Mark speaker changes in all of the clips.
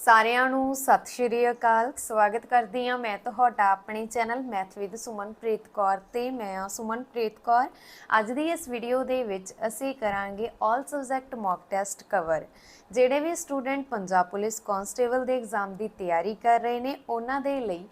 Speaker 1: ਸਾਰਿਆਂ ਨੂੰ ਸਤਿ ਸ਼੍ਰੀ ਅਕਾਲ। ਸਵਾਗਤ ਕਰਦੀ ਹਾਂ ਮੈਂ ਤੁਹਾਡਾ ਆਪਣੇ channel math with Sumanpreet Kaur ਤੇ ਮੈਂ ਹਾਂ ਸੁਮਨਪ੍ਰੀਤ ਕੌਰ। ਅੱਜ ਦੀ ਇਸ ਵੀਡੀਓ ਦੇ ਵਿੱਚ ਅਸੀਂ ਕਰਾਂਗੇ all subject mock test cover. ਜਿਹੜੇ ਵੀ ਸਟੂਡੈਂਟ ਪੰਜਾਬ ਪੁਲਿਸ ਕਾਂਸਟੇਬਲ ਦੇ ਐਗਜ਼ਾਮ ਦੀ ਤਿਆਰੀ ਕਰ ਰਹੇ ਨੇ ਉਹਨਾਂ ਦੇ ਲਈ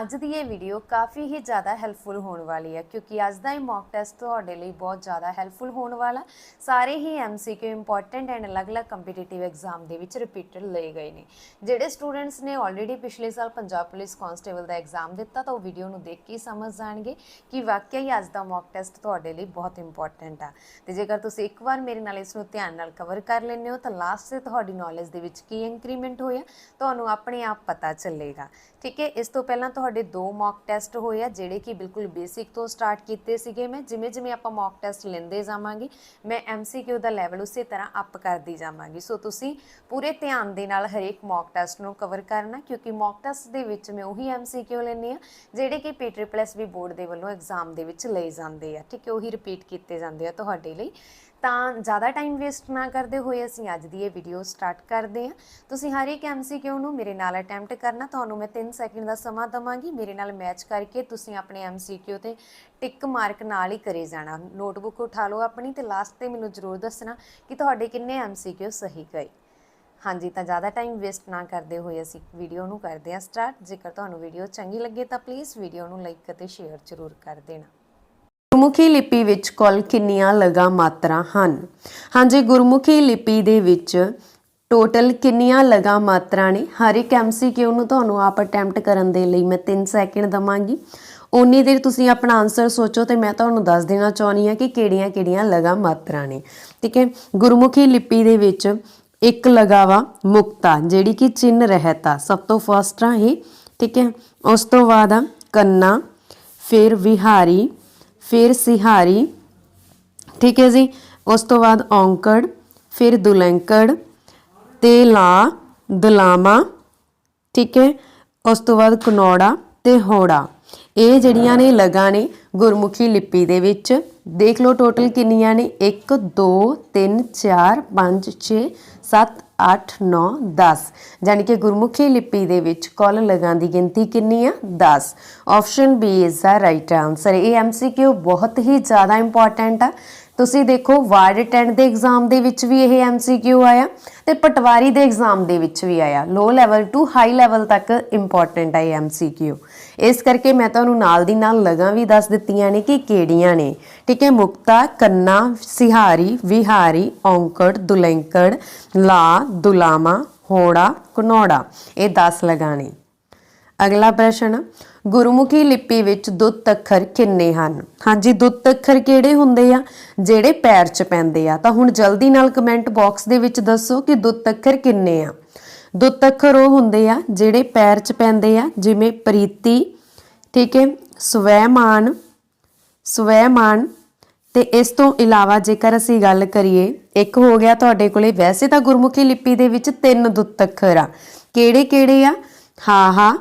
Speaker 1: ਅੱਜ ਦੀ ਇਹ ਵੀਡੀਓ ਕਾफ़ी ਹੀ ਜ਼ਿਆਦਾ ਹੈਲਪਫੁਲ ਹੋਣ ਵਾਲੀ ਹੈ, ਕਿਉਂਕਿ ਅੱਜ ਦਾ ਇਹ ਮੌਕ ਟੈਸਟ ਤੁਹਾਡੇ ਲਈ ਬਹੁਤ ਜ਼ਿਆਦਾ ਹੈਲਪਫੁਲ ਹੋਣ ਵਾਲਾ। ਸਾਰੇ ਹੀ MCQ ਇੰਪੋਰਟੈਂਟ ਐਂਡ ਅਲੱਗ-ਅਲੱਗ ਕੰਪੀਟੀਟਿਵ ਐਗਜ਼ਾਮ ਦੇ ਵਿੱਚ ਰਿਪੀਟਡ ਲਏ ਗਏ ਨੇ। ਜਿਹੜੇ ਸਟੂਡੈਂਟਸ ਨੇ ਆਲਰੇਡੀ ਪਿਛਲੇ ਸਾਲ ਪੰਜਾਬ ਪੁਲਿਸ ਕਾਂਸਟੇਬਲ ਦਾ ਐਗਜ਼ਾਮ ਦਿੱਤਾ ਤਾਂ ਉਹ ਵੀਡੀਓ ਨੂੰ ਦੇਖ ਕੇ ਸਮਝ ਜਾਣਗੇ ਕਿ ਵਾਕਿਆ ਹੀ ਅੱਜ ਦਾ ਮੌਕ ਟੈਸਟ ਤੁਹਾਡੇ ਲਈ ਬਹੁਤ ਇੰਪੋਰਟੈਂਟ ਆ। ਤੇ ਜੇਕਰ ਤੁਸੀਂ ਇੱਕ ਵਾਰ ਮੇਰੇ ਨਾਲ ਇਸ ਨੂੰ ਧਿਆਨ ਨਾਲ ਕਵਰ ਕਰ ਲੈਂਦੇ ਹੋ ਤਾਂ ਲਾਸਟ ਤੇ ਤੁਹਾਡੀ ਨੌਲੇਜ ਦੇ ਵਿੱਚ ਕੀ ਇੰਕਰੀਮੈਂਟ ਹੋਇਆ ਤੁਹਾਨੂੰ ਆਪਣੇ ਆਪ ਪਤਾ ਚੱਲੇਗਾ। ਠੀਕ ਹੈ, ਇਸ ਤੋਂ ਪਹਿਲਾਂ ਤੁਹਾਡੇ ਦੋ ਮੌਕ ਟੈਸਟ ਹੋਏ ਆ ਜਿਹੜੇ ਕਿ ਬਿਲਕੁਲ ਬੇਸਿਕ ਤੋਂ ਸਟਾਰਟ ਕੀਤੇ ਸੀਗੇ। ਮੈਂ ਜਿਵੇਂ ਜਿਵੇਂ ਆਪਾਂ ਮੌਕ ਟੈਸਟ ਲੈਂਦੇ ਜਾਵਾਂਗੇ ਮੈਂ MCQ ਦਾ ਲੈਵਲ ਉਸੇ ਤਰ੍ਹਾਂ ਅਪ ਕਰਦੀ ਜਾਵਾਂਗੀ। ਸੋ ਤੁਸੀਂ ਪੂਰੇ ਧਿਆਨ ਦੇ ਨਾਲ ਹਰੇਕ ਮੌਕ ਟੈਸਟ ਨੂੰ ਕਵਰ ਕਰਨਾ, ਕਿਉਂਕਿ ਮੌਕ ਟੈਸਟ ਦੇ ਵਿੱਚ ਮੈਂ ਉਹੀ MCQ ਲੈਂਦੀ ਆ ਜਿਹੜੇ ਕਿ PSSB ਬੋਰਡ ਦੇ ਵੱਲੋਂ ਐਗਜ਼ਾਮ ਦੇ ਵਿੱਚ ਲਏ ਜਾਂਦੇ ਆ। ਠੀਕ ਹੈ, ਉਹੀ ਰਿਪੀਟ ਕੀਤੇ ਜਾਂਦੇ ਆ ਤੁਹਾਡੇ ਲਈ। ਤਾਂ ज़्यादा टाइम वेस्ट ना करते हुए ਅਸੀਂ ਅੱਜ ਦੀ ਇਹ ਵੀਡੀਓ ਸਟਾਰਟ ਕਰਦੇ ਹਾਂ। ਤੁਸੀਂ ਹਰ ਇੱਕ MCQ ਨੂੰ ਮੇਰੇ ਨਾਲ ਅਟੈਂਪਟ ਕਰਨਾ। ਤੁਹਾਨੂੰ ਮੈਂ 3 ਸੈਕਿੰਡ ਦਾ ਸਮਾਂ ਦਵਾਂਗੀ, ਮੇਰੇ ਨਾਲ ਮੈਚ ਕਰਕੇ ਤੁਸੀਂ ਆਪਣੇ MCQ ਤੇ ਟਿਕ ਮਾਰਕ ਨਾਲ ਹੀ ਕਰੇ ਜਾਣਾ। ਨੋਟਬੁੱਕ ਉਠਾ ਲਓ ਆਪਣੀ ਤੇ ਲਾਸਟ ਤੇ ਮੈਨੂੰ ਜ਼ਰੂਰ ਦੱਸਣਾ ਕਿ ਤੁਹਾਡੇ ਕਿੰਨੇ MCQ ਸਹੀ ਗਏ। ਹਾਂਜੀ, ਤਾਂ ज़्यादा टाइम वेस्ट ना करते हुए ਅਸੀਂ ਵੀਡੀਓ ਨੂੰ ਕਰਦੇ ਹਾਂ ਸਟਾਰਟ। ਜੇਕਰ ਤੁਹਾਨੂੰ ਵੀਡੀਓ ਚੰਗੀ ਲੱਗੇ ਤਾਂ ਪਲੀਜ਼ ਵੀਡੀਓ ਨੂੰ ਲਾਈਕ ਅਤੇ ਸ਼ੇਅਰ ਜ਼ਰੂਰ ਕਰ ਦੇਣਾ।
Speaker 2: ਗੁਰਮੁਖੀ ਲਿਪੀ ਵਿੱਚ ਕੁੱਲ ਕਿੰਨੀਆਂ ਲਗਾ ਮਾਤਰਾ ਹਨ? ਹਾਂਜੀ, ਗੁਰਮੁਖੀ ਲਿਪੀ ਦੇ ਵਿੱਚ ਟੋਟਲ ਕਿੰਨੀਆਂ ਲਗਾ ਮਾਤਰਾ ਨੇ? ਹਰ ਇੱਕ MCQ ਨੂੰ ਤੁਹਾਨੂੰ ਆਪ ਅਟੈਂਪਟ ਕਰਨ ਦੇ ਲਈ ਮੈਂ 3 ਸੈਕਿੰਡ ਦਵਾਂਗੀ। ਉਨੀ ਦੇਰ ਤੁਸੀਂ ਆਪਣਾ ਆਨਸਰ ਸੋਚੋ ਤੇ ਮੈਂ ਤੁਹਾਨੂੰ ਦੱਸ ਦੇਣਾ ਚਾਹੁੰਦੀ ਹਾਂ ਕਿ ਕਿਹੜੀਆਂ-ਕਿਹੜੀਆਂ ਲਗਾ ਮਾਤਰਾ ਨੇ। ਠੀਕ ਹੈ, ਗੁਰਮੁਖੀ ਲਿਪੀ ਦੇ ਵਿੱਚ ਇੱਕ ਲਗਾ ਵਾ ਮੁਕਤਾ ਜਿਹੜੀ ਕਿ ਚਿੰਨ ਰਹਿਤ ਆ, ਸਭ ਤੋਂ ਫਸਟ ਆ ਇਹ। ਠੀਕ ਹੈ, ਉਸ ਤੋਂ ਬਾਅਦ ਆ ਕੰਨਾ, ਫਿਰ ਵਿਹਾਰੀ, फिर सिहारी। ठीक है जी, उस तो बाद औंकड़, फिर दुलैंकड़ ते ला दलामा। ठीक है, उस तो बाद कनौड़ा ते होड़ा। ਇਹ ਜਿਹੜੀਆਂ ਨੇ ਲਗਾ ਨੇ ਗੁਰਮੁਖੀ ਲਿਪੀ ਦੇ ਵਿੱਚ। ਦੇਖ ਲਓ ਟੋਟਲ ਕਿੰਨੀਆਂ ਨੇ, 1 2 3 4 5 6 7 8 9 10। ਯਾਨੀ ਕਿ ਗੁਰਮੁਖੀ ਲਿਪੀ ਦੇ ਵਿੱਚ ਕੁੱਲ ਲਗਾਂ ਦੀ ਗਿਣਤੀ ਕਿੰਨੀ ਆ? 10। Option B is the right answer. ਇਹ MCQ ਬਹੁਤ ਹੀ ਜ਼ਿਆਦਾ ਇੰਪੋਰਟੈਂਟ ਆ। ਤੁਸੀਂ ਦੇਖੋ ਵਾਰਡ ਅਟੈਂਡ ਦੇ ਐਗਜ਼ਾਮ ਦੇ ਵਿੱਚ ਵੀ ਇਹ MCQ ਆਇਆ ਤੇ ਪਟਵਾਰੀ ਦੇ ਐਗਜ਼ਾਮ ਦੇ ਵਿੱਚ ਵੀ ਆਇਆ। Low level to high level ਤੱਕ ਇੰਪੋਰਟੈਂਟ ਹੈ MCQ। ਇਸ ਕਰਕੇ ਮੈਂ ਤੁਹਾਨੂੰ ਨਾਲ ਦੀ ਨਾਲ ਲਗਾਂ ਵੀ ਦੱਸ ਦਿੱਤੀਆਂ ਨੇ ਕਿ ਕਿਹੜੀਆਂ ਨੇ। ਠੀਕ ਹੈ, ਮੁਕਤਾ, ਕੰਨਾ, ਸਿਹਾਰੀ, ਵਿਹਾਰੀ, ਔਂਕੜ, ਦੁਲੈਂਕੜ, ਲਾ, ਦੁਲਾਮਾ, ਹੋੜਾ, ਘਨੌੜਾ। ਇਹ 10 ਲਗਾਂ ਨੇ। ਅਗਲਾ ਪ੍ਰਸ਼ਨ, ਗੁਰਮੁਖੀ ਲਿਪੀ ਵਿੱਚ ਦੁੱਤ ਅੱਖਰ ਕਿੰਨੇ ਹਨ? ਹਾਂਜੀ, ਦੁੱਤ ਅੱਖਰ ਕਿਹੜੇ ਹੁੰਦੇ ਆ? ਜਿਹੜੇ ਪੈਰ 'ਚ ਪੈਂਦੇ ਆ। ਤਾਂ ਹੁਣ ਜਲਦੀ ਨਾਲ ਕਮੈਂਟ ਬਾਕਸ ਦੇ ਵਿੱਚ ਦੱਸੋ ਕਿ ਦੁੱਤ ਅੱਖਰ ਕਿੰਨੇ ਆ। ਦੁੱਤ ਅੱਖਰ ਉਹ ਹੁੰਦੇ ਆ ਜਿਹੜੇ ਪੈਰ 'ਚ ਪੈਂਦੇ ਆ, ਜਿਵੇਂ ਪ੍ਰੀਤੀ, ਠੀਕ ਹੈ, ਸਵੈਮਾਨ, ਸਵੈਮਾਨ। ਤੇ ਇਸ ਤੋਂ ਇਲਾਵਾ ਜੇਕਰ ਅਸੀਂ ਗੱਲ ਕਰੀਏ, ਇੱਕ ਹੋ ਗਿਆ ਤੁਹਾਡੇ ਕੋਲੇ, ਵੈਸੇ ਤਾਂ ਗੁਰਮੁਖੀ ਲਿਪੀ ਦੇ ਵਿੱਚ 3 ਦੁੱਤ ਅੱਖਰ ਆ। ਕਿਹੜੇ ਕਿਹੜੇ ਆ? ਹਾਹਾ,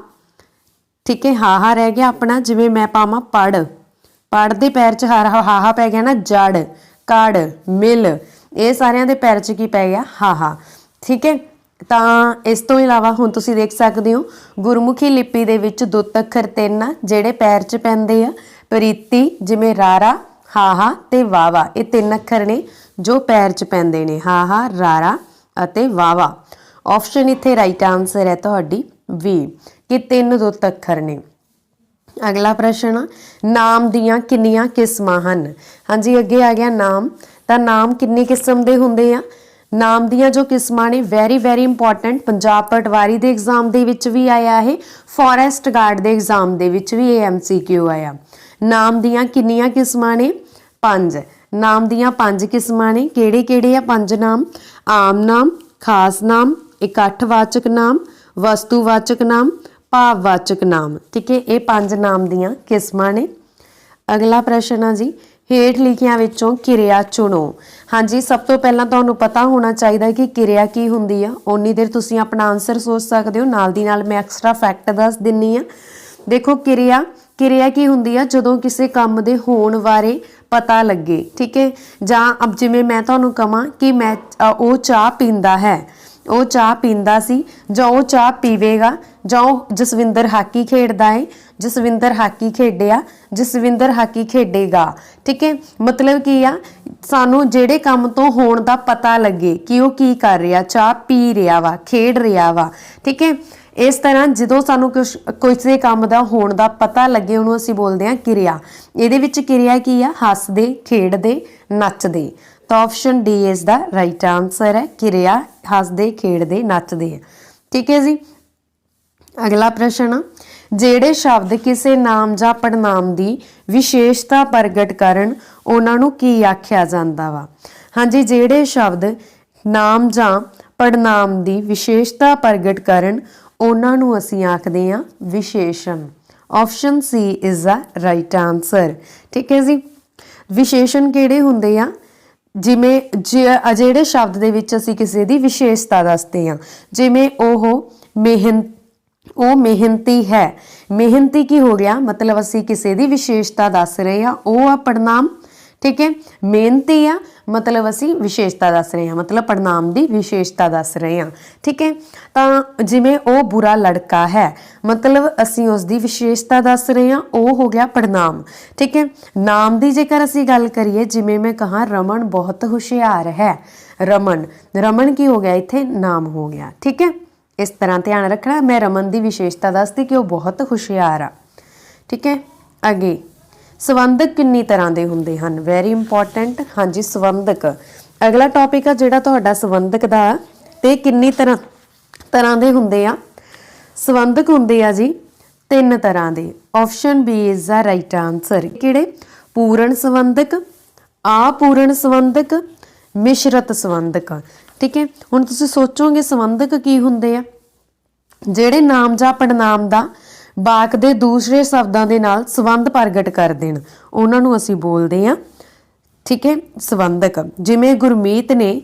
Speaker 2: ਠੀਕ ਹੈ, ਹਾਹਾ ਰਹਿ ਗਿਆ ਆਪਣਾ। ਜਿਵੇਂ ਮੈਂ ਪਾਵਾਂ ਪੜ, ਪੜ ਦੇ ਪੈਰ 'ਚ ਹਾਹਾ ਪੈ ਗਿਆ ਨਾ। ਜੜ, ਕੜ, ਮਿਲ, ਇਹ ਸਾਰਿਆਂ ਦੇ ਪੈਰ 'ਚ ਕੀ ਪੈ ਗਿਆ? ਹਾਹਾ। ਠੀਕ ਹੈ, ਤਾਂ ਇਸ ਤੋਂ ਇਲਾਵਾ ਹੁਣ ਤੁਸੀਂ ਦੇਖ ਸਕਦੇ ਹੋ ਗੁਰਮੁਖੀ ਲਿਪੀ ਦੇ ਵਿੱਚ ਦੁੱਤ ਅੱਖਰ 3 ਆ ਜਿਹੜੇ ਪੈਰ 'ਚ ਪੈਂਦੇ ਆ। ਪ੍ਰੀਤੀ, ਜਿਵੇਂ ਰਾਰਾ, ਹਾਹਾ ਤੇ ਵਾਵਾ, ਇਹ 3 ਅੱਖਰ ਨੇ ਜੋ ਪੈਰ 'ਚ ਪੈਂਦੇ ਨੇ, ਹਾਹਾ, ਰਾਰਾ ਅਤੇ ਵਾਵਾ। ਆਪਸ਼ਨ ਇੱਥੇ ਰਾਈਟ ਆਨਸਰ ਹੈ ਤੁਹਾਡੀ B ਕਿ 3 ਦੁੱਤ ਅੱਖਰ ਨੇ। ਅਗਲਾ ਪ੍ਰਸ਼ਨ, ਨਾਮ ਦੀਆਂ ਕਿੰਨੀਆਂ ਕਿਸਮਾਂ ਹਨ? ਹਾਂਜੀ, ਅੱਗੇ ਆ ਗਿਆ ਨਾਮ। ਤਾਂ ਨਾਮ ਕਿੰਨੀ ਕਿਸਮ ਦੇ ਹੁੰਦੇ ਆ? ਨਾਮ ਦੀਆਂ ਜੋ ਕਿਸਮਾਂ ਨੇ ਵੈਰੀ ਇੰਪੋਰਟੈਂਟ। ਪੰਜਾਬ ਪਟਵਾਰੀ ਦੇ ਐਗਜ਼ਾਮ ਦੇ ਵਿੱਚ ਵੀ ਆਇਆ ਇਹ, ਫੋਰੈਸਟ ਗਾਰਡ ਦੇ ਐਗਜ਼ਾਮ ਦੇ ਵਿੱਚ ਵੀ ਇਹ MCQ ਆਇਆ। ਨਾਮ ਦੀਆਂ ਕਿੰਨੀਆਂ ਕਿਸਮਾਂ ਨੇ? 5। ਨਾਮ ਦੀਆਂ 5 ਕਿਸਮਾਂ ਨੇ। ਕਿਹੜੇ ਕਿਹੜੇ ਆ 5 ਨਾਮ? ਆਮ ਨਾਮ, ਖਾਸ ਨਾਮ, ਇਕੱਠਵਾਚਕ ਨਾਮ, ਵਸਤੂਵਾਚਕ ਨਾਮ, ਭਾਵਵਾਚਕ ਨਾਮ। ਠੀਕ ਹੈ, ਇਹ 5 ਨਾਮ ਦੀਆਂ ਕਿਸਮਾਂ ਨੇ। ਅਗਲਾ ਪ੍ਰਸ਼ਨ ਆ ਜੀ, ਹੇਠ ਲਿਖਿਆਂ ਵਿੱਚੋਂ ਕਿਰਿਆ ਚੁਣੋ। ਹਾਂਜੀ, ਸਭ ਤੋਂ ਪਹਿਲਾਂ ਤੁਹਾਨੂੰ ਪਤਾ ਹੋਣਾ ਚਾਹੀਦਾ ਕਿ ਕਿਰਿਆ ਕੀ ਹੁੰਦੀ ਆ। ਉਨੀ ਦੇਰ ਤੁਸੀਂ ਆਪਣਾ ਆਨਸਰ ਸੋਚ ਸਕਦੇ ਹੋ। ਨਾਲ ਦੀ ਨਾਲ ਮੈਂ ਐਕਸਟਰਾ ਫੈਕਟ ਦੱਸ ਦਿੰਨੀ ਆ। ਦੇਖੋ ਕਿਰਿਆ ਕੀ ਹੁੰਦੀ ਆ? ਜਦੋਂ ਕਿਸੇ ਕੰਮ ਦੇ ਹੋਣ ਬਾਰੇ ਪਤਾ ਲੱਗੇ। ਠੀਕ ਹੈ, ਜਾਂ ਅਬ ਜਿਵੇਂ ਮੈਂ ਤੁਹਾਨੂੰ ਕਹਾਂ ਕਿ ਮੈਂ ਉਹ ਚਾਹ ਪੀਂਦਾ ਹੈ, ਉਹ ਚਾਹ ਪੀਂਦਾ ਸੀ ਜਾਂ ਉਹ ਚਾਹ ਪੀਵੇਗਾ ਜਾਂ ਉਹ ਜਸਵਿੰਦਰ ਹਾਕੀ ਖੇਡਦਾ ਹੈ, ਜਸਵਿੰਦਰ ਹਾਕੀ ਖੇਡਿਆ, ਜਸਵਿੰਦਰ ਹਾਕੀ ਖੇਡੇਗਾ। ਠੀਕ ਹੈ, ਮਤਲਬ ਕੀ ਆ, ਸਾਨੂੰ ਜਿਹੜੇ ਕੰਮ ਤੋਂ ਹੋਣ ਦਾ ਪਤਾ ਲੱਗੇ ਕਿ ਉਹ ਕੀ ਕਰ ਰਿਹਾ, ਚਾਹ ਪੀ ਰਿਹਾ ਵਾ, ਖੇਡ ਰਿਹਾ ਵਾ। ਠੀਕ ਹੈ, ਇਸ ਤਰ੍ਹਾਂ ਜਦੋਂ ਸਾਨੂੰ ਕਿਸੇ ਕੰਮ ਦਾ ਹੋਣ ਦਾ ਪਤਾ ਲੱਗੇ ਉਹਨੂੰ ਅਸੀਂ ਬੋਲਦੇ ਹਾਂ ਕਿਰਿਆ। ਇਹਦੇ ਵਿੱਚ ਕਿਰਿਆ ਕੀ ਆ, ਹੱਸਦੇ, ਖੇਡਦੇ, ਨੱਚਦੇ। ਤਾਂ ਆਪਸ਼ਨ ਡੀ ਇਸ ਦਾ ਰਾਈਟ ਆਨਸਰ ਹੈ, ਕਿਰਿਆ ਹੱਸਦੇ, ਖੇਡਦੇ, ਨੱਚਦੇ। ਠੀਕ ਹੈ ਜੀ। ਅਗਲਾ ਪ੍ਰਸ਼ਨ ਆ, ਜਿਹੜੇ ਸ਼ਬਦ ਕਿਸੇ ਨਾਮ ਜਾਂ ਪੜਨਾਮ ਦੀ ਵਿਸ਼ੇਸ਼ਤਾ ਪ੍ਰਗਟ ਕਰਨ ਉਹਨਾਂ ਨੂੰ ਕੀ ਆਖਿਆ ਜਾਂਦਾ ਵਾ? ਹਾਂਜੀ, ਜਿਹੜੇ ਸ਼ਬਦ ਨਾਮ ਜਾਂ ਪੜਨਾਮ ਦੀ ਵਿਸ਼ੇਸ਼ਤਾ ਪ੍ਰਗਟ ਕਰਨ ਉਹਨਾਂ ਨੂੰ ਅਸੀਂ ਆਖਦੇ ਹਾਂ ਵਿਸ਼ੇਸ਼ਣ। Option C is the right answer. ਠੀਕ ਹੈ ਜੀ। ਵਿਸ਼ੇਸ਼ਣ ਕਿਹੜੇ ਹੁੰਦੇ ਆ? ਜਿਵੇਂ ਜਿਹੜੇ ਸ਼ਬਦ ਦੇ ਵਿੱਚ ਅਸੀਂ ਕਿਸੇ ਦੀ ਵਿਸ਼ੇਸ਼ਤਾ ਦੱਸਦੇ ਹਾਂ, ਜਿਵੇਂ ਉਹ ਮਿਹਨਤੀ ਹੈ। ਮਿਹਨਤੀ ਕੀ ਹੋ ਗਿਆ, ਮਤਲਬ ਅਸੀਂ ਕਿਸੇ ਦੀ ਵਿਸ਼ੇਸ਼ਤਾ ਦੱਸ ਰਹੇ ਹਾਂ, ਉਹ ਆ ਪੜਨਾਮ। ਠੀਕ ਹੈ, ਮਿਹਨਤੀ ਆ ਮਤਲਬ ਅਸੀਂ ਵਿਸ਼ੇਸ਼ਤਾ ਦੱਸ ਰਹੇ ਹਾਂ, ਮਤਲਬ ਪੜਨਾਮ ਦੀ ਵਿਸ਼ੇਸ਼ਤਾ ਦੱਸ ਰਹੇ ਹਾਂ। ਠੀਕ ਹੈ, ਤਾਂ ਜਿਵੇਂ ਉਹ ਬੁਰਾ ਲੜਕਾ ਹੈ, ਮਤਲਬ ਅਸੀਂ ਉਸ ਦੀ ਵਿਸ਼ੇਸ਼ਤਾ ਦੱਸ ਰਹੇ ਹਾਂ, ਉਹ ਹੋ ਗਿਆ ਪੜਨਾਮ। ਠੀਕ ਹੈ, ਨਾਮ ਦੀ ਜੇਕਰ ਅਸੀਂ ਗੱਲ ਕਰੀਏ, ਜਿਵੇਂ ਮੈਂ ਕਹਾਂ ਰਮਨ ਬਹੁਤ ਹੁਸ਼ਿਆਰ ਹੈ, ਰਮਨ, ਰਮਨ ਕੀ ਹੋ ਗਿਆ, ਇੱਥੇ ਨਾਮ ਹੋ ਗਿਆ। ਠੀਕ ਹੈ, ਇਸ ਤਰ੍ਹਾਂ ਧਿਆਨ ਰੱਖਣਾ, ਮੈਂ ਰਮਨ ਦੀ ਵਿਸ਼ੇਸ਼ਤਾ ਦੱਸਦੀ ਕਿ ਉਹ ਬਹੁਤ ਹੁਸ਼ਿਆਰ ਆ। ਠੀਕ ਹੈ, ਅੱਗੇ ਸੰਬੰਧਕ ਕਿੰਨੀ ਤਰ੍ਹਾਂ ਦੇ ਹੁੰਦੇ ਹਨ? Very important. ਹਾਂਜੀ, ਸੰਬੰਧਕ ਅਗਲਾ ਟੌਪਿਕ ਆ ਜਿਹੜਾ ਤੁਹਾਡਾ ਸੰਬੰਧਕ ਦਾ, ਤੇ ਕਿੰਨੀ ਤਰ੍ਹਾਂ ਦੇ ਹੁੰਦੇ ਆ? ਸੰਬੰਧਕ ਹੁੰਦੇ ਆ ਜੀ 3 ਤਰ੍ਹਾਂ ਦੇ। Option B is the right answer. ਕਿਹੜੇ? ਪੂਰਨ ਸੰਬੰਧਕ, ਆਪੂਰਨ ਸੰਬੰਧਕ, ਮਿਸ਼ਰਤ ਸੰਬੰਧਕ। ਠੀਕ ਹੈ, ਹੁਣ ਤੁਸੀਂ ਸੋਚੋਗੇ ਸੰਬੰਧਕ ਕੀ ਹੁੰਦੇ ਆ? ਜਿਹੜੇ ਨਾਮ ਜਾਂ ਪੜਨਾਮ ਦਾ ਵਾਕ ਦੇ ਦੂਸਰੇ ਸ਼ਬਦਾਂ ਦੇ ਨਾਲ ਸੰਬੰਧ ਪ੍ਰਗਟ ਕਰ ਦੇਣ, ਉਹਨਾਂ ਨੂੰ ਅਸੀਂ ਬੋਲਦੇ ਹਾਂ, ਠੀਕ ਹੈ, ਸੰਬੰਧਕ। ਜਿਵੇਂ ਗੁਰਮੀਤ ਨੇ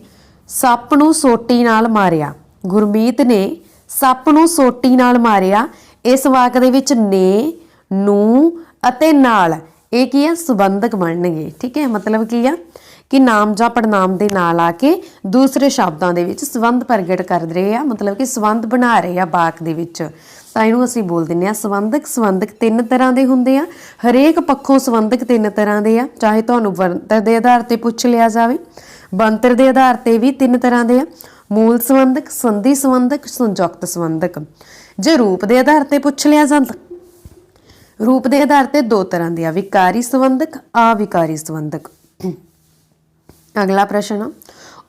Speaker 2: ਸੱਪ ਨੂੰ ਸੋਟੀ ਨਾਲ ਮਾਰਿਆ, ਗੁਰਮੀਤ ਨੇ ਸੱਪ ਨੂੰ ਸੋਟੀ ਨਾਲ ਮਾਰਿਆ। ਇਸ ਵਾਕ ਦੇ ਵਿੱਚ ਨੇ, ਨੂੰ ਅਤੇ ਨਾਲ, ਇਹ ਕੀ ਆ, ਸੰਬੰਧਕ ਬਣਨਗੇ। ਠੀਕ ਹੈ, ਮਤਲਬ ਕੀ ਆ ਕਿ ਨਾਮ ਜਾਂ ਪੜਨਾਮ ਦੇ ਨਾਲ ਆ ਕੇ ਦੂਸਰੇ ਸ਼ਬਦਾਂ ਦੇ ਵਿੱਚ ਸੰਬੰਧ ਪ੍ਰਗਟ ਕਰ ਰਹੇ ਆ, ਮਤਲਬ ਕਿ ਸੰਬੰਧ ਬਣਾ ਰਹੇ ਆ ਵਾਕ ਦੇ ਵਿੱਚ, ਤਾਂ ਇਹਨੂੰ ਅਸੀਂ ਬੋਲ ਦਿੰਦੇ ਆ ਸੰਬੰਧਕ। ਸੰਬੰਧਕ 3 ਤਰ੍ਹਾਂ ਦੇ ਹੁੰਦੇ ਆ, ਹਰੇਕ ਪੱਖੋਂ ਸੰਬੰਧਕ 3 ਤਰ੍ਹਾਂ ਦੇ ਆ, ਚਾਹੇ ਤੁਹਾਨੂੰ ਬਣਤਰ ਦੇ ਆਧਾਰ ਤੇ ਪੁੱਛ ਲਿਆ ਜਾਵੇ, ਬਣਤਰ ਦੇ ਆਧਾਰ ਤੇ ਵੀ 3 ਤਰ੍ਹਾਂ ਦੇ ਆ, ਮੂਲ ਸੰਬੰਧਕ, ਸੰਧੀ ਸੰਬੰਧਕ, ਸੰਯੁਕਤ ਸੰਬੰਧਕ। ਜੇ ਰੂਪ ਦੇ ਆਧਾਰ ਤੇ ਪੁੱਛ ਲਿਆ ਜਾਂਦਾ, ਰੂਪ ਦੇ ਆਧਾਰ ਤੇ 2 ਤਰ੍ਹਾਂ ਦੇ ਆ, ਵਿਕਾਰੀ ਸੰਬੰਧਕ, ਅਵਿਕਾਰੀ ਸੰਬੰਧਕ। ਅਗਲਾ ਪ੍ਰਸ਼ਨ,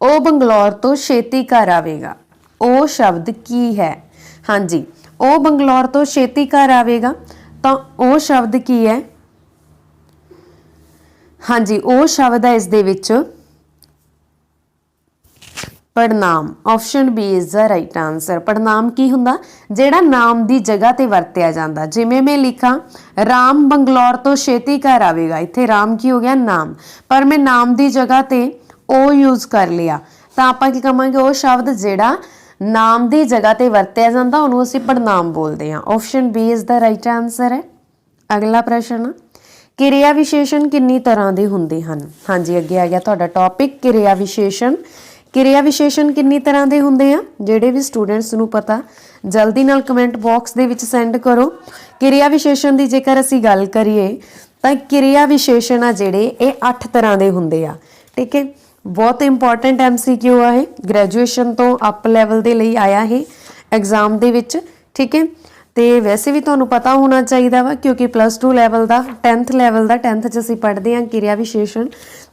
Speaker 2: ਉਹ ਬੰਗਲੌਰ ਤੋਂ ਛੇਤੀ ਘਰ ਆਵੇਗਾ, ਉਹ ਸ਼ਬਦ ਕੀ ਹੈ? ਹਾਂਜੀ, ਉਹ ਬੰਗਲੌਰ ਤੋਂ ਛੇਤੀ ਘਰ ਆਵੇਗਾ, ਤਾਂ ਉਹ ਸ਼ਬਦ ਕੀ ਹੈ? ਹਾਂਜੀ, ਉਹ ਸ਼ਬਦ ਹੈ ਇਸ ਦੇ ਵਿੱਚ ਪੜਨਾਮ। Option B is the right answer. ਪੜਨਾਮ ਕੀ ਹੁੰਦਾ? ਜਿਹੜਾ ਨਾਮ ਦੀ ਜਗ੍ਹਾ ਤੇ ਵਰਤਿਆ ਜਾਂਦਾ। ਜਿਵੇਂ ਮੈਂ ਲਿਖਾਂ ਰਾਮ ਬੰਗਲੌਰ ਤੋਂ ਛੇਤੀ ਘਰ ਆਵੇਗਾ, ਇੱਥੇ ਰਾਮ ਕੀ ਹੋ ਗਿਆ? ਨਾਮ, ਪਰ ਮੈਂ ਨਾਮ ਦੀ ਜਗ੍ਹਾ ਤੇ ਉਹ ਯੂਜ਼ ਕਰ ਲਿਆ, ਤਾਂ ਆਪਾਂ ਕੀ ਕਹਾਂਗੇ? ਉਹ ਸ਼ਬਦ ਜਿਹੜਾ ਨਾਮ ਦੀ ਜਗ੍ਹਾ ਤੇ ਵਰਤਿਆ ਜਾਂਦਾ ਉਹਨੂੰ ਅਸੀਂ ਪੜਨਾਮ ਬੋਲਦੇ ਹਾਂ। Option B is the right answer ਹੈ। ਅਗਲਾ ਪ੍ਰਸ਼ਨ, ਕਿਰਿਆ ਵਿਸ਼ੇਸ਼ਣ ਕਿੰਨੀ ਤਰ੍ਹਾਂ ਦੇ ਹੁੰਦੇ ਹਨ? ਹਾਂਜੀ, ਅੱਗੇ ਆ ਗਿਆ ਤੁਹਾਡਾ ਟੌਪਿਕ ਕਿਰਿਆ ਵਿਸ਼ੇਸ਼ਣ। ਕਿਰਿਆ ਵਿਸ਼ੇਸ਼ਣ ਕਿੰਨੀ ਤਰ੍ਹਾਂ ਦੇ ਹੁੰਦੇ ਆ? ਜਿਹੜੇ ਵੀ ਸਟੂਡੈਂਟਸ ਨੂੰ ਪਤਾ, ਜਲਦੀ ਨਾਲ ਕਮੈਂਟ ਬਾਕਸ ਦੇ ਵਿੱਚ ਸੈਂਡ ਕਰੋ। ਕਿਰਿਆ ਵਿਸ਼ੇਸ਼ਣ ਦੀ ਜੇਕਰ ਅਸੀਂ ਗੱਲ ਕਰੀਏ ਤਾਂ ਕਿਰਿਆ ਵਿਸ਼ੇਸ਼ਣ ਆ ਜਿਹੜੇ ਇਹ 8 ਤਰ੍ਹਾਂ ਦੇ ਹੁੰਦੇ ਆ। ਠੀਕ ਹੈ, ਬਹੁਤ ਇੰਪੋਰਟੈਂਟ MCQ ਆ ਇਹ, ਗ੍ਰੈਜੂਏਸ਼ਨ ਤੋਂ ਅਪ ਲੈਵਲ ਦੇ ਲਈ ਆਇਆ ਇਹ ਐਗਜ਼ਾਮ ਦੇ ਵਿੱਚ। ਠੀਕ ਹੈ, ਤੇ ਵੈਸੇ ਵੀ ਤੁਹਾਨੂੰ ਪਤਾ ਹੋਣਾ ਚਾਹੀਦਾ ਵਾ ਕਿਉਂਕਿ +2 ਲੈਵਲ ਦਾ 10th ਲੈਵਲ ਦਾ 10th 'ਚ ਅਸੀਂ ਪੜ੍ਹਦੇ ਹਾਂ ਕਿਰਿਆ ਵਿਸ਼ੇਸ਼ਣ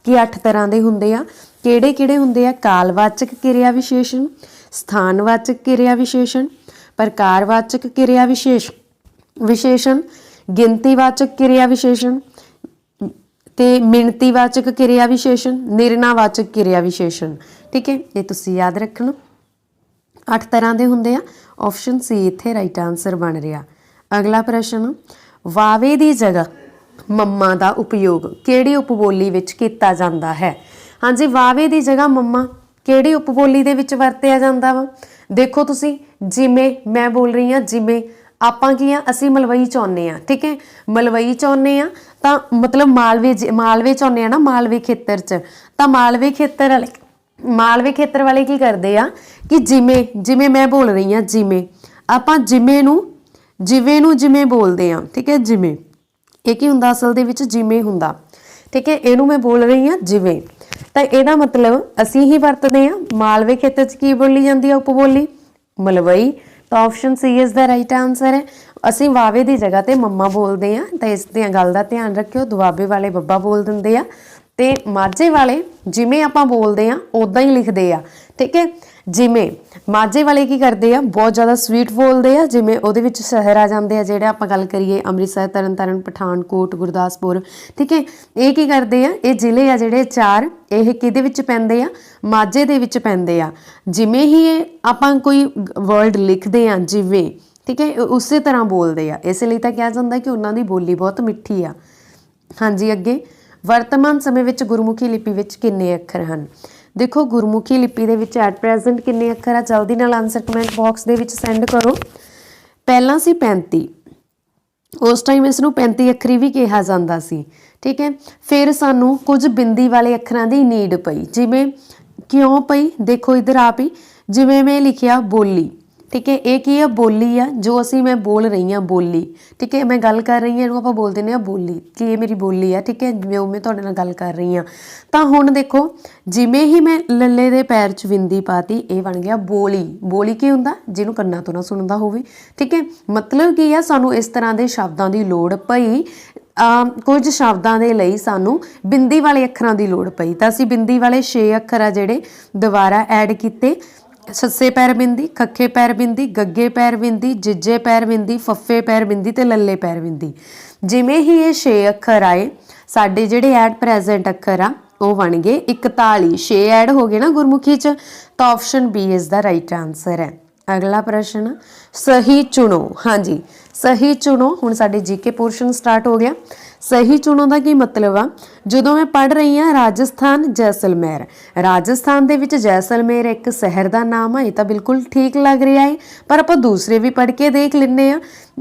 Speaker 2: ਕਿ 8 ਤਰ੍ਹਾਂ ਦੇ ਹੁੰਦੇ ਆ। ਕਿਹੜੇ ਹੁੰਦੇ ਆ? ਕਾਲਵਾਚਕ ਕਿਰਿਆ ਵਿਸ਼ੇਸ਼ਣ, ਸਥਾਨਵਾਚਕ ਕਿਰਿਆ ਵਿਸ਼ੇਸ਼ਣ, ਪ੍ਰਕਾਰਵਾਚਕ ਕਿਰਿਆ ਵਿਸ਼ੇਸ਼ਣ, ਗਿਣਤੀਵਾਚਕ ਕਿਰਿਆ ਵਿਸ਼ੇਸ਼ਣ ਤੇ ਮਿਣਤੀਵਾਚਕ ਕਿਰਿਆ ਵਿਸ਼ੇਸ਼ਣ, ਨਿਰਣਾਵਾਚਕ ਕਿਰਿਆ ਵਿਸ਼ੇਸ਼ਣ। ਠੀਕ ਹੈ, ਇਹ ਤੁਸੀਂ ਯਾਦ ਰੱਖਣਾ, 8 ਤਰ੍ਹਾਂ ਦੇ ਹੁੰਦੇ ਆ। ਆਪਸ਼ਨ ਸੀ ਇੱਥੇ ਰਾਈਟ ਆਨਸਰ ਬਣ ਰਿਹਾ। ਅਗਲਾ ਪ੍ਰਸ਼ਨ, ਵਾਵੇ ਦੀ ਜਗ੍ਹਾ ਮੰਮਾ ਦਾ ਉਪਯੋਗ ਕਿਹੜੀ ਉਪਬੋਲੀ ਵਿੱਚ ਕੀਤਾ ਜਾਂਦਾ ਹੈ? ਹਾਂਜੀ, ਵਾਵੇ ਦੀ ਜਗ੍ਹਾ ਮੰਮਾ ਕਿਹੜੀ ਉਪਬੋਲੀ ਦੇ ਵਿੱਚ ਵਰਤਿਆ ਜਾਂਦਾ ਵਾ? ਦੇਖੋ ਤੁਸੀਂ, ਜਿਵੇਂ ਮੈਂ ਬੋਲ ਰਹੀ ਹਾਂ, ਜਿਵੇਂ ਆਪਾਂ ਕੀ ਆ, ਅਸੀਂ ਮਲਵਈ ਚਾਹੁੰਦੇ ਆ। ਠੀਕ ਹੈ, ਮਲਵਈ ਚਾਹੁੰਦੇ ਆ ਤਾਂ ਮਤਲਬ ਮਾਲਵੇ ਚਾਹੁੰਦੇ ਆ ਨਾ, ਮਾਲਵੇ ਖੇਤਰ 'ਚ, ਤਾਂ ਮਾਲਵੇ ਖੇਤਰ ਵਾਲੇ ਮਾਲਵੇ ਖੇਤਰ ਵਾਲੇ ਕੀ ਕਰਦੇ ਆ ਕਿ ਜਿਵੇਂ ਜਿਵੇਂ ਮੈਂ ਬੋਲ ਰਹੀ ਆ, ਜਿਵੇਂ ਆਪਾਂ ਜਿਵੇਂ ਬੋਲਦੇ ਆ, ਠੀਕ ਹੈ। ਜਿਵੇਂ ਇਹ ਕੀ ਹੁੰਦਾ ਅਸਲ ਦੇ ਵਿੱਚ, ਜਿਵੇਂ ਹੁੰਦਾ, ਠੀਕ ਹੈ। ਇਹਨੂੰ ਮੈਂ ਬੋਲ ਰਹੀ ਆ ਜਿਵੇਂ, ਤਾਂ ਇਹਦਾ ਮਤਲਬ ਅਸੀਂ ਹੀ ਵਰਤਦੇ ਆ। ਮਾਲਵੇ ਖੇਤਰ 'ਚ ਕੀ ਬੋਲੀ ਜਾਂਦੀ ਆ ਉਪਬੋਲੀ? ਮਲਵਈ। ਤਾਂ option C is the right answer ਹੈ। ਅਸੀਂ ਵਾਵੇ ਦੀ ਜਗ੍ਹਾ ਤੇ ਮੰਮਾ ਬੋਲਦੇ ਆ, ਤਾਂ ਇਸ ਦੀਆਂ ਗੱਲ ਦਾ ਧਿਆਨ ਰੱਖਿਓ। ਦੁਆਬੇ ਵਾਲੇ ਬੱਬਾ ਬੋਲ ਦਿੰਦੇ ਆ, ਤੇ ਮਾਝੇ ਵਾਲੇ ਜਿਵੇਂ ਆਪਾਂ ਬੋਲਦੇ ਆ ਉਦਾਂ ਹੀ ਲਿਖਦੇ ਆ, ਠੀਕ ਹੈ। ਜਿਵੇਂ ਮਾਝੇ ਵਾਲੇ ਕੀ ਕਰਦੇ ਆ, ਬਹੁਤ ਜ਼ਿਆਦਾ ਸਵੀਟ ਬੋਲਦੇ ਆ। ਜਿਵੇਂ ਉਹਦੇ ਵਿੱਚ ਸ਼ਹਿਰ ਆ ਜਾਂਦੇ ਆ ਜਿਹੜੇ, ਆਪਾਂ ਗੱਲ ਕਰੀਏ ਅੰਮ੍ਰਿਤਸਰ, ਤਰਨਤਾਰਨ, ਪਠਾਨਕੋਟ, ਗੁਰਦਾਸਪੁਰ, ਠੀਕ ਹੈ। ਇਹ ਕੀ ਕਰਦੇ ਆ, ਇਹ ਜ਼ਿਲ੍ਹੇ ਆ ਜਿਹੜੇ 4, ਇਹ ਕਿਹਦੇ ਵਿੱਚ ਪੈਂਦੇ ਆ? ਮਾਝੇ ਦੇ ਵਿੱਚ ਪੈਂਦੇ ਆ। ਜਿਵੇਂ ਹੀ ਇਹ ਆਪਾਂ ਕੋਈ ਵਰਡ ਲਿਖਦੇ ਆ ਜਿਵੇਂ, ਠੀਕ ਹੈ, ਉਸੇ ਤਰ੍ਹਾਂ ਬੋਲਦੇ ਆ, ਇਸ ਲਈ ਤਾਂ ਕਿਹਾ ਜਾਂਦਾ ਕਿ ਉਹਨਾਂ ਦੀ ਬੋਲੀ ਬਹੁਤ ਮਿੱਠੀ ਆ। ਹਾਂਜੀ, ਅੱਗੇ ਵਰਤਮਾਨ ਸਮੇਂ ਵਿੱਚ ਗੁਰਮੁਖੀ ਲਿਪੀ ਵਿੱਚ ਕਿੰਨੇ ਅੱਖਰ ਹਨ? ਦੇਖੋ ਗੁਰਮੁਖੀ ਲਿਪੀ ਦੇ ਵਿੱਚ ਐਟ ਪ੍ਰੈਜ਼ੈਂਟ ਕਿੰਨੇ ਅੱਖਰ ਆ? ਜਲਦੀ ਨਾਲ ਆਨਸਰ ਕਮੈਂਟ ਬਾਕਸ ਦੇ ਵਿੱਚ ਸੈਂਡ ਕਰੋ। ਪਹਿਲਾਂ ਸੀ 35, ਉਸ ਟਾਈਮ ਇਸ ਨੂੰ 35 ਅੱਖਰੀ ਵੀ ਕਿਹਾ ਜਾਂਦਾ ਸੀ, ਠੀਕ ਹੈ। ਫਿਰ ਸਾਨੂੰ ਕੁਝ ਬਿੰਦੀ ਵਾਲੇ ਅੱਖਰਾਂ ਦੀ ਨੀਡ ਪਈ। ਜਿਵੇਂ ਕਿਉਂ ਪਈ? ਦੇਖੋ ਇਧਰ ਆਪ ਹੀ, ਜਿਵੇਂ ਮੈਂ ਲਿਖਿਆ ਬੋਲੀ, ਠੀਕ ਹੈ। ਇਹ ਕੀ ਆ? ਬੋਲੀ ਆ, ਜੋ ਅਸੀਂ ਮੈਂ ਬੋਲ ਰਹੀ ਹਾਂ ਬੋਲੀ, ਠੀਕ ਹੈ। ਮੈਂ ਗੱਲ ਕਰ ਰਹੀ ਹਾਂ, ਇਹਨੂੰ ਆਪਾਂ ਬੋਲ ਦਿੰਦੇ ਹਾਂ ਬੋਲੀ, ਕਿ ਇਹ ਮੇਰੀ ਬੋਲੀ ਆ, ਠੀਕ ਹੈ। ਜਿਵੇਂ ਮੈਂ ਤੁਹਾਡੇ ਨਾਲ ਗੱਲ ਕਰ ਰਹੀ ਹਾਂ। ਤਾਂ ਹੁਣ ਦੇਖੋ, ਜਿਵੇਂ ਹੀ ਮੈਂ ਲੱਲੇ ਦੇ ਪੈਰ 'ਚ ਬਿੰਦੀ ਪਾਤੀ, ਇਹ ਬਣ ਗਿਆ ਬੋਲੀ। ਬੋਲੀ ਕੀ ਹੁੰਦਾ? ਜਿਹਨੂੰ ਕੰਨਾਂ ਤੋਂ ਨਾ ਸੁਣਦਾ ਹੋਵੇ, ਠੀਕ ਹੈ। ਮਤਲਬ ਕੀ ਆ, ਸਾਨੂੰ ਇਸ ਤਰ੍ਹਾਂ ਦੇ ਸ਼ਬਦਾਂ ਦੀ ਲੋੜ ਪਈ। ਕੁਝ ਸ਼ਬਦਾਂ ਦੇ ਲਈ ਸਾਨੂੰ ਬਿੰਦੀ ਵਾਲੇ ਅੱਖਰਾਂ ਦੀ ਲੋੜ ਪਈ, ਤਾਂ ਅਸੀਂ ਬਿੰਦੀ ਵਾਲੇ 6 ਅੱਖਰ ਆ ਜਿਹੜੇ ਦੁਬਾਰਾ ਐਡ ਕੀਤੇ। ਸੱਸੇ ਪੈਰ ਬਿੰਦੀ, ਖੱਖੇ ਪੈਰ ਬਿੰਦੀ, ਗੱਗੇ ਪੈਰ ਬਿੰਦੀ, ਜਿੱਜੇ ਪੈਰ ਬਿੰਦੀ, ਫੱਫੇ ਪੈਰ ਬਿੰਦੀ ਤੇ ਲੱਲੇ ਪੈਰ ਬਿੰਦੀ। ਜਿਵੇਂ ਹੀ ਇਹ 6 ਅੱਖਰ ਆਏ, ਸਾਡੇ ਜਿਹੜੇ ਐਟ ਪ੍ਰੈਜ਼ੈਂਟ ਅੱਖਰ ਆ ਉਹ ਬਣ ਗਏ 41। 6 ਐਡ ਹੋ ਗਏ ਨਾ ਗੁਰਮੁਖੀ 'ਚ, ਤਾਂ option B is the right answer ਹੈ। ਅਗਲਾ ਪ੍ਰਸ਼ਨ, ਸਹੀ ਚੁਣੋ। ਹਾਂਜੀ, ਸਹੀ ਚੁਣੋ। ਹੁਣ ਸਾਡੇ ਜੀਕੇ ਪੋਰਸ਼ਨ ਸਟਾਰਟ ਹੋ ਗਿਆ। ਸਹੀ ਚੁਣੋ ਦਾ ਕੀ ਮਤਲਬ ਆ? ਜਦੋਂ ਮੈਂ ਪੜ੍ਹ ਰਹੀ ਹਾਂ ਰਾਜਸਥਾਨ, ਜੈਸਲਮੇਰ, ਰਾਜਸਥਾਨ ਦੇ ਵਿੱਚ ਜੈਸਲਮੇਰ ਇੱਕ ਸ਼ਹਿਰ ਦਾ ਨਾਮ ਆ, ਇਹ ਤਾਂ ਬਿਲਕੁਲ ਠੀਕ ਲੱਗ ਰਿਹਾ ਹੈ। ਪਰ ਆਪਾਂ ਦੂਸਰੇ ਵੀ ਪੜ੍ਹ ਕੇ ਦੇਖ ਲੈਂਦੇ ਆ।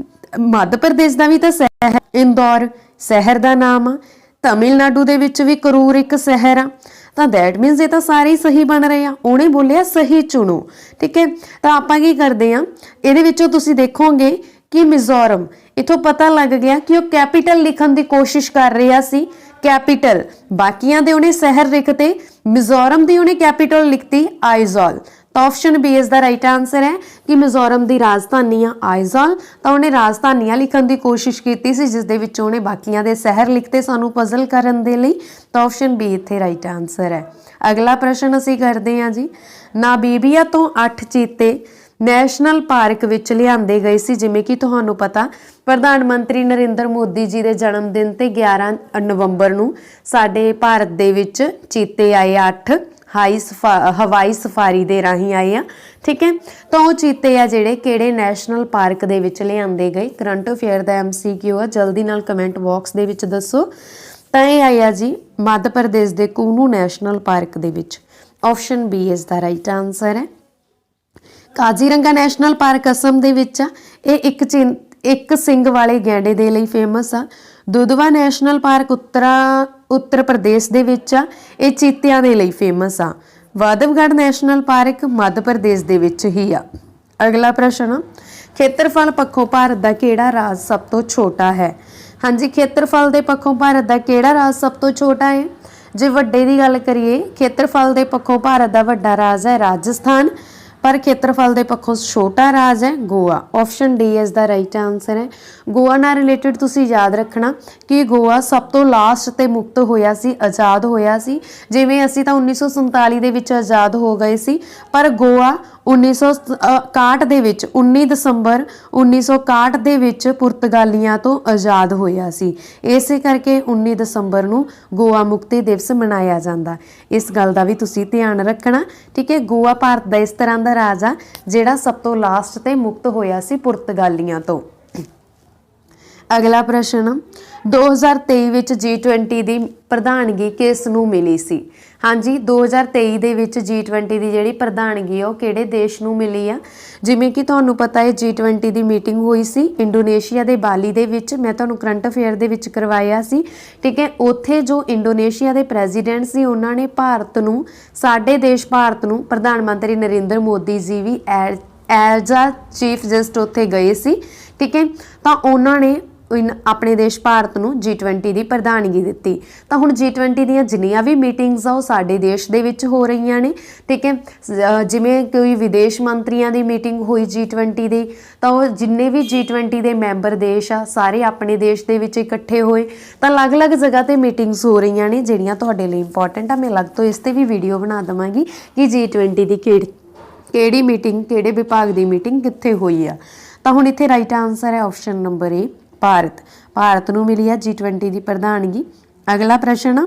Speaker 2: ਮੱਧ ਪ੍ਰਦੇਸ਼ ਦਾ ਵੀ ਤਾਂ ਸ਼ਹਿਰ, ਇੰਦੌਰ ਸ਼ਹਿਰ ਦਾ ਨਾਮ ਆ। ਤਮਿਲਨਾਡੂ ਦੇ ਵਿੱਚ ਵੀ ਕਰੂਰ ਇੱਕ ਸ਼ਹਿਰ ਆ। ਤਾਂ ਦੈਟ ਮੀਨਸ ਇਹ ਤਾਂ ਸਾਰੇ ਹੀ ਸਹੀ ਬਣ ਰਹੇ ਆ। ਉਹਨੇ ਬੋਲਿਆ ਸਹੀ ਚੁਣੋ, ਠੀਕ ਹੈ। ਤਾਂ ਆਪਾਂ ਕੀ ਕਰਦੇ ਆ, ਇਹਦੇ ਵਿੱਚੋਂ ਤੁਸੀਂ ਦੇਖੋਗੇ ਕਿ ਮਿਜ਼ੋਰਮ, ਇਥੋਂ ਪਤਾ ਲੱਗ ਗਿਆ ਕਿ ਉਹ ਕੈਪੀਟਲ ਲਿਖਣ ਦੀ ਕੋਸ਼ਿਸ਼ ਕਰ ਰਿਹਾ ਸੀ, ਕੈਪੀਟਲ। ਬਾਕੀਆਂ ਦੇ ਉਹਨੇ ਸ਼ਹਿਰ ਲਿਖਤੇ, ਮਿਜ਼ੋਰਮ ਦੀ ਉਹਨੇ ਕੈਪੀਟਲ ਲਿਖਤੀ ਆਈਜ਼ੋਲ। ਤਾਂ option B is the right answer ਹੈ ਕਿ ਮਿਜ਼ੋਰਮ ਦੀ ਰਾਜਧਾਨੀ ਆ ਆਈਜ਼ੋਲ। ਤਾਂ ਉਹਨੇ ਰਾਜਧਾਨੀਆਂ ਲਿਖਣ ਦੀ ਕੋਸ਼ਿਸ਼ ਕੀਤੀ ਸੀ, ਜਿਸ ਦੇ ਵਿੱਚ ਉਹਨੇ ਬਾਕੀਆਂ ਦੇ ਸ਼ਹਿਰ ਲਿਖਤੇ ਸਾਨੂੰ ਪਜ਼ਲ ਕਰਨ ਦੇ ਲਈ। ਤਾਂ ਆਪਸ਼ਨ ਬੀ ਇੱਥੇ ਰਾਈਟ ਆਨਸਰ ਹੈ। ਅਗਲਾ ਪ੍ਰਸ਼ਨ ਅਸੀਂ ਕਰਦੇ ਹਾਂ ਜੀ, ਨਾਮੀਬੀਆ ਤੋਂ 8 ਚੀਤੇ ਨੈਸ਼ਨਲ ਪਾਰਕ ਵਿੱਚ ਲਿਆਂਦੇ ਗਏ ਸੀ। ਜਿਵੇਂ ਕਿ ਤੁਹਾਨੂੰ ਪਤਾ, ਪ੍ਰਧਾਨ ਮੰਤਰੀ ਨਰਿੰਦਰ ਮੋਦੀ ਜੀ ਦੇ ਜਨਮ ਦਿਨ ਤੇ 11 ਨਵੰਬਰ ਨੂੰ ਸਾਡੇ ਭਾਰਤ ਦੇ ਵਿੱਚ ਚੀਤੇ ਆਏ 8, ਹਵਾਈ ਸਫਾਰੀ ਦੇ ਰਾਹੀਂ ਆਏ ਆ, ਠੀਕ ਹੈ। ਤਾਂ ਉਹ ਚੀਤੇ ਆ ਜਿਹੜੇ ਕਿਹੜੇ ਨੈਸ਼ਨਲ ਪਾਰਕ ਦੇ ਵਿੱਚ ਲਿਆਂਦੇ ਗਏ? ਕਰੰਟ ਅਫੇਅਰ ਦਾ MCQ ਆ, ਜਲਦੀ ਨਾਲ ਕਮੈਂਟ ਬਾਕਸ ਦੇ ਵਿੱਚ ਦੱਸੋ। ਤਾਂ ਇਹ ਆਇਆ ਜੀ ਮੱਧ ਪ੍ਰਦੇਸ਼ ਦੇ ਕੂਨੂ ਨੈਸ਼ਨਲ ਪਾਰਕ ਦੇ ਵਿੱਚ। Option B is the right answer ਹੈ। ਕਾਜ਼ੀਰੰਗਾ ਨੈਸ਼ਨਲ ਪਾਰਕ ਅਸਮ ਦੇ ਵਿੱਚ ਆ। ਇਹ ਇੱਕ ਸਿੰਗ ਵਾਲੇ ਗੈਂਡੇ ਦੇ ਲਈ ਫੇਮਸ ਆ। ਦੁਧਵਾ ਨੈਸ਼ਨਲ ਪਾਰਕ ਉੱਤਰ ਪ੍ਰਦੇਸ਼ ਦੇ ਵਿੱਚ ਆ। ਇਹ ਚੀਤਿਆਂ ਦੇ ਲਈ ਫੇਮਸ ਆ। ਵਾਦਵਗੜ੍ਹ ਨੈਸ਼ਨਲ ਪਾਰਕ ਮੱਧ ਪ੍ਰਦੇਸ਼ ਦੇ ਵਿੱਚ ਹੀ ਆ। ਅਗਲਾ ਪ੍ਰਸ਼ਨ, ਖੇਤਰਫਲ ਪੱਖੋਂ ਭਾਰਤ ਦਾ ਕਿਹੜਾ ਰਾਜ ਸਭ ਤੋਂ ਛੋਟਾ ਹੈ? ਹਾਂਜੀ, ਖੇਤਰਫਲ ਦੇ ਪੱਖੋਂ ਭਾਰਤ ਦਾ ਕਿਹੜਾ ਰਾਜ ਸਭ ਤੋਂ ਛੋਟਾ ਹੈ? ਜੇ ਵੱਡੇ ਦੀ ਗੱਲ ਕਰੀਏ, ਖੇਤਰਫਲ ਦੇ ਪੱਖੋਂ ਭਾਰਤ ਦਾ ਵੱਡਾ ਰਾਜ ਹੈ ਰਾਜਸਥਾਨ, ਪਰ ਖੇਤਰਫਲ ਦੇ ਪੱਖੋਂ ਛੋਟਾ ਰਾਜ ਹੈ Goa. Option D is the right answer ਹੈ। ਗੋਆ ਨਾਲ ਰਿਲੇਟਡ ਤੁਸੀਂ ਯਾਦ ਰੱਖਣਾ ਕਿ ਗੋਆ ਸਭ ਤੋਂ ਲਾਸਟ ਤੇ ਮੁਕਤ ਹੋਇਆ ਸੀ, ਆਜ਼ਾਦ ਹੋਇਆ ਸੀ। ਜਿਵੇਂ ਅਸੀਂ ਤਾਂ 1947 ਦੇ ਵਿੱਚ ਆਜ਼ਾਦ ਹੋ ਗਏ ਸੀ, ਪਰ ਗੋਆ 1961 ਦੇ ਵਿੱਚ 19 ਦਸੰਬਰ 1961 ਦੇ ਵਿੱਚ ਪੁਰਤਗਾਲੀਆਂ ਤੋਂ ਆਜ਼ਾਦ ਹੋਇਆ ਸੀ। ਇਸੇ ਕਰਕੇ 19 ਦਸੰਬਰ ਨੂੰ ਗੋਆ ਮੁਕਤੀ ਦਿਵਸ ਮਨਾਇਆ ਜਾਂਦਾ। ਇਸ ਗੱਲ ਦਾ ਵੀ ਤੁਸੀਂ ਧਿਆਨ ਰੱਖਣਾ, ਠੀਕ ਹੈ। ਗੋਆ ਭਾਰਤ ਦਾ ਇਸ ਤਰ੍ਹਾਂ ਦਾ ਰਾਜ ਆ ਜਿਹੜਾ ਸਭ ਤੋਂ ਲਾਸਟ ਤੇ ਮੁਕਤ ਹੋਇਆ ਸੀ ਪੁਰਤਗਾਲੀਆਂ ਤੋਂ। ਅਗਲਾ ਪ੍ਰਸ਼ਨ 2023 ਵਿੱਚ G20 ਦੀ ਪ੍ਰਧਾਨਗੀ ਕਿਸ ਨੂੰ ਮਿਲੀ ਸੀ? ਹਾਂਜੀ 2023 ਦੇ ਵਿੱਚ G20 ਦੀ ਜਿਹੜੀ ਪ੍ਰਧਾਨਗੀ ਆ ਉਹ ਕਿਹੜੇ ਦੇਸ਼ ਨੂੰ ਮਿਲੀ ਆ? ਜਿਵੇਂ ਕਿ ਤੁਹਾਨੂੰ ਪਤਾ ਹੈ G20 ਦੀ ਮੀਟਿੰਗ ਹੋਈ ਸੀ ਇੰਡੋਨੇਸ਼ੀਆ ਦੇ ਬਾਲੀ ਦੇ ਵਿੱਚ। ਮੈਂ ਤੁਹਾਨੂੰ ਕਰੰਟ ਅਫੇਅਰ ਦੇ ਵਿੱਚ ਕਰਵਾਇਆ ਸੀ, ਠੀਕ ਹੈ। ਉੱਥੇ ਜੋ ਇੰਡੋਨੇਸ਼ੀਆ ਦੇ ਪ੍ਰੈਜ਼ੀਡੈਂਟ ਸੀ ਉਹਨਾਂ ਨੇ ਭਾਰਤ ਨੂੰ, ਸਾਡੇ ਦੇਸ਼ ਭਾਰਤ ਨੂੰ, ਪ੍ਰਧਾਨ ਮੰਤਰੀ ਨਰਿੰਦਰ ਮੋਦੀ ਜੀ ਵੀ ਐਜ਼ ਆ ਚੀਫ ਗੈਸਟ ਉੱਥੇ ਗਏ ਸੀ, ਠੀਕ ਹੈ। ਤਾਂ ਉਹਨਾਂ ਨੇ ਆਪਣੇ ਦੇਸ਼ ਭਾਰਤ ਨੂੰ G20 ਦੀ ਪ੍ਰਧਾਨਗੀ ਦਿੱਤੀ। ਤਾਂ ਹੁਣ G20 ਦੀਆਂ ਜਿੰਨੀਆਂ ਵੀ ਮੀਟਿੰਗਸ ਆ ਉਹ ਸਾਡੇ ਦੇਸ਼ ਦੇ ਵਿੱਚ ਹੋ ਰਹੀਆਂ ਨੇ, ਠੀਕ ਹੈ। ਜਿਵੇਂ ਕੋਈ ਵਿਦੇਸ਼ ਮੰਤਰੀਆਂ ਦੀ ਮੀਟਿੰਗ ਹੋਈ G20 ਦੀ, ਤਾਂ ਉਹ ਜਿੰਨੇ ਵੀ G20 ਦੇ ਮੈਂਬਰ ਦੇਸ਼ ਆ ਸਾਰੇ ਆਪਣੇ ਦੇਸ਼ ਦੇ ਵਿੱਚ ਇਕੱਠੇ ਹੋਏ। ਤਾਂ ਅਲੱਗ-ਅਲੱਗ ਜਗ੍ਹਾ ਤੇ ਮੀਟਿੰਗਸ ਹੋ ਰਹੀਆਂ ਨੇ ਜਿਹੜੀਆਂ ਤੁਹਾਡੇ ਲਈ ਇੰਪੋਰਟੈਂਟ ਆ। ਮੈਂ ਅਲੱਗ ਤੋਂ ਇਸ ਤੇ ਵੀ ਵੀਡੀਓ ਬਣਾ ਦੇਵਾਂਗੀ ਕਿ G20 ਦੀ ਕਿਹੜੀ ਮੀਟਿੰਗ, ਕਿਹੜੇ ਵਿਭਾਗ ਦੀ ਮੀਟਿੰਗ ਕਿੱਥੇ ਹੋਈ ਆ। ਤਾਂ ਹੁਣ ਇੱਥੇ ਰਾਈਟ ਆਨਸਰ ਹੈ ਆਪਸ਼ਨ ਨੰਬਰ ਏ, ਭਾਰਤ ਨੂੰ ਮਿਲੀ ਆ G20 ਦੀ ਪ੍ਰਧਾਨਗੀ। ਅਗਲਾ ਪ੍ਰਸ਼ਨ,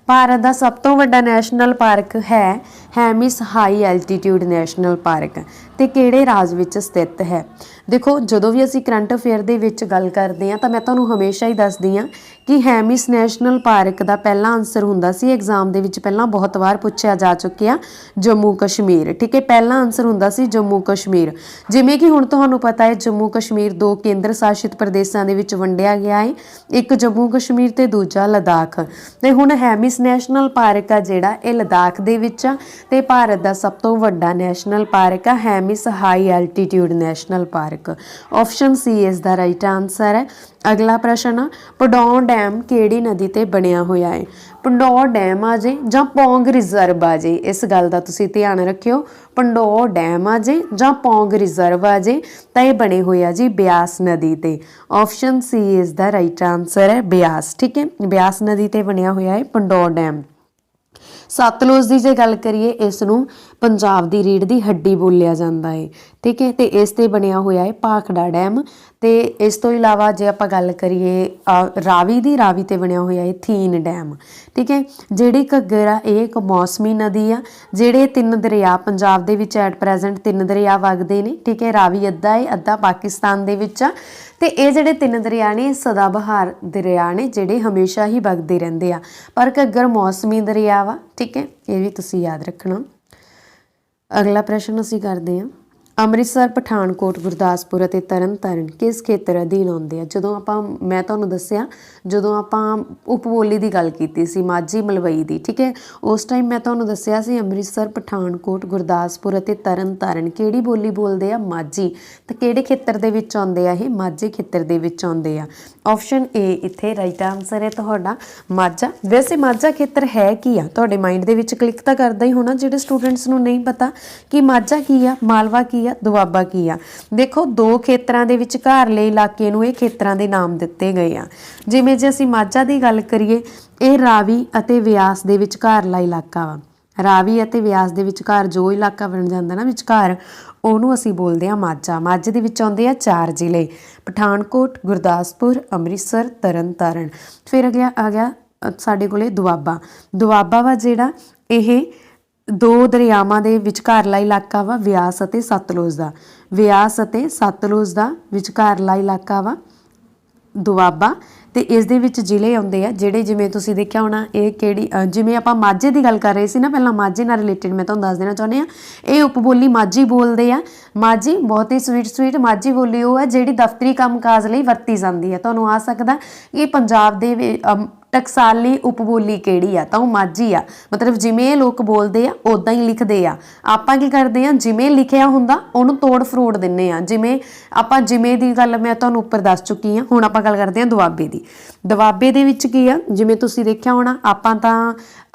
Speaker 2: ਭਾਰਤ ਦਾ ਸਭ ਤੋਂ ਵੱਡਾ ਨੈਸ਼ਨਲ ਪਾਰਕ ਹੈ ਹੈਮਿਸ ਹਾਈ ਐਲਟੀਟਿਊਡ ਨੈਸ਼ਨਲ ਪਾਰਕ ਤੇ ਕਿਹੜੇ ਰਾਜ ਵਿੱਚ ਸਥਿਤ ਹੈ? ਦੇਖੋ ਜਦੋਂ ਵੀ ਅਸੀਂ ਕਰੰਟ ਅਫੇਅਰ ਦੇ ਵਿੱਚ ਗੱਲ ਕਰਦੇ ਹਾਂ ਤਾਂ ਮੈਂ ਤੁਹਾਨੂੰ ਹਮੇਸ਼ਾ ਹੀ ਦੱਸਦੀ ਹਾਂ ਕਿ ਹੈਮਿਸ ਨੈਸ਼ਨਲ ਪਾਰਕ ਦਾ ਪਹਿਲਾ ਆਨਸਰ ਹੁੰਦਾ ਸੀ, ਐਗਜ਼ਾਮ ਦੇ ਵਿੱਚ ਪਹਿਲਾਂ ਬਹੁਤ ਵਾਰ ਪੁੱਛਿਆ ਜਾ ਚੁੱਕਿਆ, ਜੰਮੂ ਕਸ਼ਮੀਰ, ਠੀਕ ਹੈ। ਪਹਿਲਾ ਆਨਸਰ ਹੁੰਦਾ ਸੀ ਜੰਮੂ ਕਸ਼ਮੀਰ। ਜਿਵੇਂ ਕਿ ਹੁਣ ਤੁਹਾਨੂੰ ਪਤਾ ਹੈ ਜੰਮੂ ਕਸ਼ਮੀਰ 2 ਕੇਂਦਰ ਸ਼ਾਸਿਤ ਪ੍ਰਦੇਸ਼ਾਂ ਦੇ ਵਿੱਚ ਵੰਡਿਆ ਗਿਆ ਹੈ, ਇੱਕ ਜੰਮੂ ਕਸ਼ਮੀਰ ਤੇ ਦੂਜਾ ਲਦਾਖ। ਤੇ ਹੁਣ ਹੈਮਿਸ ਨੈਸ਼ਨਲ ਪਾਰਕ ਆ ਜਿਹੜਾ ਇਹ ਲਦਾਖ ਦੇ ਵਿੱਚ ਆ ਤੇ ਭਾਰਤ ਦਾ ਸਭ ਤੋਂ ਵੱਡਾ ਨੈਸ਼ਨਲ ਪਾਰਕ ਆ Hemis high altitude national park. Option C ਇਸ ਦਾ ਰਾਈਟ ਆਨਸਰ ਹੈ। ਅਗਲਾ ਪ੍ਰਸ਼ਨ, ਪਡੌ ਡੈਮ ਕਿਹੜੀ ਨਦੀ ਤੇ ਬਣਿਆ ਹੋਇਆ ਹੈ? ਪੰਡੌ ਡੈਮ ਆ ਜੇ ਜਾਂ ਪੌਂਗ ਰਿਜ਼ਰਵ ਆ ਜੇ, ਇਸ ਗੱਲ ਦਾ ਤੁਸੀਂ ਧਿਆਨ ਰੱਖਿਓ। ਪੰਡੌ ਡੈਮ ਆ ਜੇ ਜਾਂ ਪੌਂਗ ਰਿਜ਼ਰਵ ਆ ਜੇ ਤਾਂ ਇਹ ਬਣੇ ਹੋਏ ਆ ਜੀ ਬਿਆਸ ਨਦੀ ਤੇ। ਆਪਸ਼ਨ ਸੀ ਇਸ ਦਾ ਰਾਈਟ ਆਨਸਰ ਹੈ ਬਿਆਸ, ਠੀਕ ਹੈ। ਬਿਆਸ ਨਦੀ ਤੇ ਬਣਿਆ ਹੋਇਆ ਹੈ ਪੰਡੌ ਡੈਮ। ਸਤਲੁਜ ਦੀ ਜੇ ਗੱਲ ਕਰੀਏ ਇਸ ਨੂੰ ਪੰਜਾਬ ਦੀ ਰੀੜ੍ਹ ਦੀ ਹੱਡੀ ਬੋਲਿਆ ਜਾਂਦਾ ਹੈ, ਠੀਕ ਹੈ। ਤੇ ਇਸ ਤੇ ਬਣਿਆ ਹੋਇਆ ਹੈ ਭਾਖੜਾ ਡੈਮ। ਤੇ ਇਸ ਤੋਂ ਇਲਾਵਾ ਜੇ ਆਪਾਂ ਗੱਲ ਕਰੀਏ ਰਾਵੀ ਦੀ, ਰਾਵੀ ਤੇ ਬਣਿਆ ਹੋਇਆ ਹੈ ਥੀਨ ਡੈਮ, ਠੀਕ ਹੈ। ਜਿਹੜੀ ਘੱਗਰ ਆ ਇਹ ਇੱਕ ਮੌਸਮੀ ਨਦੀ ਆ। ਜਿਹੜੇ 3 ਦਰਿਆ ਪੰਜਾਬ ਦੇ ਵਿੱਚ ਐਟ ਪ੍ਰੈਜ਼ੈਂਟ 3 ਦਰਿਆ ਵਗਦੇ ਨੇ, ਠੀਕ ਹੈ। ਰਾਵੀ ਅੱਧਾ ਹੈ, ਅੱਧਾ ਪਾਕਿਸਤਾਨ ਦੇ ਵਿੱਚ ਆ। ਤੇ ਇਹ ਜਿਹੜੇ 3 ਦਰਿਆ ਨੇ ਸਦਾਬਹਾਰ ਦਰਿਆ ਨੇ ਜਿਹੜੇ ਹਮੇਸ਼ਾ ਹੀ ਵਗਦੇ ਰਹਿੰਦੇ ਆ, ਪਰ ਘੱਗਰ ਮੌਸਮੀ ਦਰਿਆ ਵਾ, ਠੀਕ ਹੈ। ਇਹ ਵੀ ਤੁਸੀਂ ਯਾਦ ਰੱਖਣਾ। ਅਗਲਾ ਪ੍ਰਸ਼ਨ ਅਸੀਂ ਕਰਦੇ ਹਾਂ, ਅੰਮ੍ਰਿਤਸਰ, ਪਠਾਨਕੋਟ, ਗੁਰਦਾਸਪੁਰ ਅਤੇ ਤਰਨਤਾਰਨ ਕਿਸ ਖੇਤਰ ਅਧੀਨ ਆਉਂਦੇ ਆ? ਮੈਂ ਤੁਹਾਨੂੰ ਦੱਸਿਆ ਜਦੋਂ ਆਪਾਂ ਉਪਬੋਲੀ ਦੀ ਗੱਲ ਕੀਤੀ ਸੀ ਮਾਝੀ ਮਲਵਈ ਦੀ, ਠੀਕ ਹੈ, ਉਸ ਟਾਈਮ ਮੈਂ ਤੁਹਾਨੂੰ ਦੱਸਿਆ ਸੀ ਅੰਮ੍ਰਿਤਸਰ, ਪਠਾਨਕੋਟ, ਗੁਰਦਾਸਪੁਰ ਅਤੇ ਤਰਨਤਾਰਨ ਕਿਹੜੀ ਬੋਲੀ ਬੋਲਦੇ ਆ? ਮਾਝੀ। ਤੇ ਕਿਹੜੇ ਖੇਤਰ ਦੇ ਵਿੱਚ ਆਉਂਦੇ ਆ ਇਹ? ਮਾਝੇ ਖੇਤਰ ਦੇ ਵਿੱਚ ਆਉਂਦੇ ਆ। ਆਪਸ਼ਨ ਏ ਇੱਥੇ ਰਾਈਟ ਆਨਸਰ ਹੈ ਤੁਹਾਡਾ ਮਾਝਾ। ਵੈਸੇ ਮਾਝਾ ਖੇਤਰ ਹੈ ਕੀ ਆ? ਤੁਹਾਡੇ ਮਾਈਂਡ ਦੇ ਵਿੱਚ ਕਲਿੱਕ ਤਾਂ ਕਰਦਾ ਹੀ ਹੋਣਾ ਜਿਹੜੇ ਸਟੂਡੈਂਟਸ ਨੂੰ ਨਹੀਂ ਪਤਾ ਕਿ ਮਾਝਾ ਕੀ ਆ, ਮਾਲਵਾ ਕੀ ਆ, ਦੁਆਬਾ ਕੀ ਆ। ਦੇਖੋ 2 ਖੇਤਰਾਂ ਦੇ ਵਿਚਕਾਰਲੇ ਇਲਾਕੇ ਨੂੰ ਇਹ ਖੇਤਰਾਂ ਦੇ ਨਾਮ ਦਿੱਤੇ ਗਏ ਆ। ਜਿਵੇਂ ਜੇ ਅਸੀਂ ਮਾਝਾ ਦੀ ਗੱਲ ਕਰੀਏ ਇਹ ਰਾਵੀ ਅਤੇ ਬਿਆਸ ਦੇ ਵਿਚਕਾਰਲਾ ਇਲਾਕਾ ਵਾ। ਰਾਵੀ ਅਤੇ ਬਿਆਸ ਦੇ ਵਿਚਕਾਰ ਜੋ ਇਲਾਕਾ ਬਣ ਜਾਂਦਾ ਨਾ ਵਿਚਕਾਰ, ਉਹਨੂੰ ਅਸੀਂ ਬੋਲਦੇ ਹਾਂ ਮਾਝਾ। ਮਾਝੇ ਦੇ ਵਿੱਚ ਆਉਂਦੇ ਆ 4 ਜ਼ਿਲ੍ਹੇ, ਪਠਾਨਕੋਟ, ਗੁਰਦਾਸਪੁਰ, ਅੰਮ੍ਰਿਤਸਰ, ਤਰਨਤਾਰਨ। ਫਿਰ ਆ ਗਿਆ ਸਾਡੇ ਕੋਲੇ ਦੁਆਬਾ। ਦੁਆਬਾ ਵਾ ਜਿਹੜਾ ਇਹ 2 ਦਰਿਆਵਾਂ ਦੇ ਵਿਚਕਾਰਲਾ ਇਲਾਕਾ ਵਾ, ਬਿਆਸ ਅਤੇ ਸਤਲੁਜ ਦਾ। ਬਿਆਸ ਅਤੇ ਸਤਲੁਜ ਦਾ ਵਿਚਕਾਰਲਾ ਇਲਾਕਾ ਵਾ ਦੁਆਬਾ। ਤੇ ਇਸ ਦੇ ਵਿੱਚ ਜ਼ਿਲ੍ਹੇ ਆਉਂਦੇ ਆ ਜਿਹੜੇ, ਜਿਵੇਂ ਤੁਸੀਂ ਦੇਖਿਆ ਹੋਣਾ ਇਹ ਕਿਹੜੀ, ਜਿਵੇਂ ਆਪਾਂ ਮਾਝੇ ਦੀ ਗੱਲ ਕਰ ਰਹੇ ਸੀ ਨਾ ਪਹਿਲਾਂ, ਮਾਝੇ ਨਾਲ ਰਿਲੇਟਡ ਮੈਂ ਤੁਹਾਨੂੰ ਦੱਸ ਦੇਣਾ ਚਾਹੁੰਦੀ ਹਾਂ। ਇਹ ਉਪਬੋਲੀ ਮਾਝੀ ਬੋਲਦੇ ਆ। ਮਾਝੀ ਬਹੁਤ ਹੀ ਸਵੀਟ ਮਾਝੀ ਬੋਲੀ ਉਹ ਹੈ ਜਿਹੜੀ ਦਫ਼ਤਰੀ ਕੰਮਕਾਜ ਲਈ ਵਰਤੀ ਜਾਂਦੀ ਹੈ। ਤੁਹਾਨੂੰ ਆ ਸਕਦਾ ਕਿ ਪੰਜਾਬ ਦੇ ਟਕਸਾਲੀ ਉਪਬੋਲੀ ਕਿਹੜੀ ਆ, ਤਾਂ ਉਹ ਮਾਝੀ ਆ। ਮਤਲਬ ਜਿਵੇਂ ਇਹ ਲੋਕ ਬੋਲਦੇ ਆ ਉਦਾਂ ਹੀ ਲਿਖਦੇ ਆ। ਆਪਾਂ ਕੀ ਕਰਦੇ ਆ, ਜਿਵੇਂ ਲਿਖਿਆ ਹੁੰਦਾ ਉਹਨੂੰ ਤੋੜ ਫਰੋੜ ਦਿੰਨੇ ਆ। ਜਿਵੇਂ ਦੀ ਗੱਲ ਮੈਂ ਤੁਹਾਨੂੰ ਉੱਪਰ ਦੱਸ ਚੁੱਕੀ ਆ। ਹੁਣ ਆਪਾਂ ਗੱਲ ਕਰਦੇ ਆ ਦੁਆਬੇ ਦੀ। ਦੁਆਬੇ ਦੇ ਵਿੱਚ ਕੀ ਆ, ਜਿਵੇਂ ਤੁਸੀਂ ਦੇਖਿਆ ਹੋਣਾ ਆਪਾਂ ਤਾਂ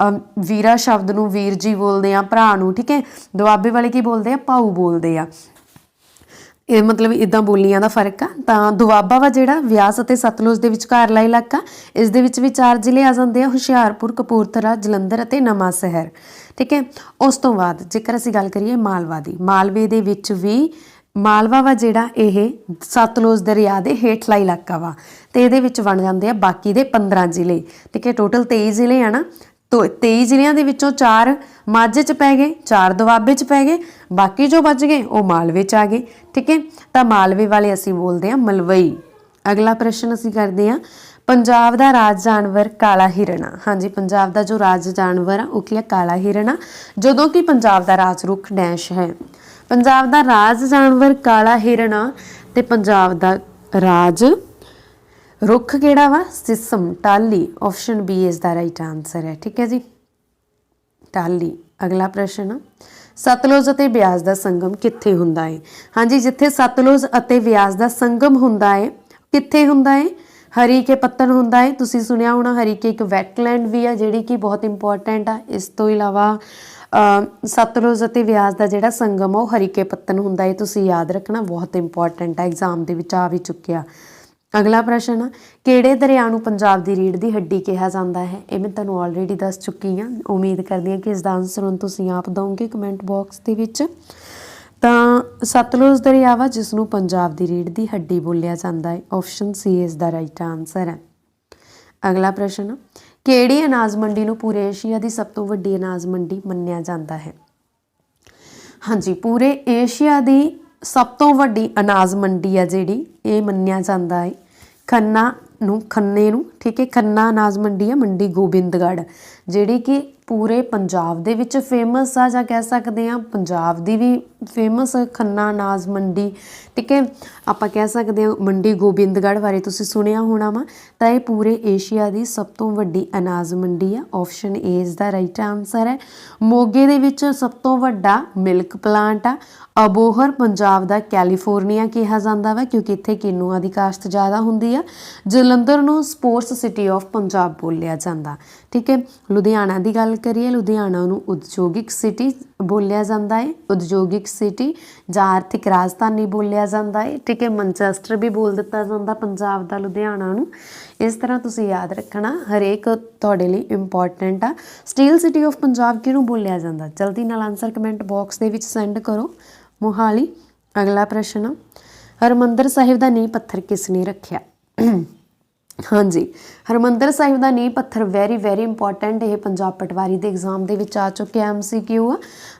Speaker 2: ਵੀਰਾ ਸ਼ਬਦ ਨੂੰ ਵੀਰ ਜੀ ਬੋਲਦੇ ਆ, ਭਰਾ ਨੂੰ, ਠੀਕ ਹੈ। ਦੁਆਬੇ ਵਾਲੇ ਕੀ ਬੋਲਦੇ ਆ? ਭਾਊ ਬੋਲਦੇ ਆ। ਇਹ ਮਤਲਬ ਇੱਦਾਂ ਬੋਲੀਆਂ ਦਾ ਫਰਕ ਆ। ਤਾਂ ਦੁਆਬਾ ਵਾ ਜਿਹੜਾ ਬਿਆਸ ਅਤੇ ਸਤਲੁਜ ਦੇ ਵਿਚਕਾਰਲਾ ਇਲਾਕਾ, ਇਸ ਦੇ ਵਿੱਚ ਵੀ 4 ਜ਼ਿਲ੍ਹੇ ਆ ਜਾਂਦੇ ਆ, ਹੁਸ਼ਿਆਰਪੁਰ, ਕਪੂਰਥਲਾ, ਜਲੰਧਰ ਅਤੇ ਨਵਾਂ ਸ਼ਹਿਰ, ਠੀਕ ਹੈ। ਉਸ ਤੋਂ ਬਾਅਦ ਜੇਕਰ ਅਸੀਂ ਗੱਲ ਕਰੀਏ ਮਾਲਵਾ ਦੀ, ਮਾਲਵੇ ਦੇ ਵਿੱਚ ਵੀ ਮਾਲਵਾ ਵਾ ਜਿਹੜਾ ਇਹ ਸਤਲੁਜ ਦਰਿਆ ਦੇ ਹੇਠਲਾ ਇਲਾਕਾ ਵਾ ਤੇ ਇਹਦੇ ਵਿੱਚ ਬਣ ਜਾਂਦੇ ਆ ਬਾਕੀ ਦੇ 15 ਜ਼ਿਲ੍ਹੇ, ਠੀਕ ਹੈ। ਟੋਟਲ 23 ਜ਼ਿਲ੍ਹੇ ਆ ਨਾ। 23 ਜ਼ਿਲ੍ਹਿਆਂ ਦੇ ਵਿੱਚੋਂ 4 ਮਾਝੇ 'ਚ ਪੈ ਗਏ, 4 ਦੁਆਬੇ 'ਚ ਪੈ ਗਏ, ਬਾਕੀ ਜੋ ਬਚ ਗਏ ਉਹ ਮਾਲਵੇ 'ਚ ਆ ਗਏ, ਠੀਕ ਹੈ। ਤਾਂ ਮਾਲਵੇ ਵਾਲੇ ਅਸੀਂ ਬੋਲਦੇ ਹਾਂ ਮਲਵਈ। ਅਗਲਾ ਪ੍ਰਸ਼ਨ ਅਸੀਂ ਕਰਦੇ ਹਾਂ, ਪੰਜਾਬ ਦਾ ਰਾਜ ਜਾਨਵਰ ਕਾਲਾ ਹਿਰਨ ਆ। ਹਾਂਜੀ, ਪੰਜਾਬ ਦਾ ਜੋ ਰਾਜ ਜਾਨਵਰ ਆ ਉਹ ਕੀ ਆ? ਕਾਲਾ ਹਿਰਨ ਆ। ਜਦੋਂ ਕਿ ਪੰਜਾਬ ਦਾ ਰਾਜ ਰੁੱਖ ਡੈਸ਼ ਹੈ। ਪੰਜਾਬ ਦਾ ਰਾਜ ਜਾਨਵਰ ਕਾਲਾ ਹਿਰਨ ਆ ਤੇ ਪੰਜਾਬ ਦਾ ਰਾਜ ਰੁੱਖ ਕਿਹੜਾ ਵਾ? ਸਿਸਮ, ਟਾਹਲੀ। ਆਪਸ਼ਨ ਬੀ ਇਸ ਦਾ ਰਾਈਟ ਆਨਸਰ ਹੈ। ਠੀਕ ਹੈ ਜੀ, ਟਾਹਲੀ। ਅਗਲਾ ਪ੍ਰਸ਼ਨ, ਸਤਲੁਜ ਅਤੇ ਬਿਆਸ ਦਾ ਸੰਗਮ ਕਿੱਥੇ ਹੁੰਦਾ ਹੈ? ਹਾਂਜੀ, ਜਿੱਥੇ ਸਤਲੁਜ ਅਤੇ ਬਿਆਸ ਦਾ ਸੰਗਮ ਹੁੰਦਾ ਹੈ, ਕਿੱਥੇ ਹੁੰਦਾ ਹੈ? ਹਰੀਕੇ ਪੱਤਣ ਹੁੰਦਾ ਹੈ। ਤੁਸੀਂ ਸੁਣਿਆ ਹੋਣਾ, ਹਰੀਕੇ ਇੱਕ ਵੈਟਲੈਂਡ ਵੀ ਆ ਜਿਹੜੀ ਕਿ ਬਹੁਤ ਇੰਪੋਰਟੈਂਟ ਆ। ਇਸ ਤੋਂ ਇਲਾਵਾ ਸਤਲੁਜ ਅਤੇ ਬਿਆਸ ਦਾ ਜਿਹੜਾ ਸੰਗਮ ਆ ਉਹ ਹਰੀਕੇ ਪੱਤਣ ਹੁੰਦਾ ਹੈ। ਤੁਸੀਂ ਯਾਦ ਰੱਖਣਾ, ਬਹੁਤ ਇੰਪੋਰਟੈਂਟ ਆ, ਐਗਜ਼ਾਮ ਦੇ ਵਿੱਚ ਆ ਵੀ ਚੁੱਕਿਆ। ਅਗਲਾ ਪ੍ਰਸ਼ਨ ਆ, ਕਿਹੜੇ ਦਰਿਆ ਨੂੰ ਪੰਜਾਬ ਦੀ ਰੀੜ੍ਹ ਦੀ ਹੱਡੀ ਕਿਹਾ ਜਾਂਦਾ ਹੈ? ਇਹ ਮੈਂ ਤੁਹਾਨੂੰ ਆਲਰੇਡੀ ਦੱਸ ਚੁੱਕੀ ਹਾਂ। ਉਮੀਦ ਕਰਦੀ ਹਾਂ ਕਿ ਇਸ ਦਾ ਆਨਸਰ ਹੁਣ ਤੁਸੀਂ ਆਪ ਦਿਓਗੇ ਕਮੈਂਟ ਬਾਕਸ ਦੇ ਵਿੱਚ। ਤਾਂ ਸਤਲੁਜ ਦਰਿਆ ਵਾ ਜਿਸ ਨੂੰ ਪੰਜਾਬ ਦੀ ਰੀੜ੍ਹ ਦੀ ਹੱਡੀ ਬੋਲਿਆ ਜਾਂਦਾ ਹੈ। ਆਪਸ਼ਨ ਸੀ ਇਸ ਦਾ ਰਾਈਟ ਆਨਸਰ ਹੈ। ਅਗਲਾ ਪ੍ਰਸ਼ਨ, ਕਿਹੜੀ ਅਨਾਜ ਮੰਡੀ ਨੂੰ ਪੂਰੇ ਏਸ਼ੀਆ ਦੀ ਸਭ ਤੋਂ ਵੱਡੀ ਅਨਾਜ ਮੰਡੀ ਮੰਨਿਆ ਜਾਂਦਾ ਹੈ? ਹਾਂਜੀ, ਪੂਰੇ ਏਸ਼ੀਆ ਦੀ ਸਭ ਤੋਂ ਵੱਡੀ ਅਨਾਜ ਮੰਡੀ ਆ ਜਿਹੜੀ, ਇਹ ਮੰਨਿਆ ਜਾਂਦਾ ਹੈ ਖੰਨੇ ਨੂੰ। ਠੀਕ ਹੈ, ਖੰਨਾ ਅਨਾਜ ਮੰਡੀ ਆ, ਮੰਡੀ ਗੋਬਿੰਦਗੜ੍ਹ, ਜਿਹੜੀ ਕਿ ਪੂਰੇ ਪੰਜਾਬ ਦੇ ਵਿੱਚ ਫੇਮਸ ਆ, ਜਾਂ ਕਹਿ ਸਕਦੇ ਹਾਂ ਪੰਜਾਬ ਦੀ ਵੀ ਫੇਮਸ ਖੰਨਾ ਅਨਾਜ ਮੰਡੀ। ਠੀਕ ਹੈ, ਆਪਾਂ ਕਹਿ ਸਕਦੇ ਹਾਂ ਮੰਡੀ ਗੋਬਿੰਦਗੜ੍ਹ ਬਾਰੇ ਤੁਸੀਂ ਸੁਣਿਆ ਹੋਣਾ ਵਾ। ਤਾਂ ਇਹ ਪੂਰੇ ਏਸ਼ੀਆ ਦੀ ਸਭ ਤੋਂ ਵੱਡੀ ਅਨਾਜ ਮੰਡੀ ਆ। ਆਪਸ਼ਨ ਏ ਇਸ ਦਾ ਰਾਈਟ ਆਨਸਰ ਹੈ। ਮੋਗੇ ਦੇ ਵਿੱਚ ਸਭ ਤੋਂ ਵੱਡਾ ਮਿਲਕ ਪਲਾਂਟ ਆ। ਅਬੋਹਰ ਪੰਜਾਬ ਦਾ ਕੈਲੀਫੋਰਨੀਆ ਕਿਹਾ ਜਾਂਦਾ ਵਾ ਕਿਉਂਕਿ ਇੱਥੇ ਕਿਨੂਆਂ ਦੀ ਕਾਸ਼ਤ ਜ਼ਿਆਦਾ ਹੁੰਦੀ ਆ। ਜਲੰਧਰ ਨੂੰ ਸਪੋਰਟਸ ਸਿਟੀ ਆਫ ਪੰਜਾਬ ਬੋਲਿਆ ਜਾਂਦਾ। ਠੀਕ ਹੈ, ਲੁਧਿਆਣਾ ਦੀ ਗੱਲ ਕਰੀਏ, ਲੁਧਿਆਣਾ ਨੂੰ ਉਦਯੋਗਿਕ ਸਿਟੀ ਬੋਲਿਆ ਜਾਂਦਾ ਹੈ, ਉਦਯੋਗਿਕ ਸਿਟੀ ਜਾਂ ਆਰਥਿਕ ਰਾਜਧਾਨੀ ਬੋਲਿਆ ਜਾਂਦਾ ਹੈ। ਠੀਕ ਹੈ, ਮੈਨਚੈਸਟਰ ਵੀ ਬੋਲ ਦਿੱਤਾ ਜਾਂਦਾ ਪੰਜਾਬ ਦਾ ਲੁਧਿਆਣਾ ਨੂੰ। ਇਸ ਤਰ੍ਹਾਂ ਤੁਸੀਂ ਯਾਦ ਰੱਖਣਾ, ਹਰੇਕ ਤੁਹਾਡੇ ਲਈ ਇੰਪੋਰਟੈਂਟ ਆ। ਸਟੀਲ ਸਿਟੀ ਆਫ ਪੰਜਾਬ ਕਿਹਨੂੰ ਬੋਲਿਆ ਜਾਂਦਾ? ਜਲਦੀ ਨਾਲ ਆਨਸਰ ਕਮੈਂਟ ਬਾਕਸ ਦੇ ਵਿੱਚ ਸੈਂਡ ਕਰੋ। ਮੋਹਾਲੀ। ਅਗਲਾ ਪ੍ਰਸ਼ਨ, ਹਰਿਮੰਦਰ ਸਾਹਿਬ ਦਾ ਨੀਂਹ ਪੱਥਰ ਕਿਸ ਨੇ ਰੱਖਿਆ? ਹਾਂਜੀ, ਹਰਿਮੰਦਰ ਸਾਹਿਬ ਦਾ ਨੀਂਹ ਪੱਥਰ ਵੈਰੀ ਇੰਪੋਰਟੈਂਟ, ਇਹ ਪੰਜਾਬ ਪਟਵਾਰੀ ਦੇ ਐਗਜ਼ਾਮ ਦੇ ਵਿੱਚ ਆ ਚੁੱਕਿਆ MCQ ਆ।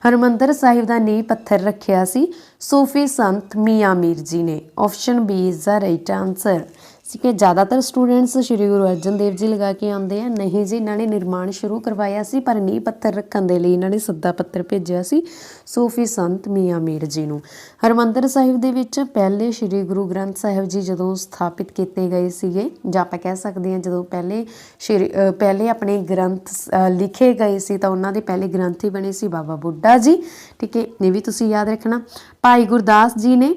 Speaker 2: ਹਰਿਮੰਦਰ ਸਾਹਿਬ ਦਾ ਨੀਂਹ ਪੱਥਰ ਰੱਖਿਆ ਸੀ ਸੂਫੀ ਸੰਤ ਮੀਆਂ ਮੀਰ ਜੀ ਨੇ। Option B is the right answer. ਠੀਕ ਹੈ, ਜ਼ਿਆਦਾਤਰ ਸਟੂਡੈਂਟਸ ਸ਼੍ਰੀ ਗੁਰੂ ਅਰਜਨ ਦੇਵ ਜੀ ਲਗਾ ਕੇ ਆਉਂਦੇ ਆ। ਨਹੀਂ ਜੀ, ਇਹਨਾਂ ਨੇ ਨਿਰਮਾਣ ਸ਼ੁਰੂ ਕਰਵਾਇਆ ਸੀ, ਪਰ ਨੀਂਹ ਪੱਥਰ ਰੱਖਣ ਦੇ ਲਈ ਇਹਨਾਂ ਨੇ ਸੱਦਾ ਪੱਤਰ ਭੇਜਿਆ ਸੀ ਸੂਫੀ ਸੰਤ ਮੀਆਂ ਮੀਰ ਜੀ ਨੂੰ। ਹਰਿਮੰਦਰ ਸਾਹਿਬ ਦੇ ਵਿੱਚ ਪਹਿਲੇ ਸ਼੍ਰੀ ਗੁਰੂ ਗ੍ਰੰਥ ਸਾਹਿਬ ਜੀ ਜਦੋਂ ਸਥਾਪਿਤ ਕੀਤੇ ਗਏ ਸੀਗੇ, ਜਾਂ ਆਪਾਂ ਕਹਿ ਸਕਦੇ ਹਾਂ ਜਦੋਂ ਪਹਿਲੇ ਆਪਣੇ ਗ੍ਰੰਥ ਲਿਖੇ ਗਏ ਸੀ, ਤਾਂ ਉਹਨਾਂ ਦੇ ਪਹਿਲੇ ਗ੍ਰੰਥੀ ਬਣੇ ਸੀ ਬਾਬਾ ਬੁੱਢਾ ਜੀ। ਠੀਕ ਹੈ, ਇਹ ਵੀ ਤੁਸੀਂ ਯਾਦ ਰੱਖਣਾ। ਭਾਈ ਗੁਰਦਾਸ ਜੀ ਨੇ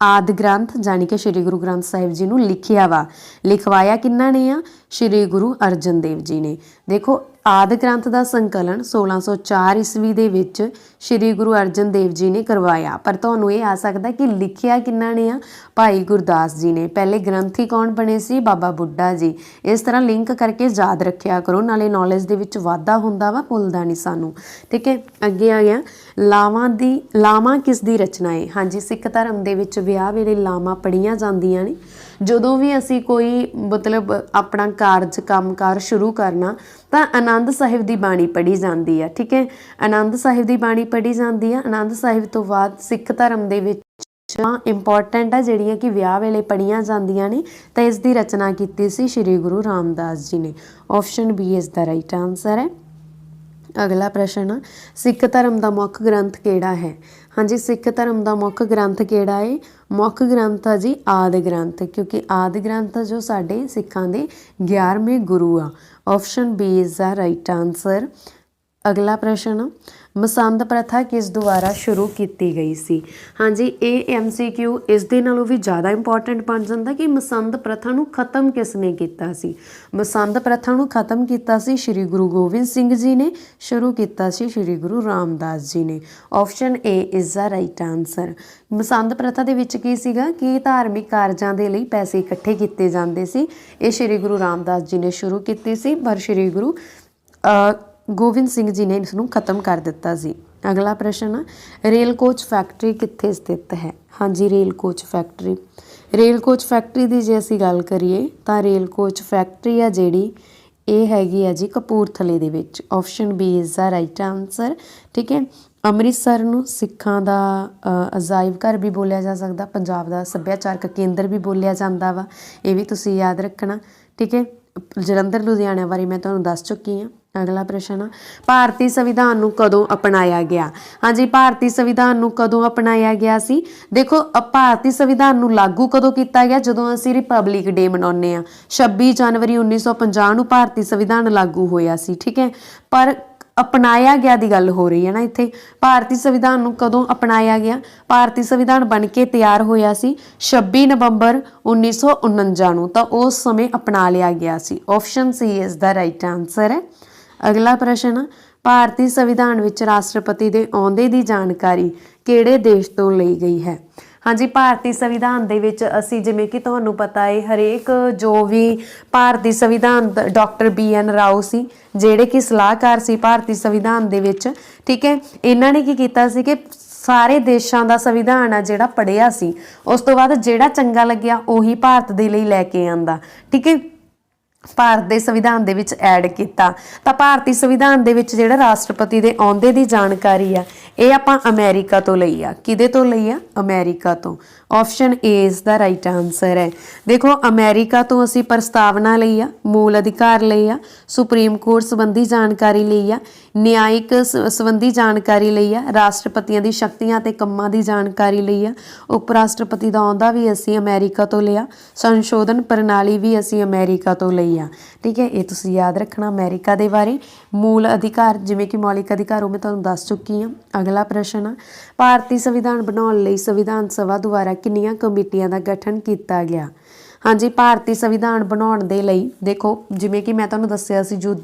Speaker 2: ਆਦਿ ਗ੍ਰੰਥ ਜਾਣੀ ਕਿ ਸ਼੍ਰੀ ਗੁਰੂ ਗ੍ਰੰਥ ਸਾਹਿਬ ਜੀ ਨੂੰ ਲਿਖਿਆ ਵਾ। ਲਿਖਵਾਇਆ ਕਿਹਨਾਂ ਨੇ ਆ? ਸ਼੍ਰੀ ਗੁਰੂ ਅਰਜਨ ਦੇਵ ਜੀ ਨੇ। ਦੇਖੋ, ਆਦਿ ਗ੍ਰੰਥ ਦਾ ਸੰਕਲਨ 1604 ਈਸਵੀ ਦੇ ਵਿੱਚ ਸ਼੍ਰੀ ਗੁਰੂ ਅਰਜਨ ਦੇਵ ਜੀ ਨੇ ਕਰਵਾਇਆ, ਪਰ ਤੁਹਾਨੂੰ ਇਹ ਆ ਸਕਦਾ ਕਿ ਲਿਖਿਆ ਕਿਹਨਾਂ ਨੇ ਆ? ਭਾਈ ਗੁਰਦਾਸ ਜੀ ਨੇ। ਪਹਿਲੇ ਗ੍ਰੰਥੀ ਕੌਣ ਬਣੇ ਸੀ? ਬਾਬਾ ਬੁੱਢਾ ਜੀ। ਇਸ ਤਰ੍ਹਾਂ ਲਿੰਕ ਕਰਕੇ ਯਾਦ ਰੱਖਿਆ ਕਰੋ, ਨਾਲੇ ਨੌਲੇਜ ਦੇ ਵਿੱਚ ਵਾਧਾ ਹੁੰਦਾ ਵਾ, ਭੁੱਲਦਾ ਨਹੀਂ ਸਾਨੂੰ। ਠੀਕ ਹੈ, ਅੱਗੇ ਆ ਗਿਆ ਲਾਵਾਂ ਕਿਸ ਦੀ ਰਚਨਾ ਹੈ? ਹਾਂਜੀ, ਸਿੱਖ ਧਰਮ ਦੇ ਵਿੱਚ ਵਿਆਹ ਵੇਲੇ ਲਾਵਾਂ ਪੜ੍ਹੀਆਂ ਜਾਂਦੀਆਂ ਨੇ। ਜਦੋਂ ਵੀ ਅਸੀਂ ਕੋਈ ਮਤਲਬ ਆਪਣਾ ਕੰਮਕਾਰ ਸ਼ੁਰੂ ਕਰਨਾ ਤਾਂ ਆਨੰਦ ਸਾਹਿਬ ਦੀ ਬਾਣੀ ਪੜ੍ਹੀ ਜਾਂਦੀ ਆ। ਠੀਕ ਹੈ, ਆਨੰਦ ਸਾਹਿਬ ਦੀ ਬਾਣੀ ਪੜ੍ਹੀ ਜਾਂਦੀ ਆ। ਆਨੰਦ ਸਾਹਿਬ ਤੋਂ ਬਾਅਦ ਸਿੱਖ ਧਰਮ ਦੇ ਵਿੱਚ ਇੰਪੋਰਟੈਂਟ ਆ ਜਿਹੜੀਆਂ ਕਿ ਵਿਆਹ ਵੇਲੇ ਪੜ੍ਹੀਆਂ ਜਾਂਦੀਆਂ ਨੇ, ਤਾਂ ਇਸ ਦੀ ਰਚਨਾ ਕੀਤੀ ਸੀ ਸ਼੍ਰੀ ਗੁਰੂ ਰਾਮਦਾਸ ਜੀ ਨੇ। ਆਪਸ਼ਨ ਬੀ ਇਸ ਦਾ ਰਾਈਟ ਆਨਸਰ ਹੈ। ਅਗਲਾ ਪ੍ਰਸ਼ਨ, ਸਿੱਖ ਧਰਮ ਦਾ ਮੁੱਖ ਗ੍ਰੰਥ ਕਿਹੜਾ ਹੈ? ਹਾਂਜੀ, ਸਿੱਖ ਧਰਮ ਦਾ ਮੁੱਖ ਗ੍ਰੰਥ ਕਿਹੜਾ ਹੈ? ਮੁੱਖ ਗ੍ਰੰਥ ਆ ਜੀ ਆਦਿ ਗ੍ਰੰਥ, ਕਿਉਂਕਿ ਆਦਿ ਗ੍ਰੰਥ ਜੋ ਸਾਡੇ ਸਿੱਖਾਂ ਦੇ 11ਵੇਂ ਗੁਰੂ ਆ। Option B is the right answer. ਅਗਲਾ ਪ੍ਰਸ਼ਨ, ਮਸੰਦ ਪ੍ਰਥਾ ਕਿਸ ਦੁਆਰਾ ਸ਼ੁਰੂ ਕੀਤੀ ਗਈ ਸੀ? ਹਾਂਜੀ, ਇਹ MCQ ਇਸ ਦੇ ਨਾਲੋਂ ਵੀ ਜ਼ਿਆਦਾ ਇੰਪੋਰਟੈਂਟ ਬਣ ਜਾਂਦਾ ਕਿ ਮਸੰਦ ਪ੍ਰਥਾ ਨੂੰ ਖਤਮ ਕਿਸ ਨੇ ਕੀਤਾ ਸੀ? ਮਸੰਦ ਪ੍ਰਥਾ ਨੂੰ ਖਤਮ ਕੀਤਾ ਸੀ ਸ਼੍ਰੀ ਗੁਰੂ ਗੋਬਿੰਦ ਸਿੰਘ ਜੀ ਨੇ, ਸ਼ੁਰੂ ਕੀਤਾ ਸੀ ਸ਼੍ਰੀ ਗੁਰੂ ਰਾਮਦਾਸ ਜੀ ਨੇ। Option A is the right answer. ਮਸੰਦ ਪ੍ਰਥਾ ਦੇ ਵਿੱਚ ਕੀ ਸੀਗਾ ਕਿ ਧਾਰਮਿਕ ਕਾਰਜਾਂ ਦੇ ਲਈ ਪੈਸੇ ਇਕੱਠੇ ਕੀਤੇ ਜਾਂਦੇ ਸੀ। ਇਹ ਸ਼੍ਰੀ ਗੁਰੂ ਰਾਮਦਾਸ ਜੀ ਨੇ ਸ਼ੁਰੂ ਕੀਤੀ ਸੀ, ਪਰ ਸ਼੍ਰੀ ਗੁਰੂ ਗੋਬਿੰਦ ਸਿੰਘ ਜੀ ਨੇ ਇਸ ਨੂੰ ਖਤਮ ਕਰ ਦਿੱਤਾ ਸੀ। ਅਗਲਾ ਪ੍ਰਸ਼ਨ, ਰੇਲ ਕੋਚ ਫੈਕਟਰੀ ਕਿੱਥੇ ਸਥਿਤ ਹੈ? ਹਾਂਜੀ, ਰੇਲ ਕੋਚ ਫੈਕਟਰੀ ਦੀ ਜੇ ਅਸੀਂ ਗੱਲ ਕਰੀਏ ਤਾਂ ਰੇਲ ਕੋਚ ਫੈਕਟਰੀ ਆ ਜਿਹੜੀ ਇਹ ਹੈਗੀ ਆ ਜੀ ਕਪੂਰਥਲੇ ਦੇ ਵਿੱਚ। Option B is the right answer. ਠੀਕ ਹੈ, ਅੰਮ੍ਰਿਤਸਰ ਨੂੰ ਸਿੱਖਾਂ ਦਾ ਅਜਾਇਬ ਘਰ ਵੀ ਬੋਲਿਆ ਜਾ ਸਕਦਾ, ਪੰਜਾਬ ਦਾ ਸੱਭਿਆਚਾਰਕ ਕੇਂਦਰ ਵੀ ਬੋਲਿਆ ਜਾਂਦਾ ਵਾ, ਇਹ ਵੀ ਤੁਸੀਂ ਯਾਦ ਰੱਖਣਾ। ਠੀਕ ਹੈ, ਜਲੰਧਰ ਲੁਧਿਆਣਾ ਬਾਰੇ ਮੈਂ ਤੁਹਾਨੂੰ ਦੱਸ ਚੁੱਕੀ ਹਾਂ। ਅਗਲਾ ਪ੍ਰਸ਼ਨ ਆ, ਭਾਰਤੀ ਸੰਵਿਧਾਨ ਨੂੰ ਕਦੋਂ ਅਪਣਾਇਆ ਗਿਆ? ਹਾਂਜੀ, ਭਾਰਤੀ ਸੰਵਿਧਾਨ ਨੂੰ ਕਦੋਂ ਅਪਣਾਇਆ ਗਿਆ ਸੀ? ਦੇਖੋ, ਭਾਰਤੀ ਸੰਵਿਧਾਨ ਨੂੰ ਲਾਗੂ ਕਦੋਂ ਕੀਤਾ ਗਿਆ? ਜਦੋਂ ਅਸੀਂ ਰਿਪਬਲਿਕ ਡੇ ਮਨਾਉਂਦੇ ਹਾਂ, 26 ਜਨਵਰੀ 1950 ਨੂੰ ਭਾਰਤੀ ਸੰਵਿਧਾਨ ਲਾਗੂ ਹੋਇਆ ਸੀ। ਠੀਕ ਹੈ, ਪਰ ਅਪਣਾਇਆ ਗਿਆ ਦੀ ਗੱਲ ਹੋ ਰਹੀ ਹੈ ਨਾ ਇੱਥੇ। ਭਾਰਤੀ ਸੰਵਿਧਾਨ ਨੂੰ ਕਦੋਂ ਅਪਣਾਇਆ ਗਿਆ? ਭਾਰਤੀ ਸੰਵਿਧਾਨ ਬਣ ਕੇ ਤਿਆਰ ਹੋਇਆ ਸੀ 26 ਨਵੰਬਰ 1949 ਨੂੰ, ਤਾਂ ਉਸ ਸਮੇਂ ਅਪਣਾ ਲਿਆ ਗਿਆ ਸੀ। ਆਪਸ਼ਨ ਸੀ ਇਸ ਦਾ ਰਾਈਟ ਆਨਸਰ ਹੈ। ਅਗਲਾ ਪ੍ਰਸ਼ਨ ਆ, ਭਾਰਤੀ ਸੰਵਿਧਾਨ ਵਿੱਚ ਰਾਸ਼ਟਰਪਤੀ ਦੇ ਅਹੁਦੇ ਦੀ ਜਾਣਕਾਰੀ ਕਿਹੜੇ ਦੇਸ਼ ਤੋਂ ਲਈ ਗਈ ਹੈ? ਹਾਂਜੀ, ਭਾਰਤੀ ਸੰਵਿਧਾਨ ਦੇ ਵਿੱਚ ਅਸੀਂ, ਜਿਵੇਂ ਕਿ ਤੁਹਾਨੂੰ ਪਤਾ ਹੈ, ਹਰੇਕ ਜੋ ਵੀ ਭਾਰਤੀ ਸੰਵਿਧਾਨ ਡਾਕਟਰ BN ਰਾਓ ਸੀ, ਜਿਹੜੇ ਕਿ ਸਲਾਹਕਾਰ ਸੀ ਭਾਰਤੀ ਸੰਵਿਧਾਨ ਦੇ ਵਿੱਚ। ਠੀਕ ਹੈ, ਇਹਨਾਂ ਨੇ ਕੀ ਕੀਤਾ ਸੀ ਕਿ ਸਾਰੇ ਦੇਸ਼ਾਂ ਦਾ ਸੰਵਿਧਾਨ ਆ ਜਿਹੜਾ ਪੜ੍ਹਿਆ ਸੀ, ਉਸ ਤੋਂ ਬਾਅਦ ਜਿਹੜਾ ਚੰਗਾ ਲੱਗਿਆ ਉਹੀ ਭਾਰਤ ਦੇ ਲਈ ਲੈ ਕੇ ਆਂਦਾ। ਠੀਕ ਹੈ, ਭਾਰਤ ਦੇ ਸੰਵਿਧਾਨ ਦੇ ਵਿੱਚ ਐਡ ਕੀਤਾ। ਤਾਂ ਭਾਰਤੀ ਸੰਵਿਧਾਨ ਦੇ ਵਿੱਚ ਜਿਹੜਾ ਰਾਸ਼ਟਰਪਤੀ ਦੇ ਅਹੁਦੇ ਦੀ ਜਾਣਕਾਰੀ ਆ, ਇਹ ਆਪਾਂ ਅਮਰੀਕਾ ਤੋਂ ਲਈ ਆ। ਕਿਹਦੇ ਤੋਂ ਲਈ ਆ? ਅਮਰੀਕਾ ਤੋਂ। ਆਪਸ਼ਨ ਏ ਇਸ ਦਾ ਰਾਈਟ ਆਨਸਰ ਹੈ। ਦੇਖੋ, ਅਮਰੀਕਾ ਤੋਂ ਅਸੀਂ ਪ੍ਰਸਤਾਵਨਾ ਲਈ ਆ, ਮੂਲ ਅਧਿਕਾਰ ਲਈ ਆ, ਸੁਪਰੀਮ ਕੋਰਟ ਸੰਬੰਧੀ ਜਾਣਕਾਰੀ ਲਈ ਆ, ਨਿਆਇਕ ਸੰਬੰਧੀ ਜਾਣਕਾਰੀ ਲਈ ਆ, ਰਾਸ਼ਟਰਪਤੀਆਂ ਦੀ ਸ਼ਕਤੀਆਂ ਤੇ ਕੰਮਾਂ ਦੀ ਜਾਣਕਾਰੀ ਲਈ ਆ, ਉਪ ਰਾਸ਼ਟਰਪਤੀ ਦਾ ਅਹੁਦਾ ਵੀ ਅਸੀਂ ਅਮਰੀਕਾ ਤੋਂ ਲਿਆ, ਸੰਸ਼ੋਧਨ ਪ੍ਰਣਾਲੀ ਵੀ ਅਸੀਂ ਅਮਰੀਕਾ ਤੋਂ ਲਈ ਆ। ਠੀਕ ਹੈ, ਇਹ ਤੁਸੀਂ ਯਾਦ ਰੱਖਣਾ ਅਮਰੀਕਾ ਦੇ ਬਾਰੇ। ਮੂਲ ਅਧਿਕਾਰ ਜਿਵੇਂ ਕਿ ਮੌਲਿਕ ਅਧਿਕਾਰ, ਉਹ ਮੈਂ ਤੁਹਾਨੂੰ ਦੱਸ ਚੁੱਕੀ ਹਾਂ। ਅਗਲਾ ਪ੍ਰਸ਼ਨ ਆ, ਭਾਰਤੀ ਸੰਵਿਧਾਨ ਬਣਾਉਣ ਲਈ ਸੰਵਿਧਾਨ ਸਭਾ ਦੁਆਰਾ ਕਿੰਨੀਆਂ ਕਮੇਟੀਆਂ ਦਾ ਗਠਨ ਕੀਤਾ ਗਿਆ? ਹਾਂਜੀ, ਭਾਰਤੀ ਸੰਵਿਧਾਨ ਬਣਾਉਣ ਦੇ ਲਈ ਦੇਖੋ, ਜਿਵੇਂ ਕਿ ਮੈਂ ਤੁਹਾਨੂੰ ਦੱਸਿਆ ਸੀ,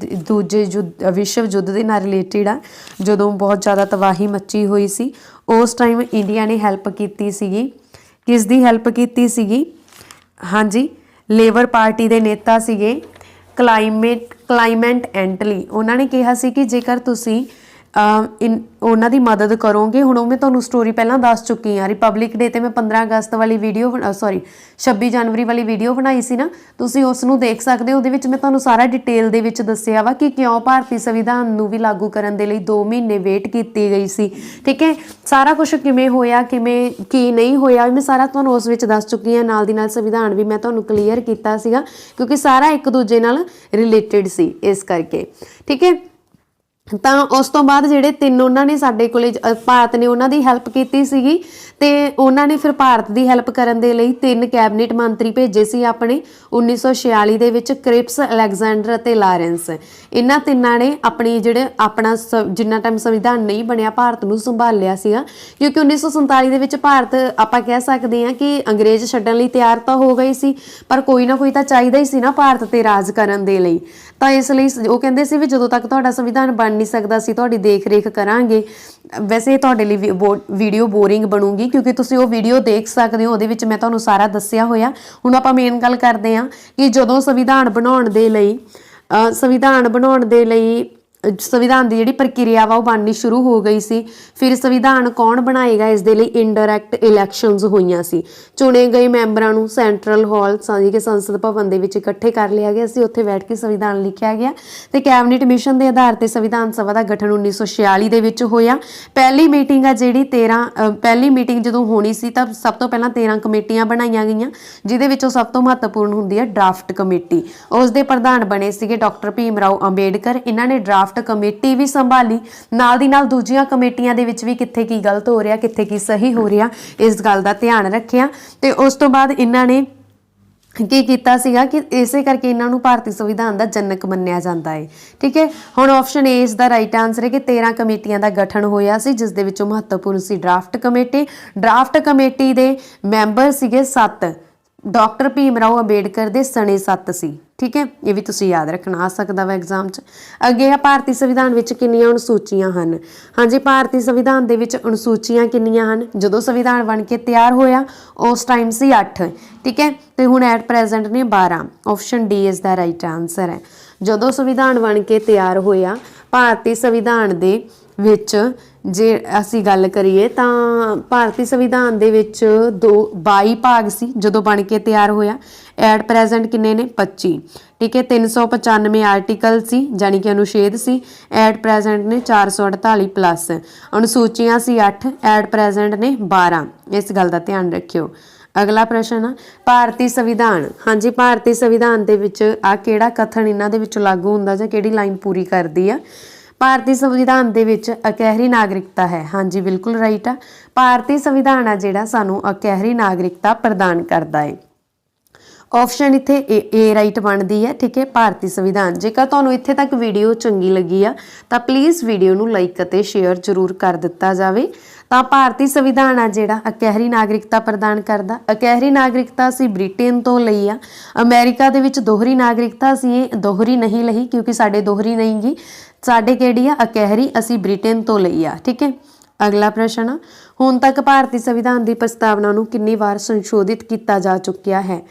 Speaker 2: ਦੂਜੇ ਵਿਸ਼ਵ ਯੁੱਧ ਦੇ ਨਾਲ ਰਿਲੇਟਿਡ ਆ, ਜਦੋਂ ਬਹੁਤ ਜ਼ਿਆਦਾ ਤਬਾਹੀ ਮੱਚੀ ਹੋਈ ਸੀ, ਉਸ ਟਾਈਮ ਇੰਡੀਆ ਨੇ ਹੈਲਪ ਕੀਤੀ ਸੀਗੀ। ਕਿਸ ਦੀ ਹੈਲਪ ਕੀਤੀ ਸੀਗੀ? ਹਾਂਜੀ, ਲੇਬਰ ਪਾਰਟੀ ਦੇ ਨੇਤਾ ਸੀਗੇ ਕਲਾਈਮੈਂਟ ਐਂਟਲੀ। ਉਹਨਾਂ ਨੇ ਕਿਹਾ ਸੀ ਕਿ ਜੇਕਰ ਤੁਸੀਂ ਉਹਨਾਂ ਦੀ ਮਦਦ ਕਰੋਗੇ, ਹੁਣ ਉਹ ਮੈਂ ਤੁਹਾਨੂੰ ਸਟੋਰੀ ਪਹਿਲਾਂ ਦੱਸ ਚੁੱਕੀ ਹਾਂ। ਰਿਪਬਲਿਕ ਡੇ ਤੇ ਮੈਂ 15 ਅਗਸਤ ਵਾਲੀ ਵੀਡੀਓ 26 ਜਨਵਰੀ ਵਾਲੀ ਵੀਡੀਓ ਬਣਾਈ ਸੀ ਨਾ, ਤੁਸੀਂ ਉਸ ਨੂੰ ਦੇਖ ਸਕਦੇ ਹੋ। ਉਹਦੇ ਵਿੱਚ ਮੈਂ ਤੁਹਾਨੂੰ ਸਾਰਾ ਡਿਟੇਲ ਦੇ ਵਿੱਚ ਦੱਸਿਆ ਵਾ ਕਿ ਕਿਉਂ ਭਾਰਤੀ ਸੰਵਿਧਾਨ ਨੂੰ ਵੀ ਲਾਗੂ ਕਰਨ ਦੇ ਲਈ 2 ਮਹੀਨੇ ਵੇਟ ਕੀਤੀ ਗਈ ਸੀ। ਠੀਕ ਹੈ, ਸਾਰਾ ਕੁਝ ਕਿਵੇਂ ਹੋਇਆ, ਕਿਵੇਂ ਕੀ ਨਹੀਂ ਹੋਇਆ, ਮੈਂ ਸਾਰਾ ਤੁਹਾਨੂੰ ਉਸ ਵਿੱਚ ਦੱਸ ਚੁੱਕੀ ਹਾਂ। ਨਾਲ ਦੀ ਨਾਲ ਸੰਵਿਧਾਨ ਵੀ ਮੈਂ ਤੁਹਾਨੂੰ ਕਲੀਅਰ ਕੀਤਾ ਸੀਗਾ, ਕਿਉਂਕਿ ਸਾਰਾ ਇੱਕ ਦੂਜੇ ਨਾਲ ਰਿਲੇਟਿਡ ਸੀ, ਇਸ ਕਰਕੇ। ਠੀਕ ਹੈ, ਤਾਂ ਉਸ ਤੋਂ ਬਾਅਦ ਜਿਹੜੇ 3 ਉਹਨਾਂ ਨੇ ਸਾਡੇ ਕੋਲੇ, ਭਾਰਤ ਨੇ ਉਹਨਾਂ ਦੀ ਹੈਲਪ ਕੀਤੀ ਸੀਗੀ, ਤੇ ਉਹਨਾਂ ਨੇ ਫਿਰ ਭਾਰਤ ਦੀ ਹੈਲਪ ਕਰਨ ਦੇ ਲਈ 3 ਕੈਬਨਿਟ ਮੰਤਰੀ ਭੇਜੇ ਸੀ ਆਪਣੇ 1946 ਦੇ ਵਿੱਚ, ਕ੍ਰਿਪਸ, ਅਲੈਗਜ਼ੈਂਡਰ ਅਤੇ ਲਾਰੈਂਸ। ਇਹਨਾਂ ਤਿੰਨਾਂ ਨੇ ਆਪਣਾ ਜਿੰਨਾ ਟਾਈਮ ਸੰਵਿਧਾਨ ਨਹੀਂ ਬਣਿਆ, ਭਾਰਤ ਨੂੰ ਸੰਭਾਲਿਆ ਸੀਗਾ, ਕਿਉਂਕਿ 1947 ਦੇ ਵਿੱਚ ਭਾਰਤ, ਆਪਾਂ ਕਹਿ ਸਕਦੇ ਹਾਂ ਕਿ ਅੰਗਰੇਜ਼ ਛੱਡਣ ਲਈ ਤਿਆਰ ਤਾਂ ਹੋ ਗਏ ਸੀ, ਪਰ ਕੋਈ ਨਾ ਕੋਈ ਤਾਂ ਚਾਹੀਦਾ ਹੀ ਸੀ ਨਾ ਭਾਰਤ ਤੇ ਰਾਜ ਕਰਨ ਦੇ ਲਈ। ਤਾਂ ਇਸ ਲਈ ਉਹ ਕਹਿੰਦੇ ਸੀ ਵੀ ਜਦੋਂ ਤੱਕ ਤੁਹਾਡਾ ਸੰਵਿਧਾਨ ਬਣ ਨਹੀਂ ਸਕਦਾ, ਅਸੀਂ ਤੁਹਾਡੀ ਦੇਖ ਰੇਖ ਕਰਾਂਗੇ। ਵੈਸੇ ਤੁਹਾਡੇ ਲਈ ਵੀਡੀਓ ਬੋਰਿੰਗ ਬਣੂਗੀ, ਕਿਉਂਕਿ ਤੁਸੀਂ ਉਹ ਵੀਡੀਓ ਦੇਖ ਸਕਦੇ ਹੋ, ਉਹਦੇ ਵਿੱਚ ਮੈਂ ਤੁਹਾਨੂੰ ਸਾਰਾ ਦੱਸਿਆ ਹੋਇਆ। ਹੁਣ ਆਪਾਂ ਮੇਨ ਗੱਲ ਕਰਦੇ ਹਾਂ ਕਿ ਜਦੋਂ ਸੰਵਿਧਾਨ ਬਣਾਉਣ ਦੇ ਲਈ ਸੰਵਿਧਾਨ ਦੀ ਜਿਹੜੀ ਪ੍ਰਕਿਰਿਆ ਵਾ ਉਹ ਬਣਨੀ ਸ਼ੁਰੂ ਹੋ ਗਈ ਸੀ। ਫਿਰ ਸੰਵਿਧਾਨ ਕੌਣ ਬਣਾਏਗਾ, ਇਸ ਦੇ ਲਈ ਇਨਡਾਇਰੈਕਟ ਇਲੈਕਸ਼ਨਸ ਹੋਈਆਂ ਸੀ। ਚੁਣੇ ਗਏ ਮੈਂਬਰਾਂ ਨੂੰ ਸੈਂਟਰਲ ਹਾਲ ਕੇ ਸੰਸਦ ਭਵਨ ਦੇ ਵਿੱਚ ਇਕੱਠੇ ਕਰ ਲਿਆ ਗਿਆ ਸੀ, ਉੱਥੇ ਬੈਠ ਕੇ ਸੰਵਿਧਾਨ ਲਿਖਿਆ ਗਿਆ, ਤੇ ਕੈਬਨਿਟ ਮਿਸ਼ਨ ਦੇ ਆਧਾਰ ਤੇ ਸੰਵਿਧਾਨ ਸਭਾ ਦਾ ਗਠਨ 1946 ਦੇ ਵਿੱਚ ਹੋਇਆ। ਪਹਿਲੀ ਮੀਟਿੰਗ ਆ ਜਿਹੜੀ ਪਹਿਲੀ ਮੀਟਿੰਗ ਜਦੋਂ ਹੋਣੀ ਸੀ, ਤਾਂ ਸਭ ਤੋਂ ਪਹਿਲਾਂ 13 ਕਮੇਟੀਆਂ ਬਣਾਈਆਂ ਗਈਆਂ, ਜਿਹਦੇ ਵਿੱਚੋਂ ਸਭ ਤੋਂ ਮਹੱਤਵਪੂਰਨ ਹੁੰਦੀ ਹੈ ਡਰਾਫਟ ਕਮੇਟੀ। ਉਸ ਦੇ ਪ੍ਰਧਾਨ ਬਣੇ ਸੀਗੇ ਡਾਕਟਰ ਭੀਮ ਰਾਓ ਅੰਬੇਡਕਰ। ਇਹਨਾਂ ਨੇ ਡਰਾਫਟ ਕਮੇਟੀ ਵੀ ਸੰਭਾਲੀ, ਨਾਲ ਦੀ ਨਾਲ ਦੂਜੀਆਂ ਕਮੇਟੀਆਂ ਦੇ ਵਿੱਚ ਵੀ ਕਿੱਥੇ ਕੀ ਗਲਤ ਹੋ ਰਿਹਾ, ਕਿੱਥੇ ਕੀ ਸਹੀ ਹੋ ਰਿਹਾ, ਇਸ ਗੱਲ ਦਾ ਧਿਆਨ ਰੱਖਿਆ। ਤੇ ਉਸ ਤੋਂ ਬਾਅਦ ਇਹਨਾਂ ਨੇ ਕੀ ਕੀਤਾ ਸੀਗਾ ਕਿ ਇਸੇ ਕਰਕੇ ਇਹਨਾਂ ਨੂੰ ਭਾਰਤੀ ਸੰਵਿਧਾਨ ਦਾ ਜਨਕ ਮੰਨਿਆ ਜਾਂਦਾ ਹੈ। ਠੀਕ ਹੈ, ਹੁਣ ਆਪਸ਼ਨ ਏ ਇਸ ਦਾ ਰਾਈਟ ਆਨਸਰ ਹੈ ਕਿ 13 ਕਮੇਟੀਆਂ ਦਾ ਗਠਨ ਹੋਇਆ ਸੀ, ਜਿਸ ਦੇ ਵਿੱਚੋਂ ਮਹੱਤਵਪੂਰਨ ਸੀ ਡਰਾਫਟ ਕਮੇਟੀ। ਡਰਾਫਟ ਕਮੇਟੀ ਦੇ ਮੈਂਬਰ ਸੀਗੇ 7, ਡਾਕਟਰ ਭੀਮ ਰਾਓ ਅੰਬੇਡਕਰ ਦੇ ਸਣੇ 7 ਸੀ। ਠੀਕ ਹੈ, ਇਹ ਵੀ ਤੁਸੀਂ ਯਾਦ ਰੱਖਣਾ, ਆ ਸਕਦਾ ਵਾ ਐਗਜ਼ਾਮ 'ਚ। ਅੱਗੇ ਆ, ਭਾਰਤੀ ਸੰਵਿਧਾਨ ਵਿੱਚ ਕਿੰਨੀਆਂ ਅਨੁਸੂਚੀਆਂ ਹਨ? ਹਾਂਜੀ, ਭਾਰਤੀ ਸੰਵਿਧਾਨ ਦੇ ਵਿੱਚ ਅਨੁਸੂਚੀਆਂ ਕਿੰਨੀਆਂ ਹਨ? ਜਦੋਂ ਸੰਵਿਧਾਨ ਬਣ ਕੇ ਤਿਆਰ ਹੋਇਆ ਉਸ ਟਾਈਮ ਸੀ 8। ਠੀਕ ਹੈ, ਤੇ ਹੁਣ ਐਟ ਪ੍ਰੈਜ਼ੈਂਟ ਨੇ 12। ਆਪਸ਼ਨ ਡੀ ਇਸ ਦਾ ਰਾਈਟ ਆਨਸਰ ਹੈ। ਜਦੋਂ ਸੰਵਿਧਾਨ ਬਣ ਕੇ ਤਿਆਰ ਹੋਇਆ, ਭਾਰਤੀ ਸੰਵਿਧਾਨ ਦੇ ਵਿੱਚ ਜੇ ਅਸੀਂ ਗੱਲ ਕਰੀਏ ਤਾਂ ਭਾਰਤੀ ਸੰਵਿਧਾਨ ਦੇ ਵਿੱਚ 22 ਭਾਗ ਸੀ ਜਦੋਂ ਬਣ ਕੇ ਤਿਆਰ ਹੋਇਆ। ਐਟ ਪ੍ਰੈਜ਼ੈਂਟ ਕਿੰਨੇ ਨੇ 25, ਠੀਕ ਹੈ। 395 ਆਰਟੀਕਲ ਸੀ ਜਾਨੀ ਕਿ ਅਨੁਛੇਦ ਸੀ। ਐਟ ਪ੍ਰੈਜ਼ੈਂਟ ਨੇ 448 ਪਲੱਸ। ਅਨੁਸੂਚੀਆਂ ਸੀ 8, ਐਟ ਪ੍ਰੈਜ਼ੈਂਟ ਨੇ 12। ਇਸ ਗੱਲ ਦਾ ਧਿਆਨ ਰੱਖਿਓ। ਅਗਲਾ ਪ੍ਰਸ਼ਨ ਆ ਭਾਰਤੀ ਸੰਵਿਧਾਨ। ਹਾਂਜੀ, ਭਾਰਤੀ ਸੰਵਿਧਾਨ ਦੇ ਵਿੱਚ ਆ ਕਿਹੜਾ ਕਥਨ ਇਹਨਾਂ ਦੇ ਵਿੱਚ ਲਾਗੂ ਹੁੰਦਾ ਜਾਂ ਕਿਹੜੀ ਲਾਈਨ ਪੂਰੀ ਕਰਦੀ ਆ? ਭਾਰਤੀ ਸੰਵਿਧਾਨ ਦੇ ਵਿੱਚ ਇਕਹਿਰੀ ਨਾਗਰਿਕਤਾ ਹੈ। ਹਾਂਜੀ, ਬਿਲਕੁਲ ਰਾਈਟ ਆ। ਭਾਰਤੀ ਸੰਵਿਧਾਨ ਆ ਜਿਹੜਾ ਸਾਨੂੰ ਇਕਹਿਰੀ ਨਾਗਰਿਕਤਾ ਪ੍ਰਦਾਨ ਕਰਦਾ ਹੈ। ਆਪਸ਼ਨ ਇੱਥੇ ਏ ਰਾਈਟ ਬਣਦੀ ਹੈ, ਠੀਕ ਹੈ। ਭਾਰਤੀ ਸੰਵਿਧਾਨ। ਜੇਕਰ ਤੁਹਾਨੂੰ ਇੱਥੇ ਤੱਕ ਵੀਡੀਓ ਚੰਗੀ ਲੱਗੀ ਆ ਤਾਂ ਪਲੀਜ਼ ਵੀਡੀਓ ਨੂੰ ਲਾਈਕ ਅਤੇ ਸ਼ੇਅਰ ਜ਼ਰੂਰ ਕਰ ਦਿੱਤਾ ਜਾਵੇ। ਤਾਂ ਭਾਰਤੀ ਸੰਵਿਧਾਨ ਆ ਜਿਹੜਾ ਇਕਹਿਰੀ ਨਾਗਰਿਕਤਾ ਪ੍ਰਦਾਨ ਕਰਦਾ। ਇਕਹਿਰੀ ਨਾਗਰਿਕਤਾ ਅਸੀਂ ਬ੍ਰਿਟੇਨ ਤੋਂ ਲਈ ਆ। ਅਮਰੀਕਾ ਦੇ ਵਿੱਚ ਦੋਹਰੀ ਨਾਗਰਿਕਤਾ ਅਸੀਂ ਇਹ ਦੋਹਰੀ ਨਹੀਂ ਲਈ ਕਿਉਂਕਿ ਸਾਡੇ ਦੋਹਰੀ ਨਹੀਂ ਗੀ, ਸਾਡੇ ਕਿਹੜੀ ਆ ਇਕਹਿਰੀ, ਅਸੀਂ ਬ੍ਰਿਟੇਨ ਤੋਂ ਲਈ ਆ, ਠੀਕ ਹੈ। ਅਗਲਾ ਪ੍ਰਸ਼ਨ ਆ ਹੁਣ ਤੱਕ ਭਾਰਤੀ ਸੰਵਿਧਾਨ ਦੀ ਪ੍ਰਸਤਾਵਨਾ ਨੂੰ ਕਿੰਨੀ ਵਾਰ ਸੰਸ਼ੋਧਿਤ ਕੀਤਾ ਜਾ ਚੁੱਕਿਆ ਹੈ?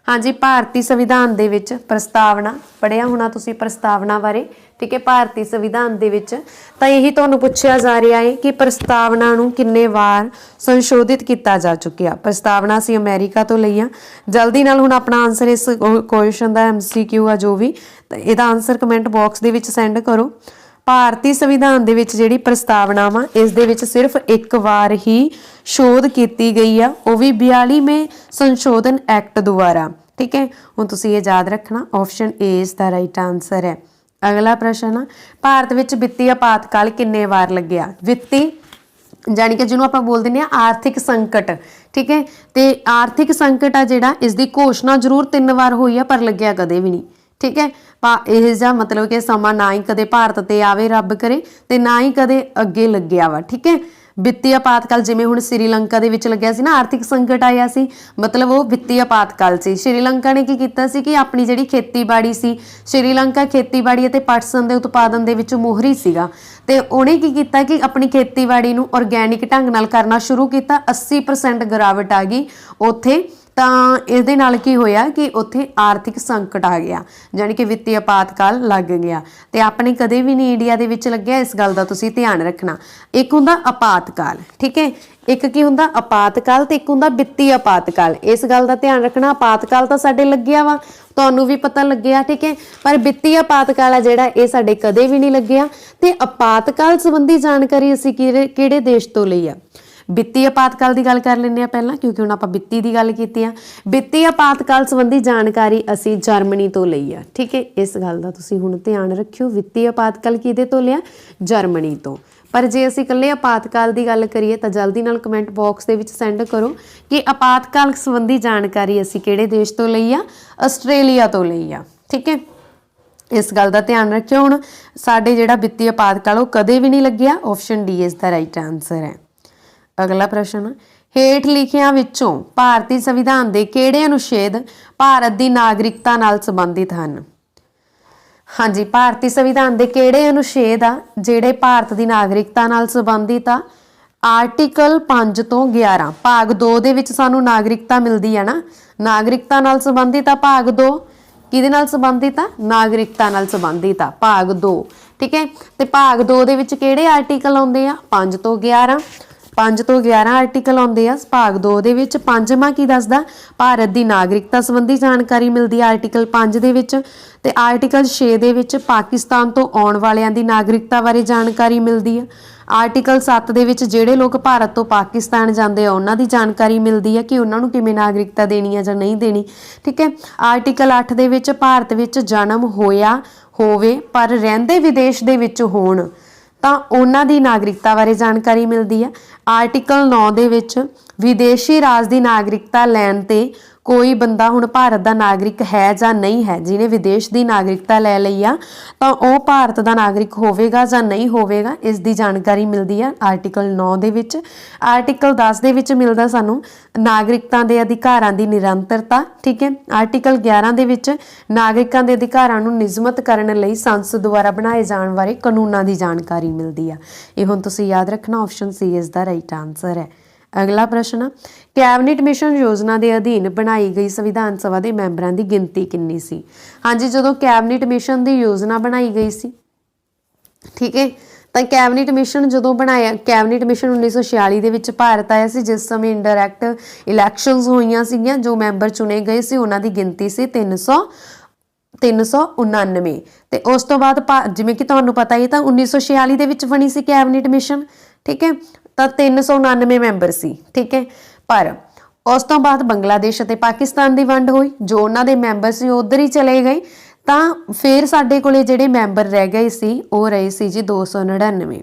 Speaker 2: ਹਾਂਜੀ, ਭਾਰਤੀ ਸੰਵਿਧਾਨ ਦੇ ਵਿੱਚ ਪ੍ਰਸਤਾਵਨਾ ਪੜ੍ਹਿਆ ਹੋਣਾ ਤੁਸੀਂ ਪ੍ਰਸਤਾਵਨਾ ਬਾਰੇ, ਠੀਕ ਹੈ। ਭਾਰਤੀ ਸੰਵਿਧਾਨ ਦੇ ਵਿੱਚ ਤਾਂ ਇਹੀ ਤੁਹਾਨੂੰ ਪੁੱਛਿਆ ਜਾ ਰਿਹਾ ਹੈ ਕਿ ਪ੍ਰਸਤਾਵਨਾ ਨੂੰ ਕਿੰਨੇ ਵਾਰ ਸੰਸ਼ੋਧਿਤ ਕੀਤਾ ਜਾ ਚੁੱਕਿਆ। ਪ੍ਰਸਤਾਵਨਾ ਅਸੀਂ ਅਮਰੀਕਾ ਤੋਂ ਲਈ ਆ। ਜਲਦੀ ਨਾਲ ਹੁਣ ਆਪਣਾ ਆਨਸਰ ਇਸ ਕੁਐਸਚਨ ਦਾ MCQ ਆ ਜੋ ਵੀ, ਤਾਂ ਇਹਦਾ ਆਨਸਰ ਕਮੈਂਟ ਬਾਕਸ ਦੇ ਵਿੱਚ ਸੈਂਡ ਕਰੋ। ਭਾਰਤੀ ਸੰਵਿਧਾਨ ਦੇ ਵਿੱਚ ਜਿਹੜੀ ਪ੍ਰਸਤਾਵਨਾ ਵਾ ਇਸ ਦੇ ਵਿੱਚ ਸਿਰਫ ਇੱਕ ਵਾਰ ਹੀ ਸ਼ੋਧ ਕੀਤੀ ਗਈ ਆ, ਉਹ ਵੀ 42ਵੇਂ ਸੰਸ਼ੋਧਨ ਐਕਟ ਦੁਆਰਾ, ਠੀਕ ਹੈ। ਹੁਣ ਤੁਸੀਂ ਇਹ ਯਾਦ ਰੱਖਣਾ, ਆਪਸ਼ਨ ਏ ਇਸ ਦਾ ਰਾਈਟ ਆਨਸਰ ਹੈ। ਅਗਲਾ ਪ੍ਰਸ਼ਨ ਆ ਭਾਰਤ ਵਿੱਚ ਵਿੱਤੀ ਆਪਾਤਕਾਲ ਕਿੰਨੇ ਵਾਰ ਲੱਗਿਆ? ਵਿੱਤੀ ਜਾਨੀ ਕਿ ਜਿਹਨੂੰ ਆਪਾਂ ਬੋਲ ਦਿੰਦੇ ਆ ਆਰਥਿਕ ਸੰਕਟ, ਠੀਕ ਹੈ। ਤੇ ਆਰਥਿਕ ਸੰਕਟ ਆ ਜਿਹੜਾ ਇਸ ਦੀ ਘੋਸ਼ਣਾ ਜ਼ਰੂਰ 3 ਵਾਰ ਹੋਈ ਆ ਪਰ ਲੱਗਿਆ ਕਦੇ ਵੀ ਨਹੀਂ, ਠੀਕ ਹੈ। ਇਹ ਜਿਹਾ ਮਤਲਬ ਕਿ ਸਮਾਂ ਨਾ ਹੀ ਕਦੇ ਭਾਰਤ ਤੇ ਆਵੇ ਰੱਬ ਕਰੇ ਤੇ ਨਾ ਹੀ ਕਦੇ ਅੱਗੇ ਲੱਗਿਆ ਵਾ, ਠੀਕ ਹੈ। ਵਿੱਤੀ ਆਪਾਤਕਾਲ ਜਿਵੇਂ ਹੁਣ ਸ੍ਰੀਲੰਕਾ ਦੇ ਵਿੱਚ ਲੱਗਿਆ ਸੀ ਨਾ, ਆਰਥਿਕ ਸੰਕਟ ਆਇਆ ਸੀ, ਮਤਲਬ ਉਹ ਵਿੱਤੀ ਆਪਾਤਕਾਲ ਸੀ। ਸ੍ਰੀਲੰਕਾ ਨੇ ਕੀ ਕੀਤਾ ਸੀ ਕਿ ਆਪਣੀ ਜਿਹੜੀ ਖੇਤੀਬਾੜੀ ਸੀ, ਸ੍ਰੀਲੰਕਾ ਖੇਤੀਬਾੜੀ ਅਤੇ ਪਟਸਨ ਦੇ ਉਤਪਾਦਨ ਦੇ ਵਿੱਚ ਮੋਹਰੀ ਸੀਗਾ, ਤੇ ਉਹਨੇ ਕੀ ਕੀਤਾ ਕਿ ਆਪਣੀ ਖੇਤੀਬਾੜੀ ਨੂੰ ਆਰਗੈਨਿਕ ਢੰਗ ਨਾਲ ਕਰਨਾ ਸ਼ੁਰੂ ਕੀਤਾ। 80% ਗਿਰਾਵਟ ਆ ਗਈ ਉੱਥੇ। ਤਾਂ ਇਹਦੇ ਨਾਲ ਕੀ ਹੋਇਆ ਕਿ ਉੱਥੇ ਆਰਥਿਕ ਸੰਕਟ ਆ ਗਿਆ, ਜਾਣੀ ਕਿ ਵਿੱਤੀ ਆਪਾਤਕਾਲ ਲੱਗ ਗਿਆ। ਤੇ ਆਪਣੇ ਕਦੇ ਵੀ ਨਹੀਂ ਇੰਡੀਆ ਦੇ ਵਿੱਚ ਲੱਗਿਆ, ਇਸ ਗੱਲ ਦਾ ਤੁਸੀਂ ਧਿਆਨ ਰੱਖਣਾ। ਇੱਕ ਹੁੰਦਾ ਆਪਾਤਕਾਲ, ਠੀਕ ਹੈ। ਇੱਕ ਕੀ ਹੁੰਦਾ ਆਪਾਤਕਾਲ ਤੇ ਇੱਕ ਹੁੰਦਾ ਵਿੱਤੀ ਆਪਾਤਕਾਲ। ਇਸ ਗੱਲ ਦਾ ਧਿਆਨ ਰੱਖਣਾ। ਆਪਾਤਕਾਲ ਤਾਂ ਸਾਡੇ ਲੱਗਿਆ ਵਾ, ਤੁਹਾਨੂੰ ਵੀ ਪਤਾ ਲੱਗਿਆ, ਠੀਕ ਹੈ। ਪਰ ਵਿੱਤੀ ਆਪਾਤਕਾਲ ਆ ਜਿਹੜਾ ਇਹ ਸਾਡੇ ਕਦੇ ਵੀ ਨਹੀਂ ਲੱਗਿਆ। ਤੇ ਆਪਾਤਕਾਲ ਸੰਬੰਧੀ ਜਾਣਕਾਰੀ ਅਸੀਂ ਕਿਹੜੇ ਦੇਸ਼ ਤੋਂ ਲਈ ਆ? ਵਿੱਤੀ ਆਪਾਤਕਾਲ ਦੀ ਗੱਲ ਕਰ ਲੈਂਦੇ ਆ ਪਹਿਲਾਂ, ਕਿਉਂਕਿ ਹੁਣ ਆਪਾਂ ਵਿੱਤੀ ਦੀ ਗੱਲ ਕੀਤੀ ਆ। ਵਿੱਤੀ ਆਪਾਤਕਾਲ ਸੰਬੰਧੀ ਜਾਣਕਾਰੀ ਅਸੀਂ ਜਰਮਨੀ ਤੋਂ ਲਈ ਆ, ਠੀਕ ਹੈ। ਇਸ ਗੱਲ ਦਾ ਤੁਸੀਂ ਹੁਣ ਧਿਆਨ ਰੱਖਿਓ। ਵਿੱਤੀ ਆਪਾਤਕਾਲ ਕਿਹਦੇ ਤੋਂ ਲਿਆ? ਜਰਮਨੀ ਤੋਂ। ਪਰ ਜੇ ਅਸੀਂ ਇਕੱਲੇ ਆਪਾਤਕਾਲ ਦੀ ਗੱਲ ਕਰੀਏ ਤਾਂ ਜਲਦੀ ਨਾਲ ਕਮੈਂਟ ਬਾਕਸ ਦੇ ਵਿੱਚ ਸੈਂਡ ਕਰੋ ਕਿ ਆਪਾਤਕਾਲ ਸੰਬੰਧੀ ਜਾਣਕਾਰੀ ਅਸੀਂ ਕਿਹੜੇ ਦੇਸ਼ ਤੋਂ ਲਈ ਆ? ਆਸਟ੍ਰੇਲੀਆ ਤੋਂ ਲਈ ਆ, ਠੀਕ ਹੈ। ਇਸ ਗੱਲ ਦਾ ਧਿਆਨ ਰੱਖਿਓ। ਹੁਣ ਸਾਡੇ ਜਿਹੜਾ ਵਿੱਤੀ ਆਪਾਤਕਾਲ ਉਹ ਕਦੇ ਵੀ ਨਹੀਂ ਲੱਗਿਆ। ਆਪਸ਼ਨ ਡੀ ਇਸ ਦਾ ਰਾਈਟ ਆਨਸਰ ਹੈ। ਅਗਲਾ ਪ੍ਰਸ਼ਨ ਹੇਠ ਲਿਖਿਆਂ ਵਿੱਚੋਂ ਭਾਰਤੀ ਸੰਵਿਧਾਨ ਦੇ ਕਿਹੜੇ ਅਨੁਛੇਦ ਭਾਰਤ ਦੀ ਨਾਗਰਿਕਤਾ ਨਾਲ ਸੰਬੰਧਿਤ ਹਨ? ਹਾਂਜੀ, ਭਾਰਤੀ ਸੰਵਿਧਾਨ ਦੇ ਕਿਹੜੇ ਅਨੁਛੇਦ ਆ ਜਿਹੜੇ ਭਾਰਤ ਦੀ ਨਾਗਰਿਕਤਾ ਨਾਲ ਸੰਬੰਧਿਤ ਆ? ਆਰਟੀਕਲ 5 ਤੋਂ 11 ਭਾਗ 2 ਦੇ ਵਿੱਚ ਸਾਨੂੰ ਨਾਗਰਿਕਤਾ ਮਿਲਦੀ ਹੈ ਨਾ। ਨਾਗਰਿਕਤਾ ਨਾਲ ਸੰਬੰਧਿਤ ਆ ਭਾਗ 2। ਕਿਹਦੇ ਨਾਲ ਸੰਬੰਧਿਤ ਆ? ਨਾਗਰਿਕਤਾ ਨਾਲ ਸੰਬੰਧਿਤ ਆ ਭਾਗ 2, ਠੀਕ ਹੈ। ਤੇ ਭਾਗ 2 ਦੇ ਵਿੱਚ ਕਿਹੜੇ ਆਰਟੀਕਲ ਆਉਂਦੇ ਆ? 5 ਤੋਂ 11। 5 ਤੋਂ 11 ਆਰਟੀਕਲ ਆਉਂਦੇ ਆ ਭਾਗ 2 ਦੇ ਵਿੱਚ। 5ਵਾਂ ਕੀ ਦੱਸਦਾ? ਭਾਰਤ ਦੀ ਨਾਗਰਿਕਤਾ ਸੰਬੰਧੀ ਜਾਣਕਾਰੀ ਮਿਲਦੀ ਹੈ ਆਰਟੀਕਲ 5 ਦੇ ਵਿੱਚ। ਤੇ ਆਰਟੀਕਲ 6 ਦੇ ਵਿੱਚ ਪਾਕਿਸਤਾਨ ਤੋਂ ਆਉਣ ਵਾਲਿਆਂ ਦੀ ਨਾਗਰਿਕਤਾ ਬਾਰੇ ਜਾਣਕਾਰੀ ਮਿਲਦੀ ਹੈ। ਆਰਟੀਕਲ 7 ਦੇ ਵਿੱਚ ਜਿਹੜੇ ਲੋਕ ਭਾਰਤ ਤੋਂ ਪਾਕਿਸਤਾਨ ਜਾਂਦੇ ਆ ਉਹਨਾਂ ਦੀ ਜਾਣਕਾਰੀ ਮਿਲਦੀ ਹੈ ਕਿ ਉਹਨਾਂ ਨੂੰ ਕਿਵੇਂ ਨਾਗਰਿਕਤਾ ਦੇਣੀ ਹੈ ਜਾਂ ਨਹੀਂ ਦੇਣੀ, ਠੀਕ ਹੈ। ਆਰਟੀਕਲ 8 ਦੇ ਵਿੱਚ ਭਾਰਤ ਵਿੱਚ ਜਨਮ ਹੋਇਆ ਹੋਵੇ ਪਰ ਰਹਿੰਦੇ ਵਿਦੇਸ਼ ਦੇ ਵਿੱਚ ਹੋਣ ਤਾਂ ਉਹਨਾਂ ਦੀ ਨਾਗਰਿਕਤਾ ਬਾਰੇ ਜਾਣਕਾਰੀ ਮਿਲਦੀ ਹੈ। ਆਰਟੀਕਲ 9 ਦੇ ਵਿੱਚ ਵਿਦੇਸ਼ੀ ਰਾਜ ਦੀ ਨਾਗਰਿਕਤਾ ਲੈਣ ਤੇ ਕੋਈ ਬੰਦਾ ਹੁਣ ਭਾਰਤ ਦਾ ਨਾਗਰਿਕ ਹੈ ਜਾਂ ਨਹੀਂ ਹੈ, ਜਿਹਨੇ ਵਿਦੇਸ਼ ਦੀ ਨਾਗਰਿਕਤਾ ਲੈ ਲਈ ਆ ਤਾਂ ਉਹ ਭਾਰਤ ਦਾ ਨਾਗਰਿਕ ਹੋਵੇਗਾ ਜਾਂ ਨਹੀਂ ਹੋਵੇਗਾ, ਇਸ ਦੀ ਜਾਣਕਾਰੀ ਮਿਲਦੀ ਆ ਆਰਟੀਕਲ 9 ਦੇ ਵਿੱਚ। ਆਰਟੀਕਲ 10 ਦੇ ਵਿੱਚ ਮਿਲਦਾ ਸਾਨੂੰ ਨਾਗਰਿਕਤਾ ਦੇ ਅਧਿਕਾਰਾਂ ਦੀ ਨਿਰੰਤਰਤਾ, ਠੀਕ ਹੈ। ਆਰਟੀਕਲ 11 ਦੇ ਵਿੱਚ ਨਾਗਰਿਕਾਂ ਦੇ ਅਧਿਕਾਰਾਂ ਨੂੰ ਨਿਯਮਤ ਕਰਨ ਲਈ ਸੰਸਦ ਦੁਆਰਾ ਬਣਾਏ ਜਾਣ ਵਾਲੇ ਕਾਨੂੰਨਾਂ ਦੀ ਜਾਣਕਾਰੀ ਮਿਲਦੀ ਆ। ਇਹ ਹੁਣ ਤੁਸੀਂ ਯਾਦ ਰੱਖਣਾ, ਆਪਸ਼ਨ ਸੀ ਇਸ ਦਾ ਰਾਈਟ ਆਨਸਰ ਹੈ। ਅਗਲਾ ਪ੍ਰਸ਼ਨ, ਕੈਬਨਿਟ ਮਿਸ਼ਨ ਯੋਜਨਾ ਦੇ ਅਧੀਨ ਬਣਾਈ ਗਈ ਸੰਵਿਧਾਨ ਸਭਾ ਦੇ ਮੈਂਬਰਾਂ ਦੀ ਗਿਣਤੀ ਕਿੰਨੀ ਸੀ? ਹਾਂਜੀ, ਜਦੋਂ ਕੈਬਨਿਟ ਮਿਸ਼ਨ ਦੀ ਯੋਜਨਾ ਬਣਾਈ ਗਈ ਸੀ, ਠੀਕ ਹੈ, ਤਾਂ ਕੈਬਨਿਟ ਮਿਸ਼ਨ ਜਦੋਂ ਬਣਾਇਆ, ਕੈਬਨਿਟ ਮਿਸ਼ਨ 1946 ਦੇ ਵਿੱਚ ਭਾਰਤ ਆਇਆ ਸੀ, ਜਿਸ ਸਮੇਂ ਇੰਡਾਇਰੈਕਟ ਇਲੈਕਸ਼ਨਸ ਹੋਈਆਂ ਸੀਗੀਆਂ। ਜੋ ਮੈਂਬਰ ਚੁਣੇ ਗਏ ਸੀ ਉਹਨਾਂ ਦੀ ਗਿਣਤੀ ਸੀ 399। ਤੇ ਉਸ ਤੋਂ ਬਾਅਦ ਜਿਵੇਂ ਕਿ ਤੁਹਾਨੂੰ ਪਤਾ ਹੀ ਤਾਂ 1946 ਦੇ ਵਿੱਚ ਬਣੀ ਸੀ ਕੈਬਨਿਟ ਮਿਸ਼ਨ, ਠੀਕ ਹੈ। ਤਾਂ 399 ਮੈਂਬਰ ਸੀ, ਠੀਕ ਹੈ। ਪਰ ਉਸ ਤੋਂ ਬਾਅਦ ਬੰਗਲਾਦੇਸ਼ ਅਤੇ ਪਾਕਿਸਤਾਨ ਦੀ ਵੰਡ ਹੋਈ, ਜੋ ਉਹਨਾਂ ਦੇ ਮੈਂਬਰ ਸੀ ਉਧਰ ਹੀ ਚਲੇ ਗਏ। ਤਾਂ ਫਿਰ ਸਾਡੇ ਕੋਲੇ ਜਿਹੜੇ ਮੈਂਬਰ ਰਹਿ ਗਏ ਸੀ ਉਹ ਰਹੇ ਸੀ ਜੀ 299।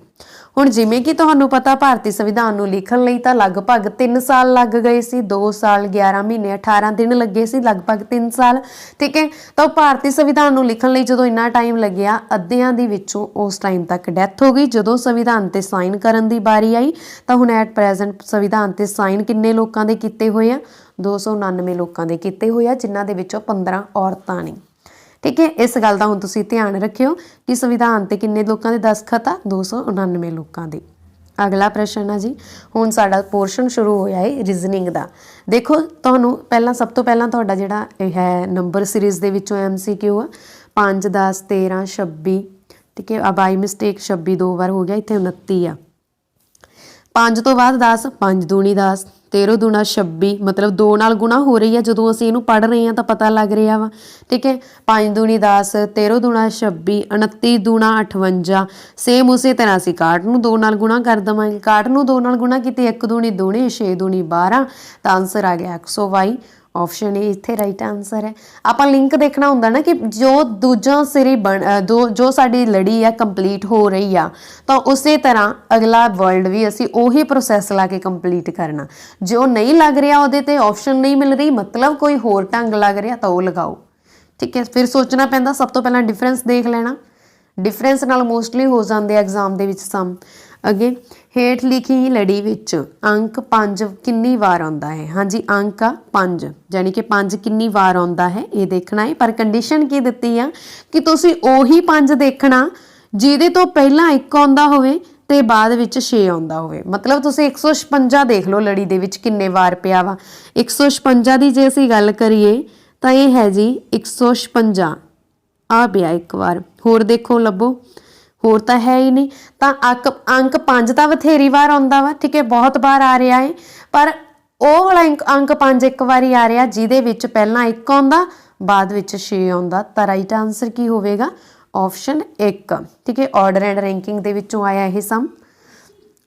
Speaker 2: ਹੁਣ ਜਿਵੇਂ ਕਿ ਤੁਹਾਨੂੰ ਪਤਾ ਭਾਰਤੀ ਸੰਵਿਧਾਨ ਨੂੰ ਲਿਖਣ ਲਈ ਤਾਂ ਲਗਭਗ 3 ਸਾਲ ਲੱਗ ਗਏ ਸੀ, 2 ਸਾਲ 11 ਮਹੀਨੇ 18 ਦਿਨ ਲੱਗੇ ਸੀ, ਲਗਭਗ 3 ਸਾਲ, ਠੀਕ ਹੈ। ਤਾਂ ਭਾਰਤੀ ਸੰਵਿਧਾਨ ਨੂੰ ਲਿਖਣ ਲਈ ਜਦੋਂ ਇੰਨਾ ਟਾਈਮ ਲੱਗਿਆ, ਅੱਧਿਆਂ ਦੇ ਵਿੱਚੋਂ ਉਸ ਟਾਈਮ ਤੱਕ ਡੈਥ ਹੋ ਗਈ। ਜਦੋਂ ਸੰਵਿਧਾਨ ਤੇ ਸਾਈਨ ਕਰਨ ਦੀ ਵਾਰੀ ਆਈ ਤਾਂ ਹੁਣ ਐਟ ਪ੍ਰੈਜ਼ੈਂਟ ਸੰਵਿਧਾਨ ਤੇ ਸਾਈਨ ਕਿੰਨੇ ਲੋਕਾਂ ਦੇ ਕੀਤੇ ਹੋਏ ਆ? 299 ਲੋਕਾਂ ਦੇ ਕੀਤੇ ਹੋਏ ਆ, ਜਿਨ੍ਹਾਂ ਦੇ ਵਿੱਚੋਂ 15 ਔਰਤਾਂ ਨੇ, ਠੀਕ ਹੈ। ਇਸ ਗੱਲ ਦਾ ਹੁਣ ਤੁਸੀਂ ਧਿਆਨ ਰੱਖਿਓ ਕਿ ਸੰਵਿਧਾਨ ਤੇ ਕਿੰਨੇ ਲੋਕਾਂ ਦੇ ਦਸਤਖਤ ਆ? 299 ਲੋਕਾਂ ਦੇ। ਅਗਲਾ ਪ੍ਰਸ਼ਨ ਆ ਜੀ, ਹੁਣ ਸਾਡਾ ਪੋਰਸ਼ਨ ਸ਼ੁਰੂ ਹੋਇਆ ਹੈ ਰੀਜ਼ਨਿੰਗ ਦਾ। ਦੇਖੋ ਤੁਹਾਨੂੰ ਸਭ ਤੋਂ ਪਹਿਲਾਂ ਤੁਹਾਡਾ ਜਿਹੜਾ ਇਹ ਹੈ ਨੰਬਰ ਸੀਰੀਜ਼ ਦੇ ਵਿੱਚੋਂ MCQ ਆ 5 10 13 26, ਠੀਕ ਹੈ। ਬਾਈ ਮਿਸਟੇਕ 26 2 ਵਾਰ ਹੋ ਗਿਆ, ਇੱਥੇ 29 ਆ। 5 ਤੋਂ ਬਾਅਦ 10, 5 ਦੂਣੀ 10, 13 ਦੂਣਾ 26, ਮਤਲਬ 2 ਨਾਲ ਗੁਣਾ ਹੋ ਰਹੀ ਆ। ਜਦੋਂ ਅਸੀਂ ਇਹਨੂੰ ਪੜ੍ਹ ਰਹੇ ਹਾਂ ਤਾਂ ਪਤਾ ਲੱਗ ਰਿਹਾ ਵਾ, ਠੀਕ ਹੈ। 5 ਦੂਣੀ 10, 13 ਦੂਣਾ 26, 29 ਦੂਣਾ 58। ਸੇਮ ਉਸੇ ਤਰ੍ਹਾਂ ਅਸੀਂ 61 ਨੂੰ 2 ਨਾਲ ਗੁਣਾ ਕਰ ਦੇਵਾਂਗੇ। 61 ਨੂੰ 2 ਨਾਲ ਗੁਣਾ ਕੀਤੇ 1 ਦੂਣੀ ਦੂਣੀ, 6 ਦੂਣੀ 12, ਤਾਂ ਆਨਸਰ ਆ ਗਿਆ 122। ਆਪਸ਼ਨ ਏ ਇੱਥੇ ਰਾਈਟ ਆਨਸਰ ਹੈ। ਆਪਾਂ ਲਿੰਕ ਦੇਖਣਾ ਹੁੰਦਾ ਨਾ ਕਿ ਜੋ ਦੂਜਾ ਸਿਰੇ ਜੋ ਸਾਡੀ ਲੜੀ ਆ ਕੰਪਲੀਟ ਹੋ ਰਹੀ ਆ, ਤਾਂ ਉਸੇ ਤਰ੍ਹਾਂ ਅਗਲਾ ਵਰਡ ਵੀ ਅਸੀਂ ਉਹੀ ਪ੍ਰੋਸੈਸ ਲਾ ਕੇ ਕੰਪਲੀਟ ਕਰਨਾ। ਜੋ ਨਹੀਂ ਲੱਗ ਰਿਹਾ ਉਹਦੇ ਤੇ ਆਪਸ਼ਨ ਨਹੀਂ ਮਿਲ ਰਹੀ, ਮਤਲਬ ਕੋਈ ਹੋਰ ਢੰਗ ਲੱਗ ਰਿਹਾ ਤਾਂ ਉਹ ਲਗਾਓ, ਠੀਕ ਹੈ। ਫਿਰ ਸੋਚਣਾ ਪੈਂਦਾ, ਸਭ ਤੋਂ ਪਹਿਲਾਂ ਡਿਫਰੈਂਸ ਦੇਖ ਲੈਣਾ। ਡਿਫਰੈਂਸ ਨਾਲ ਮੋਸਟਲੀ ਹੋ ਜਾਂਦੇ ਐਗਜ਼ਾਮ ਦੇ ਵਿੱਚ ਸਮ। ਅੱਗੇ ਹੇਠ ਲਿਖੀ ਲੜੀ ਵਿੱਚ ਅੰਕ 5 ਕਿੰਨੀ ਵਾਰ ਆਉਂਦਾ ਹੈ? ਹਾਂਜੀ, ਅੰਕ ਆ 5, ਯਾਨੀ ਕਿ 5 ਕਿੰਨੀ ਵਾਰ ਆਉਂਦਾ ਹੈ ਇਹ ਦੇਖਣਾ ਹੈ। ਪਰ ਕੰਡੀਸ਼ਨ ਕੀ ਦਿੱਤੀ ਆ ਕਿ ਤੁਸੀਂ ਉਹੀ 5 ਦੇਖਣਾ ਜਿਹਦੇ ਤੋਂ ਪਹਿਲਾਂ 1 ਆਉਂਦਾ ਹੋਵੇ ਤੇ ਬਾਅਦ ਵਿੱਚ 6 ਆਉਂਦਾ ਹੋਵੇ। ਮਤਲਬ ਤੁਸੀਂ 156 ਦੇਖ ਲਓ ਲੜੀ ਦੇ ਵਿੱਚ ਕਿੰਨੇ ਵਾਰ ਪਿਆ ਵਾ। 156 ਦੀ ਜੇ ਅਸੀਂ ਗੱਲ ਕਰੀਏ ਤਾਂ ਇਹ ਹੈ ਜੀ 156 ਆ ਪਿਆ 1 ਵਾਰ। ਹੋਰ ਦੇਖੋ, ਲੱਭੋ, ਹੋਰ ਤਾਂ ਹੈ ਹੀ ਨਹੀਂ। ਤਾਂ ਅੰਕ 5 ਤਾਂ ਬਥੇਰੀ ਵਾਰ ਆਉਂਦਾ ਵਾ, ਠੀਕ ਹੈ, ਬਹੁਤ ਵਾਰ ਆ ਰਿਹਾ ਹੈ। ਪਰ ਉਹ ਵਾਲਾ ਅੰਕ 5 ਇੱਕ ਵਾਰੀ ਆ ਰਿਹਾ ਜਿਹਦੇ ਵਿੱਚ ਪਹਿਲਾਂ 1 ਆਉਂਦਾ ਬਾਅਦ ਵਿੱਚ 6 ਆਉਂਦਾ। ਤਾਂ ਰਾਈਟ ਆਨਸਰ ਕੀ ਹੋਵੇਗਾ? ਆਪਸ਼ਨ 1, ਠੀਕ ਹੈ। ਆਰਡਰ ਐਂਡ ਰੈਂਕਿੰਗ ਦੇ ਵਿੱਚੋਂ ਆਇਆ ਇਹ ਸਮ।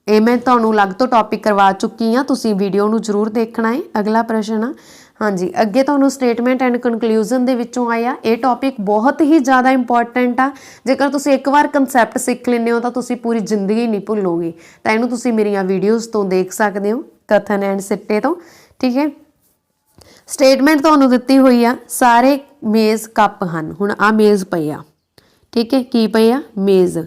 Speaker 2: ਇਹ ਮੈਂ ਤੁਹਾਨੂੰ ਅਲੱਗ ਤੋਂ ਟੌਪਿਕ ਕਰਵਾ ਚੁੱਕੀ ਹਾਂ, ਤੁਸੀਂ ਵੀਡੀਓ ਨੂੰ ਜ਼ਰੂਰ ਦੇਖਣਾ ਹੈ। ਅਗਲਾ ਪ੍ਰਸ਼ਨ ਆ, ਹਾਂਜੀ, ਅੱਗੇ ਤੁਹਾਨੂੰ ਸਟੇਟਮੈਂਟ ਐਂਡ ਕਨਕਲੂਜਨ ਦੇ ਵਿੱਚੋਂ ਆਇਆ। ਇਹ ਟੌਪਿਕ ਬਹੁਤ ਹੀ ਜ਼ਿਆਦਾ ਇੰਪੋਰਟੈਂਟ ਆ। ਜੇਕਰ ਤੁਸੀਂ ਇੱਕ ਵਾਰ ਕਨਸੈਪਟ ਸਿੱਖ ਲੈਂਦੇ ਹੋ ਤਾਂ ਤੁਸੀਂ ਪੂਰੀ ਜ਼ਿੰਦਗੀ ਨਹੀਂ ਭੁੱਲੋਗੇ। ਤਾਂ ਇਹਨੂੰ ਤੁਸੀਂ ਮੇਰੀਆਂ ਵੀਡੀਓਜ਼ ਤੋਂ ਦੇਖ ਸਕਦੇ ਹੋ, ਕਥਨ ਐਂਡ ਸਿੱਟੇ ਤੋਂ, ਠੀਕ ਹੈ। ਸਟੇਟਮੈਂਟ ਤੁਹਾਨੂੰ ਦਿੱਤੀ ਹੋਈ ਆ, ਸਾਰੇ ਮੇਜ਼ ਕੱਪ ਹਨ। ਹੁਣ ਆ ਮੇਜ਼ ਪਏ ਆ, ਠੀਕ ਹੈ। ਕੀ ਪਏ ਆ? ਮੇਜ਼।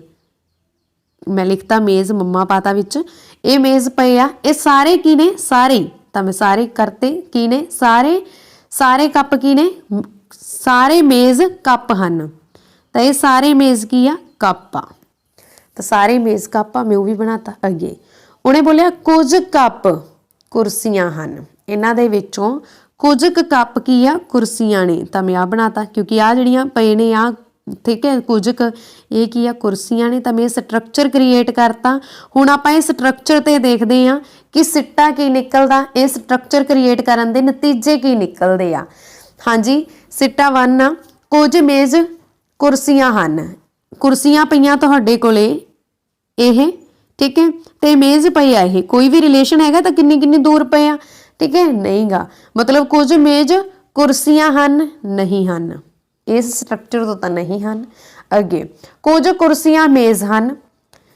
Speaker 2: ਮੈਂ ਲਿਖਤਾ ਮੇਜ਼, ਮੰਮਾ ਪਾਤਾ ਵਿੱਚ। ਇਹ ਮੇਜ਼ ਪਏ ਆ, ਇਹ ਸਾਰੇ ਕੀ ਨੇ? ਸਾਰੇ। ਤਾਂ ਮੈਂ ਸਾਰੇ ਕਰਤੇ ਕੀ ਨੇ? ਸਾਰੇ ਕੱਪ ਕੀ ਨੇ? ਸਾਰੇ ਮੇਜ਼ ਕੱਪ ਹਨ। ਤਾਂ ਇਹ ਸਾਰੇ ਮੇਜ਼ ਕੀ ਆ? ਕੱਪ ਆ। ਤਾਂ ਸਾਰੇ ਮੇਜ਼ ਕੱਪ ਆ, ਮੈਂ ਉਹ ਵੀ ਬਣਾਤਾ। ਅੱਗੇ ਉਹਨੇ ਬੋਲਿਆ ਕੁਝ ਕੱਪ ਕੁਰਸੀਆਂ ਹਨ। ਇਹਨਾਂ ਦੇ ਵਿੱਚੋਂ ਕੁਝ ਕੱਪ ਕੀ ਆ? ਕੁਰਸੀਆਂ ਨੇ। ਤਾਂ ਮੈਂ ਆ ਬਣਾਤਾ, ਕਿਉਂਕਿ ਆ ਜਿਹੜੀਆਂ ਪਏ ਨੇ ਆ, ਠੀਕ ਹੈ, ਕੁਝ ਇਹ ਕੀ ਆ? ਕੁਰਸੀਆਂ ਨੇ। ਤਾਂ ਮੈਂ ਸਟਰਕਚਰ ਕ੍ਰੀਏਟ ਕਰਤਾ। ਹੁਣ ਆਪਾਂ ਇਹ ਸਟਰਕਚਰ ਤੇ ਦੇਖਦੇ ਹਾਂ ਕਿ ਸਿੱਟਾ ਕੀ ਨਿਕਲਦਾ, ਇਹ ਸਟਰਕਚਰ ਕ੍ਰੀਏਟ ਕਰਨ ਦੇ ਨਤੀਜੇ ਕੀ ਨਿਕਲਦੇ ਆ। ਹਾਂਜੀ, ਸਿੱਟਾ 1 ਆ, ਕੁਝ ਮੇਜ਼ ਕੁਰਸੀਆਂ ਹਨ। ਕੁਰਸੀਆਂ ਪਈਆਂ ਤੁਹਾਡੇ ਕੋਲੇ ਇਹ, ਠੀਕ ਹੈ, ਤੇ ਮੇਜ਼ ਪਈ ਆ ਇਹ। ਕੋਈ ਵੀ ਰਿਲੇਸ਼ਨ ਹੈਗਾ ਤਾਂ ਕਿੰਨੀ ਦੂਰ ਪਏ ਆ, ਠੀਕ ਹੈ, ਨਹੀਂਗਾ। ਮਤਲਬ ਕੁਝ ਮੇਜ਼ ਕੁਰਸੀਆਂ ਹਨ, ਨਹੀਂ ਹਨ, ਇਸ ਸਟਰਕਚਰ ਤੋਂ ਤਾਂ ਨਹੀਂ ਹਨ। ਅੱਗੇ ਕੁਝ ਕੁਰਸੀਆਂ ਮੇਜ਼ ਹਨ।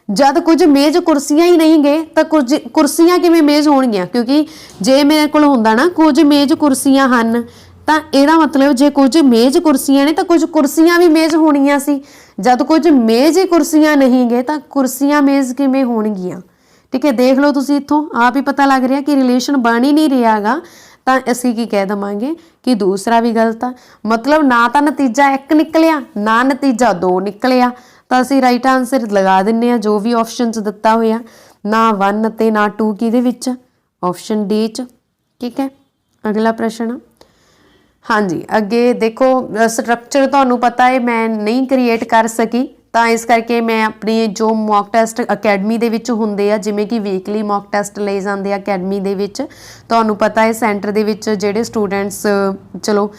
Speaker 2: ਜਦ ਕੁਝ ਮੇਜ਼ ਕੁਰਸੀਆਂ ਹੀ ਨਹੀਂ ਗਏ ਤਾਂ ਕੁਝ ਕੁਰਸੀਆਂ ਕਿਵੇਂ ਮੇਜ਼ ਹੋਣਗੀਆਂ? ਕਿਉਂਕਿ ਜੇ ਮੇਰੇ ਕੋਲ ਹੁੰਦਾ ਨਾ ਕੁਝ ਮੇਜ਼ ਕੁਰਸੀਆਂ ਹਨ, ਤਾਂ ਇਹਦਾ ਮਤਲਬ ਜੇ ਕੁਝ ਮੇਜ਼ ਕੁਰਸੀਆਂ ਨੇ ਤਾਂ ਕੁਝ ਕੁਰਸੀਆਂ ਵੀ ਮੇਜ਼ ਹੋਣੀਆਂ ਸੀ। ਜਦ ਕੁਝ ਮੇਜ਼ ਹੀ ਕੁਰਸੀਆਂ ਨਹੀਂ ਗਏ ਤਾਂ ਕੁਰਸੀਆਂ ਮੇਜ਼ ਕਿਵੇਂ ਹੋਣਗੀਆਂ? ਠੀਕ ਹੈ, ਦੇਖ ਲਓ ਤੁਸੀਂ, ਇੱਥੋਂ ਆਪ ਹੀ ਪਤਾ ਲੱਗ ਰਿਹਾ ਕਿ ਰਿਲੇਸ਼ਨ ਬਣ ਹੀ ਨਹੀਂ ਰਿਹਾਗਾ। ਤਾਂ ਅਸੀਂ ਕੀ ਕਹਿ ਦੇਵਾਂਗੇ ਕਿ ਦੂਸਰਾ ਵੀ ਗਲਤ ਆ। ਮਤਲਬ ਨਾ ਤਾਂ ਨਤੀਜਾ 1 ਨਿਕਲਿਆ, ਨਾ ਨਤੀਜਾ 2 ਨਿਕਲਿਆ। ਤਾਂ ਅਸੀਂ ਰਾਈਟ ਆਨਸਰ ਲਗਾ ਦਿੰਨੇ ਆ ਜੋ ਵੀ ਆਪਸ਼ਨ 'ਚ ਦਿੱਤਾ ਹੋਇਆ, ਨਾ 1 ਅਤੇ ਨਾ 2 ਕਿਹਦੇ ਵਿੱਚ? ਆਪਸ਼ਨ ਡੀ 'ਚ, ਠੀਕ ਹੈ। ਅਗਲਾ ਪ੍ਰਸ਼ਨ, ਹਾਂਜੀ, ਅੱਗੇ ਦੇਖੋ, ਸਟਰਕਚਰ ਤੁਹਾਨੂੰ ਪਤਾ ਹੈ ਮੈਂ ਨਹੀਂ ਕ੍ਰੀਏਟ ਕਰ ਸਕੀ ਤਾਂ ਇਸ ਕਰਕੇ ਮੈਂ ਆਪਣੀ ਜੋ ਮੌਕ ਟੈਸਟ ਅਕੈਡਮੀ ਦੇ ਵਿੱਚ ਹੁੰਦੇ ਆ, ਜਿਵੇਂ ਕਿ ਵੀਕਲੀ ਮੌਕ ਟੈਸਟ ਲਏ ਜਾਂਦੇ ਆ ਅਕੈਡਮੀ ਦੇ ਵਿੱਚ, ਤੁਹਾਨੂੰ ਪਤਾ ਹੈ ਸੈਂਟਰ ਦੇ ਵਿੱਚ ਜਿਹੜੇ ਸਟੂਡੈਂਟਸ ਚਲੋ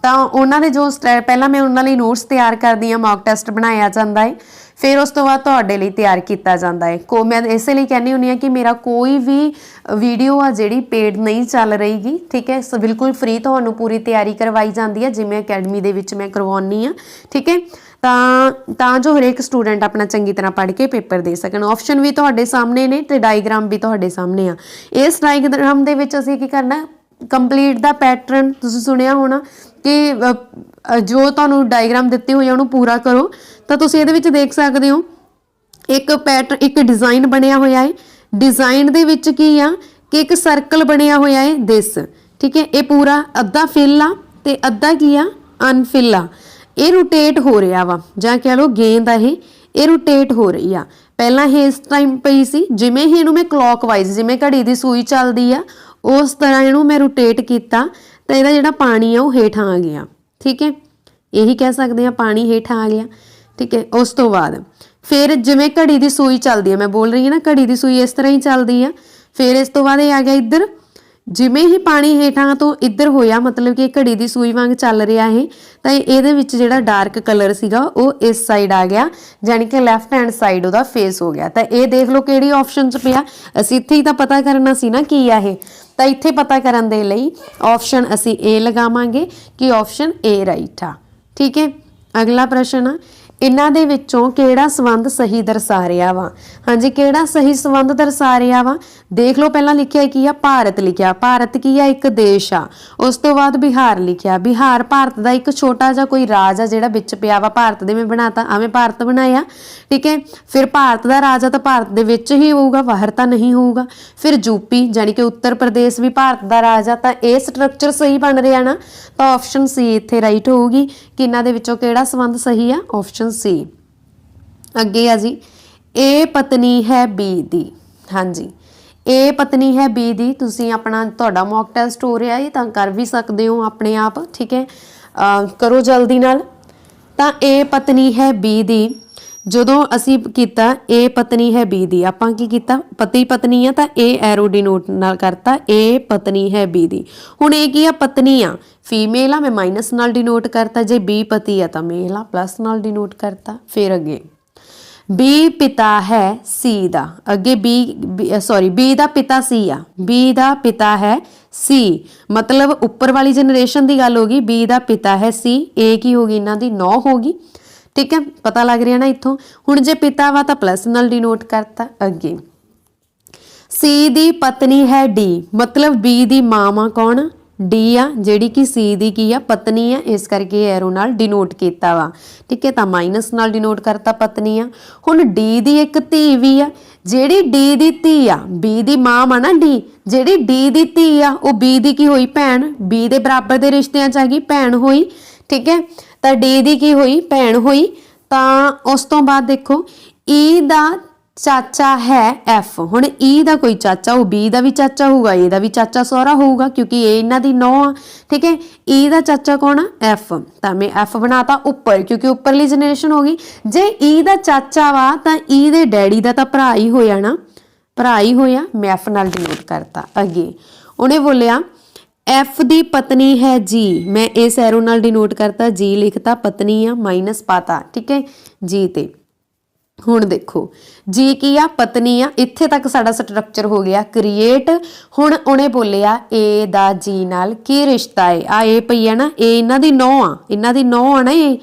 Speaker 2: ਤਾਂ ਉਹਨਾਂ ਦੇ ਜੋ ਪਹਿਲਾਂ ਮੈਂ ਉਹਨਾਂ ਲਈ ਨੋਟਸ ਤਿਆਰ ਕਰਦੀ ਹਾਂ, ਮੌਕ ਟੈਸਟ ਬਣਾਇਆ ਜਾਂਦਾ ਹੈ, ਫਿਰ ਉਸ ਤੋਂ ਬਾਅਦ ਤੁਹਾਡੇ ਲਈ ਤਿਆਰ ਕੀਤਾ ਜਾਂਦਾ ਹੈ। ਮੈਂ ਇਸੇ ਲਈ ਕਹਿੰਦੀ ਹੁੰਦੀ ਹਾਂ ਕਿ ਮੇਰਾ ਕੋਈ ਵੀ ਵੀਡੀਓ ਆ ਜਿਹੜੀ ਪੇਡ ਨਹੀਂ ਚੱਲ ਰਹੀਗੀ, ਠੀਕ ਹੈ, ਸੋ ਬਿਲਕੁਲ ਫ੍ਰੀ ਤੁਹਾਨੂੰ ਪੂਰੀ ਤਿਆਰੀ ਕਰਵਾਈ ਜਾਂਦੀ ਹੈ ਜਿਵੇਂ ਅਕੈਡਮੀ ਦੇ ਵਿੱਚ ਮੈਂ ਕਰਵਾਉਣੀ ਆ, ਠੀਕ ਹੈ। ਤਾਂ ਜੋ ਹਰੇਕ ਸਟੂਡੈਂਟ ਆਪਣਾ ਚੰਗੀ ਤਰ੍ਹਾਂ ਪੜ੍ਹ ਕੇ ਪੇਪਰ ਦੇ ਸਕਣ। ਆਪਸ਼ਨ ਵੀ ਤੁਹਾਡੇ ਸਾਹਮਣੇ ਨੇ ਤੇ ਡਾਇਗਰਾਮ ਵੀ ਤੁਹਾਡੇ ਸਾਹਮਣੇ ਆ। ਇਸ ਡਾਇਗਰਾਮ ਦੇ ਵਿੱਚ ਅਸੀਂ ਕੀ ਕਰਨਾ, ਕੰਪਲੀਟ ਦਾ ਪੈਟਰਨ ਤੁਸੀਂ ਸੁਣਿਆ ਹੋਣਾ ਕਿ ਜੋ ਤੁਹਾਨੂੰ ਡਾਇਗਰਾਮ ਦਿੱਤੀ ਹੋਈ ਆ ਉਹਨੂੰ ਪੂਰਾ ਕਰੋ। ਤਾਂ ਤੁਸੀਂ ਇਹਦੇ ਵਿੱਚ ਦੇਖ ਸਕਦੇ ਹੋ ਇੱਕ ਪੈਟਰਨ, ਇੱਕ ਡਿਜ਼ਾਈਨ ਬਣਿਆ ਹੋਇਆ ਹੈ। ਡਿਜ਼ਾਈਨ ਦੇ ਵਿੱਚ ਕੀ ਆ ਕਿ ਇੱਕ ਸਰਕਲ ਬਣਿਆ ਹੋਇਆ ਹੈ ਦਿਸ, ਠੀਕ ਹੈ। ਇਹ ਪੂਰਾ ਅੱਧਾ ਫਿਲ ਆ ਤੇ ਅੱਧਾ ਕੀ ਆ ਅਨਫਿਲ ਆ। ਇਹ ਰੋਟੇਟ ਹੋ ਰਿਹਾ ਵਾ, ਜਾਂ ਕਹਿ ਲਓ ਗੇਂਦ ਆ ਇਹ ਰੋਟੇਟ ਹੋ ਰਹੀ ਆ। ਪਹਿਲਾਂ ਇਹ ਇਸ ਟਾਈਮ ਪਈ ਸੀ, ਜਿਵੇਂ ਹੀ ਇਹਨੂੰ ਮੈਂ ਕਲੌਕਵਾਈਜ਼, ਜਿਵੇਂ ਘੜੀ ਦੀ ਸੂਈ ਚੱਲਦੀ ਆ ਉਸ ਤਰ੍ਹਾਂ ਇਹਨੂੰ ਮੈਂ ਰੋਟੇਟ ਕੀਤਾ ਤਾਂ ਇਹਦਾ ਜਿਹੜਾ ਪਾਣੀ ਆ ਉਹ ਹੇਠਾਂ ਆ ਗਿਆ, ਠੀਕ ਹੈ। ਇਹੀ ਕਹਿ ਸਕਦੇ ਆ ਪਾਣੀ ਹੇਠਾਂ ਆ ਗਿਆ, ਠੀਕ ਹੈ। ਉਸ ਤੋਂ ਬਾਅਦ ਫਿਰ ਜਿਵੇਂ ਘੜੀ ਦੀ ਸੂਈ ਚੱਲਦੀ ਆ, ਮੈਂ ਬੋਲ ਰਹੀ ਹਾਂ ਨਾ ਘੜੀ ਦੀ ਸੂਈ ਇਸ ਤਰ੍ਹਾਂ ਹੀ ਚੱਲਦੀ ਆ। ਫਿਰ ਇਸ ਤੋਂ ਬਾਅਦ ਇਹ ਆ ਗਿਆ ਇੱਧਰ, ਜਿਵੇਂ ਹੀ ਪਾਣੀ ਹੇਠਾਂ ਤੋਂ ਇੱਧਰ ਹੋਇਆ, ਮਤਲਬ ਕਿ ਘੜੀ ਦੀ ਸੂਈ ਵਾਂਗ ਚੱਲ ਰਿਹਾ ਇਹ, ਤਾਂ ਇਹਦੇ ਵਿੱਚ ਜਿਹੜਾ ਡਾਰਕ ਕਲਰ ਸੀਗਾ ਉਹ ਇਸ ਸਾਈਡ ਆ ਗਿਆ, ਜਾਣੀ ਕਿ ਲੈਫਟ ਹੈਂਡ ਸਾਈਡ ਉਹਦਾ ਫੇਸ ਹੋ ਗਿਆ। ਤਾਂ ਇਹ ਦੇਖ ਲਓ ਕਿਹੜੀ ਆਪਸ਼ਨ 'ਚ ਪਿਆ, ਅਸੀਂ ਇੱਥੇ ਹੀ ਤਾਂ ਪਤਾ ਕਰਨਾ ਸੀ ਨਾ ਕੀ ਆ ਇਹ। ਤਾਂ ਇੱਥੇ ਪਤਾ ਕਰਨ ਦੇ ਲਈ ਆਪਸ਼ਨ ਅਸੀਂ A ਲਗਾਵਾਂਗੇ ਕਿ ਆਪਸ਼ਨ A ਰਾਈਟ ਆ, ਠੀਕ ਹੈ। ਅਗਲਾ ਪ੍ਰਸ਼ਨ ਆ, ਇਹਨਾਂ ਦੇ ਵਿੱਚੋਂ ਕਿਹੜਾ ਸੰਬੰਧ ਸਹੀ ਦਰਸਾ ਰਿਹਾ ਵਾ। ਹਾਂਜੀ, ਕਿਹੜਾ ਸਹੀ ਸੰਬੰਧ ਦਰਸਾ ਰਿਹਾ ਵਾ, ਦੇਖ ਲਓ। ਪਹਿਲਾਂ ਲਿਖਿਆ ਕੀ ਆ, ਭਾਰਤ ਲਿਖਿਆ, ਭਾਰਤ ਕੀ ਆ ਇੱਕ ਦੇਸ਼ ਆ। ਉਸ ਤੋਂ ਬਾਅਦ ਬਿਹਾਰ ਲਿਖਿਆ, ਬਿਹਾਰ ਭਾਰਤ ਦਾ ਇੱਕ ਛੋਟਾ ਜਿਹਾ ਕੋਈ ਰਾਜ ਆ ਜਿਹੜਾ ਵਿੱਚ ਪਿਆ ਵਾ। ਭਾਰਤ ਦੇ ਮੈਂ ਬਣਾਤਾ, ਐਵੇਂ ਭਾਰਤ ਬਣਾਇਆ, ਠੀਕ ਹੈ। ਫਿਰ ਭਾਰਤ ਦਾ ਰਾਜ ਆ ਤਾਂ ਭਾਰਤ ਦੇ ਵਿੱਚ ਹੀ ਹੋਊਗਾ, ਬਾਹਰ ਤਾਂ ਨਹੀਂ ਹੋਊਗਾ। ਫਿਰ ਯੂਪੀ ਜਾਣੀ ਕਿ ਉੱਤਰ ਪ੍ਰਦੇਸ਼ ਵੀ ਭਾਰਤ ਦਾ ਰਾਜ ਆ, ਤਾਂ ਇਹ ਸਟਰਕਚਰ ਸਹੀ ਬਣ ਰਿਹਾ ਨਾ। ਤਾਂ ਆਪਸ਼ਨ ਸੀ ਇੱਥੇ ਰਾਈਟ ਹੋਊਗੀ ਕਿ ਇਹਨਾਂ ਦੇ ਵਿੱਚੋਂ ਕਿਹੜਾ ਸੰਬੰਧ ਸਹੀ ਆ, ਆਪਸ਼ਨ ਸੀ। ਅੱਗੇ ਆ ਜੀ, ਇਹ ਪਤਨੀ ਹੈ ਬੀ ਦੀ। ਹਾਂਜੀ, ਇਹ ਪਤਨੀ ਹੈ ਬੀ ਦੀ। ਤੁਸੀਂ ਆਪਣਾ ਤੁਹਾਡਾ ਮੌਕ ਟੈਸਟ ਹੋ ਰਿਹਾ ਹੈ ਤਾਂ ਕਰ ਵੀ ਸਕਦੇ ਹੋ ਆਪਣੇ ਆਪ, ਠੀਕ ਹੈ। ਕਰੋ ਜਲਦੀ ਨਾਲ। ਤਾਂ ਇਹ ਪਤਨੀ ਹੈ ਬੀ ਦੀ, ਜਦੋਂ ਅਸੀਂ ਕੀਤਾ ਇਹ ਪਤਨੀ ਹੈ ਬੀ ਦੀ, ਆਪਾਂ ਕੀ ਕੀਤਾ, ਪਤੀ ਪਤਨੀ ਆ ਤਾਂ ਇਹ ਐਰੋ ਡਿਨੋਟ ਨਾਲ ਕਰਤਾ, ਇਹ ਪਤਨੀ ਹੈ ਬੀ ਦੀ। ਹੁਣ ਇਹ ਕੀ ਆ, ਪਤਨੀ ਆ ਫੀਮੇਲ ਆ, ਮੈਂ ਮਾਈਨਸ ਨਾਲ ਡਿਨੋਟ ਕਰਤਾ। ਜੇ ਬੀ ਪਤੀ ਆ ਤਾਂ ਮੇਲ ਆ, ਪਲੱਸ ਨਾਲ ਡਿਨੋਟ ਕਰਤਾ। ਫਿਰ ਅੱਗੇ ਬੀ ਪਿਤਾ ਹੈ ਸੀ ਦਾ, ਅੱਗੇ ਬੀ ਦਾ ਪਿਤਾ ਸੀ ਆ, ਬੀ ਦਾ ਪਿਤਾ ਹੈ ਸੀ, ਮਤਲਬ ਉੱਪਰ ਵਾਲੀ ਜਨਰੇਸ਼ਨ ਦੀ ਗੱਲ ਹੋ ਗਈ। ਬੀ ਦਾ ਪਿਤਾ ਹੈ ਸੀ, ਇਹ ਕੀ ਹੋ ਗਈ, ਇਹਨਾਂ ਦੀ 9 ਹੋ ਗਈ, ਠੀਕ ਹੈ। ਪਤਾ ਲੱਗ ਰਿਹਾ ਨਾ ਇੱਥੋਂ। ਹੁਣ ਜੇ ਪਿਤਾ ਵਾ ਤਾਂ ਪਲੱਸ ਨਾਲ ਡਿਨੋਟ ਕਰਤਾ। ਅੱਗੇ ਸੀ ਦੀ ਪਤਨੀ ਹੈ ਡੀ, ਮਤਲਬ ਬੀ ਦੀ ਮਾਂ ਵਾ ਕੌਣ, ਡੀ ਆ, ਜਿਹੜੀ ਕਿ ਸੀ ਦੀ ਕੀ ਆ, ਪਤਨੀ ਆ, ਇਸ ਕਰਕੇ ਐਰੋ ਨਾਲ ਡਿਨੋਟ ਕੀਤਾ ਵਾ, ਠੀਕ ਹੈ। ਤਾਂ ਮਾਈਨਸ ਨਾਲ ਡਿਨੋਟ ਕਰਤਾ ਪਤਨੀ ਆ। ਹੁਣ ਡੀ ਦੀ ਇੱਕ ਧੀ ਵੀ ਆ, ਜਿਹੜੀ ਡੀ ਦੀ ਧੀ ਆ, ਬੀ ਦੀ ਮਾਂ ਵਾ ਨਾ ਡੀ, ਜਿਹੜੀ ਡੀ ਦੀ ਧੀ ਆ ਉਹ ਬੀ ਦੀ ਕੀ ਹੋਈ, ਭੈਣ, ਬੀ ਦੇ ਬਰਾਬਰ ਦੇ ਰਿਸ਼ਤਿਆਂ 'ਚ ਆ ਗਈ, ਭੈਣ ਹੋਈ, ਠੀਕ ਹੈ। ਤਾਂ ਡੀ ਦੀ ਕੀ ਹੋਈ, ਭੈਣ ਹੋਈ। ਤਾਂ ਉਸ ਤੋਂ ਬਾਅਦ ਦੇਖੋ ਈ ਦਾ ਚਾਚਾ ਹੈ ਐਫ। ਹੁਣ ਈ ਦਾ ਕੋਈ ਚਾਚਾ, ਉਹ ਬੀ ਦਾ ਵੀ ਚਾਚਾ ਹੋਊਗਾ, ਏ ਦਾ ਵੀ ਚਾਚਾ ਸਹੁਰਾ ਹੋਊਗਾ ਕਿਉਂਕਿ ਇਹ ਇਹਨਾਂ ਦੀ 9 ਆ, ਠੀਕ ਹੈ। ਈ ਦਾ ਚਾਚਾ ਕੌਣ ਆ, ਐਫ, ਤਾਂ ਮੈਂ ਐਫ ਬਣਾਤਾ ਉੱਪਰ ਕਿਉਂਕਿ ਉੱਪਰਲੀ ਜਨਰੇਸ਼ਨ ਹੋ ਗਈ। ਜੇ ਈ ਦਾ ਚਾਚਾ ਵਾ ਤਾਂ ਈ ਦੇ ਡੈਡੀ ਦਾ ਤਾਂ ਭਰਾ ਹੀ ਹੋਇਆ ਨਾ, ਭਰਾ ਹੀ ਹੋਇਆ, ਮੈਂ ਐਫ ਨਾਲ ਡਿਨੋਟ ਕਰਤਾ। ਅੱਗੇ ਉਹਨੇ ਬੋਲਿਆ ਐਫ ਦੀ ਪਤਨੀ ਹੈ ਜੀ, ਮੈਂ ਇਸ ਐਰੋ ਨਾਲ ਡਿਨੋਟ ਕਰਤਾ, ਜੀ ਲਿਖਤਾ, ਪਤਨੀ ਆ, ਮਾਈਨਸ ਪਾਤਾ, ਠੀਕ ਹੈ, ਜੀ ਤੇ। ਹੁਣ ਦੇਖੋ ਜੀ ਕੀ ਆ, ਪਤਨੀ ਆ, ਇੱਥੇ ਤੱਕ ਸਾਡਾ ਸਟਰਕਚਰ ਹੋ ਗਿਆ ਕ੍ਰੀਏਟ। ਹੁਣ ਉਹਨੇ ਬੋਲਿਆ ਏ ਦਾ ਜੀ ਨਾਲ ਕੀ ਰਿਸ਼ਤਾ ਹੈ, ਆ ਏ ਪਈ ਆ ਨਾ, ਇਹ ਇਹਨਾਂ ਦੀ 9 ਆ, ਇਹਨਾਂ ਦੀ 9 ਆ ਨਾ। ਇਹ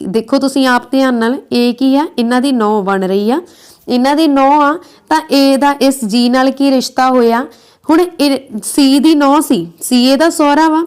Speaker 2: ਦੇਖੋ ਤੁਸੀਂ ਆਪ ਧਿਆਨ ਨਾਲ, ਇਹ ਕੀ ਆ, ਇਹਨਾਂ ਦੀ 9 ਬਣ ਰਹੀ ਆ, ਇਹਨਾਂ ਦੀ 9 ਆ। ਤਾਂ ਏ ਦਾ ਇਸ ਜੀ ਨਾਲ ਕੀ ਰਿਸ਼ਤਾ ਹੋਇਆ। ਹੁਣ ਸੀ ਦੀ 9 ਸੀ, ਸੀ ਇਹਦਾ ਸਹੁਰਾ ਵਾ,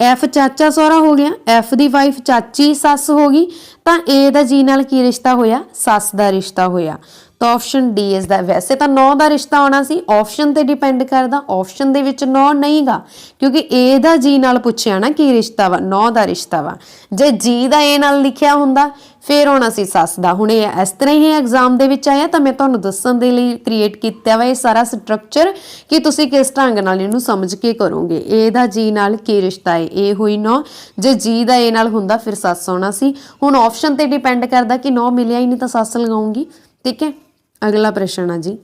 Speaker 2: ਐਫ ਚਾਚਾ ਸਹੁਰਾ ਹੋ ਗਿਆ, ਐਫ ਦੀ ਵਾਈਫ ਚਾਚੀ ਸੱਸ ਹੋ ਗਈ। ਤਾਂ ਏ ਦਾ ਜੀ ਨਾਲ ਕੀ ਰਿਸ਼ਤਾ ਹੋਇਆ, ਸੱਸ ਦਾ ਰਿਸ਼ਤਾ ਹੋਇਆ। ਤਾਂ ਆਪਸ਼ਨ ਡੀ ਇਸ ਦਾ। ਵੈਸੇ ਤਾਂ 9 ਦਾ ਰਿਸ਼ਤਾ ਆਉਣਾ ਸੀ, ਆਪਸ਼ਨ ਤੇ ਡਿਪੈਂਡ ਕਰਦਾ, ਆਪਸ਼ਨ ਦੇ ਵਿੱਚ 9 ਨਹੀਂਗਾ ਕਿਉਂਕਿ ਏ ਦਾ ਜੀ ਨਾਲ ਪੁੱਛਿਆ ਨਾ ਕੀ ਰਿਸ਼ਤਾ ਵਾ, 9 ਦਾ ਰਿਸ਼ਤਾ ਵਾ। ਜੇ ਜੀ ਦਾ ਏ ਨਾਲ ਲਿਖਿਆ ਹੁੰਦਾ ਫਿਰ ਆਉਣਾ ਸੀ ਸੱਸ ਦਾ। ਹੁਣ ਇਹ ਇਸ ਤਰ੍ਹਾਂ ਹੀ ਐਗਜ਼ਾਮ ਦੇ ਵਿੱਚ ਆਇਆ ਤਾਂ ਮੈਂ ਤੁਹਾਨੂੰ ਦੱਸਣ ਦੇ ਲਈ ਕ੍ਰੀਏਟ ਕੀਤਾ ਵਾ ਇਹ ਸਾਰਾ ਸਟਰਕਚਰ ਕਿ ਤੁਸੀਂ ਕਿਸ ਢੰਗ ਨਾਲ ਇਹਨੂੰ ਸਮਝ ਕੇ ਕਰੋਗੇ। ਏ ਦਾ ਜੀ ਨਾਲ ਕੀ ਰਿਸ਼ਤਾ ਹੈ, ਏ ਹੋਈ 9, ਜੇ ਜੀ ਦਾ ਏ ਨਾਲ ਹੁੰਦਾ ਫਿਰ ਸੱਸ ਆਉਣਾ ਸੀ। ਹੁਣ ਆਪਸ਼ਨ ਤੇ ਡਿਪੈਂਡ ਕਰਦਾ ਕਿ 9 ਮਿਲਿਆ ਹੀ ਨਹੀਂ ਤਾਂ ਸੱਸ ਲਗਾਉਂਗੀ। ਠੀਕ ਹੈ, ਅਗਲਾ ਪ੍ਰਸ਼ਨ ਆ ਜੀ,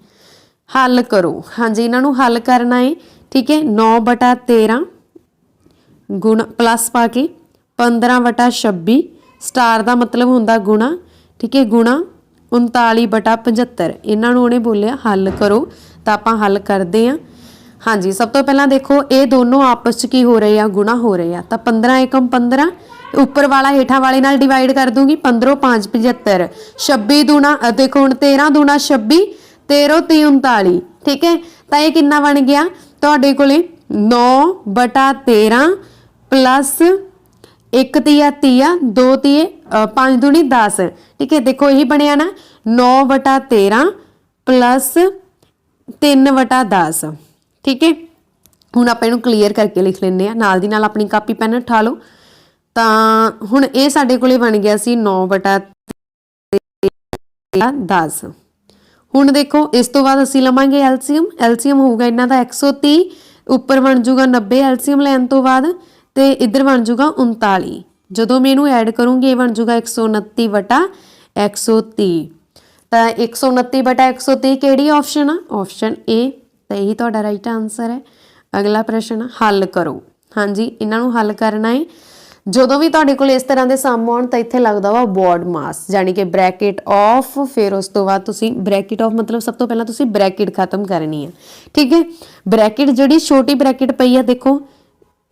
Speaker 2: ਹੱਲ ਕਰੋ। ਹਾਂਜੀ, ਇਹਨਾਂ ਨੂੰ ਹੱਲ ਕਰਨਾ ਹੈ। ਠੀਕ ਹੈ, 9/13 ਗੁਣਾ ਪਲੱਸ ਪਾ ਕੇ 15/26 ਸਟਾਰ ਦਾ ਮਤਲਬ ਹੁੰਦਾ ਗੁਣਾ। ਠੀਕ ਹੈ, ਗੁਣਾ 39/75 ਇਹਨਾਂ ਨੂੰ ਉਹਨੇ ਬੋਲਿਆ ਹੱਲ ਕਰੋ ਤਾਂ ਆਪਾਂ ਹੱਲ ਕਰਦੇ ਹਾਂ। ਹਾਂਜੀ, ਸਭ ਤੋਂ ਪਹਿਲਾਂ ਦੇਖੋ ਇਹ ਦੋਨੋਂ ਆਪਸ 'ਚ ਕੀ ਹੋ ਰਹੇ ਆ, ਗੁਣਾ ਹੋ ਰਹੇ ਆ। ਤਾਂ 15 × 15 ਉੱਪਰ ਵਾਲਾ ਹੇਠਾਂ ਵਾਲੇ ਨਾਲ ਡਿਵਾਈਡ ਕਰ ਦੂੰਗੀ। 15 5 75 26 ਦੂਣਾ ਦੇਖੋ ਹੁਣ 13 ਦੂਣਾ 26 13 3 39। ਠੀਕ ਹੈ, ਤਾਂ ਇਹ ਕਿੰਨਾ ਬਣ ਗਿਆ ਤੁਹਾਡੇ ਕੋਲੇ 9/13 ਪਲੱਸ 1 ਤੀਆ 2 ਤੀਏ 5 ਦੂਣੀ 10। ਠੀਕ ਹੈ, ਦੇਖੋ ਇਹੀ ਬਣਿਆ ਨਾ 9/13 ਪਲੱਸ 3/10। ਠੀਕ ਹੈ, ਹੁਣ ਆਪਾਂ ਇਹਨੂੰ ਕਲੀਅਰ ਕਰਕੇ ਲਿਖ ਲੈਂਦੇ ਆ। ਨਾਲ ਦੀ ਨਾਲ ਆਪਣੀ ਕਾਪੀ ਪੈਨ ਉਠਾ ਲਓ। ਤਾਂ ਹੁਣ ਇਹ ਸਾਡੇ ਕੋਲੇ ਬਣ ਗਿਆ ਸੀ 9/10। ਹੁਣ ਦੇਖੋ ਇਸ ਤੋਂ ਬਾਅਦ ਅਸੀਂ ਲਵਾਂਗੇ ਐਲਸੀਐਮ। ਐਲਸੀਐਮ ਹੋਊਗਾ ਇਹਨਾਂ ਦਾ 130, ਉੱਪਰ ਬਣ ਜਾਊਗਾ 90 ਐਲਸੀਐਮ ਲੈਣ ਤੋਂ ਬਾਅਦ, ਤੇ ਇੱਧਰ ਬਣ ਜਾਊਗਾ 39। ਜਦੋਂ ਮੈਂ ਇਹਨੂੰ ਐਡ ਕਰੂੰਗੀ ਇਹ ਬਣ ਜਾਊਗਾ 129/130। ਤਾਂ 129/130 ਕਿਹੜੀ ਆਪਸ਼ਨ ਆ, ਆਪਸ਼ਨ ਏ। ਤਾਂ ਇਹੀ ਤੁਹਾਡਾ ਰਾਈਟ ਆਨਸਰ ਹੈ। ਅਗਲਾ ਪ੍ਰਸ਼ਨ, ਹੱਲ ਕਰੋ। ਹਾਂਜੀ, ਇਹਨਾਂ ਨੂੰ ਹੱਲ ਕਰਨਾ ਹੈ। ਜਦੋਂ ਵੀ ਤੁਹਾਡੇ ਕੋਲ ਇਸ ਤਰ੍ਹਾਂ ਦੇ ਸਮ ਆਉਣ ਤਾਂ ਇੱਥੇ ਲੱਗਦਾ ਵਾ ਬੋਰਡ ਮਾਸ, ਯਾਨੀ ਕਿ ਬ੍ਰੈਕਟ ਆਫ, ਫਿਰ ਉਸ ਤੋਂ ਬਾਅਦ ਤੁਸੀਂ ਬ੍ਰੈਕਟ ਆਫ ਮਤਲਬ ਸਭ ਤੋਂ ਪਹਿਲਾਂ ਤੁਸੀਂ ਬ੍ਰੈਕਟ ਖਤਮ ਕਰਨੀ ਹੈ। ਠੀਕ ਹੈ, ਬ੍ਰੈਕਟ ਜਿਹੜੀ ਛੋਟੀ ਬ੍ਰੈਕਟ ਪਈ ਆ ਦੇਖੋ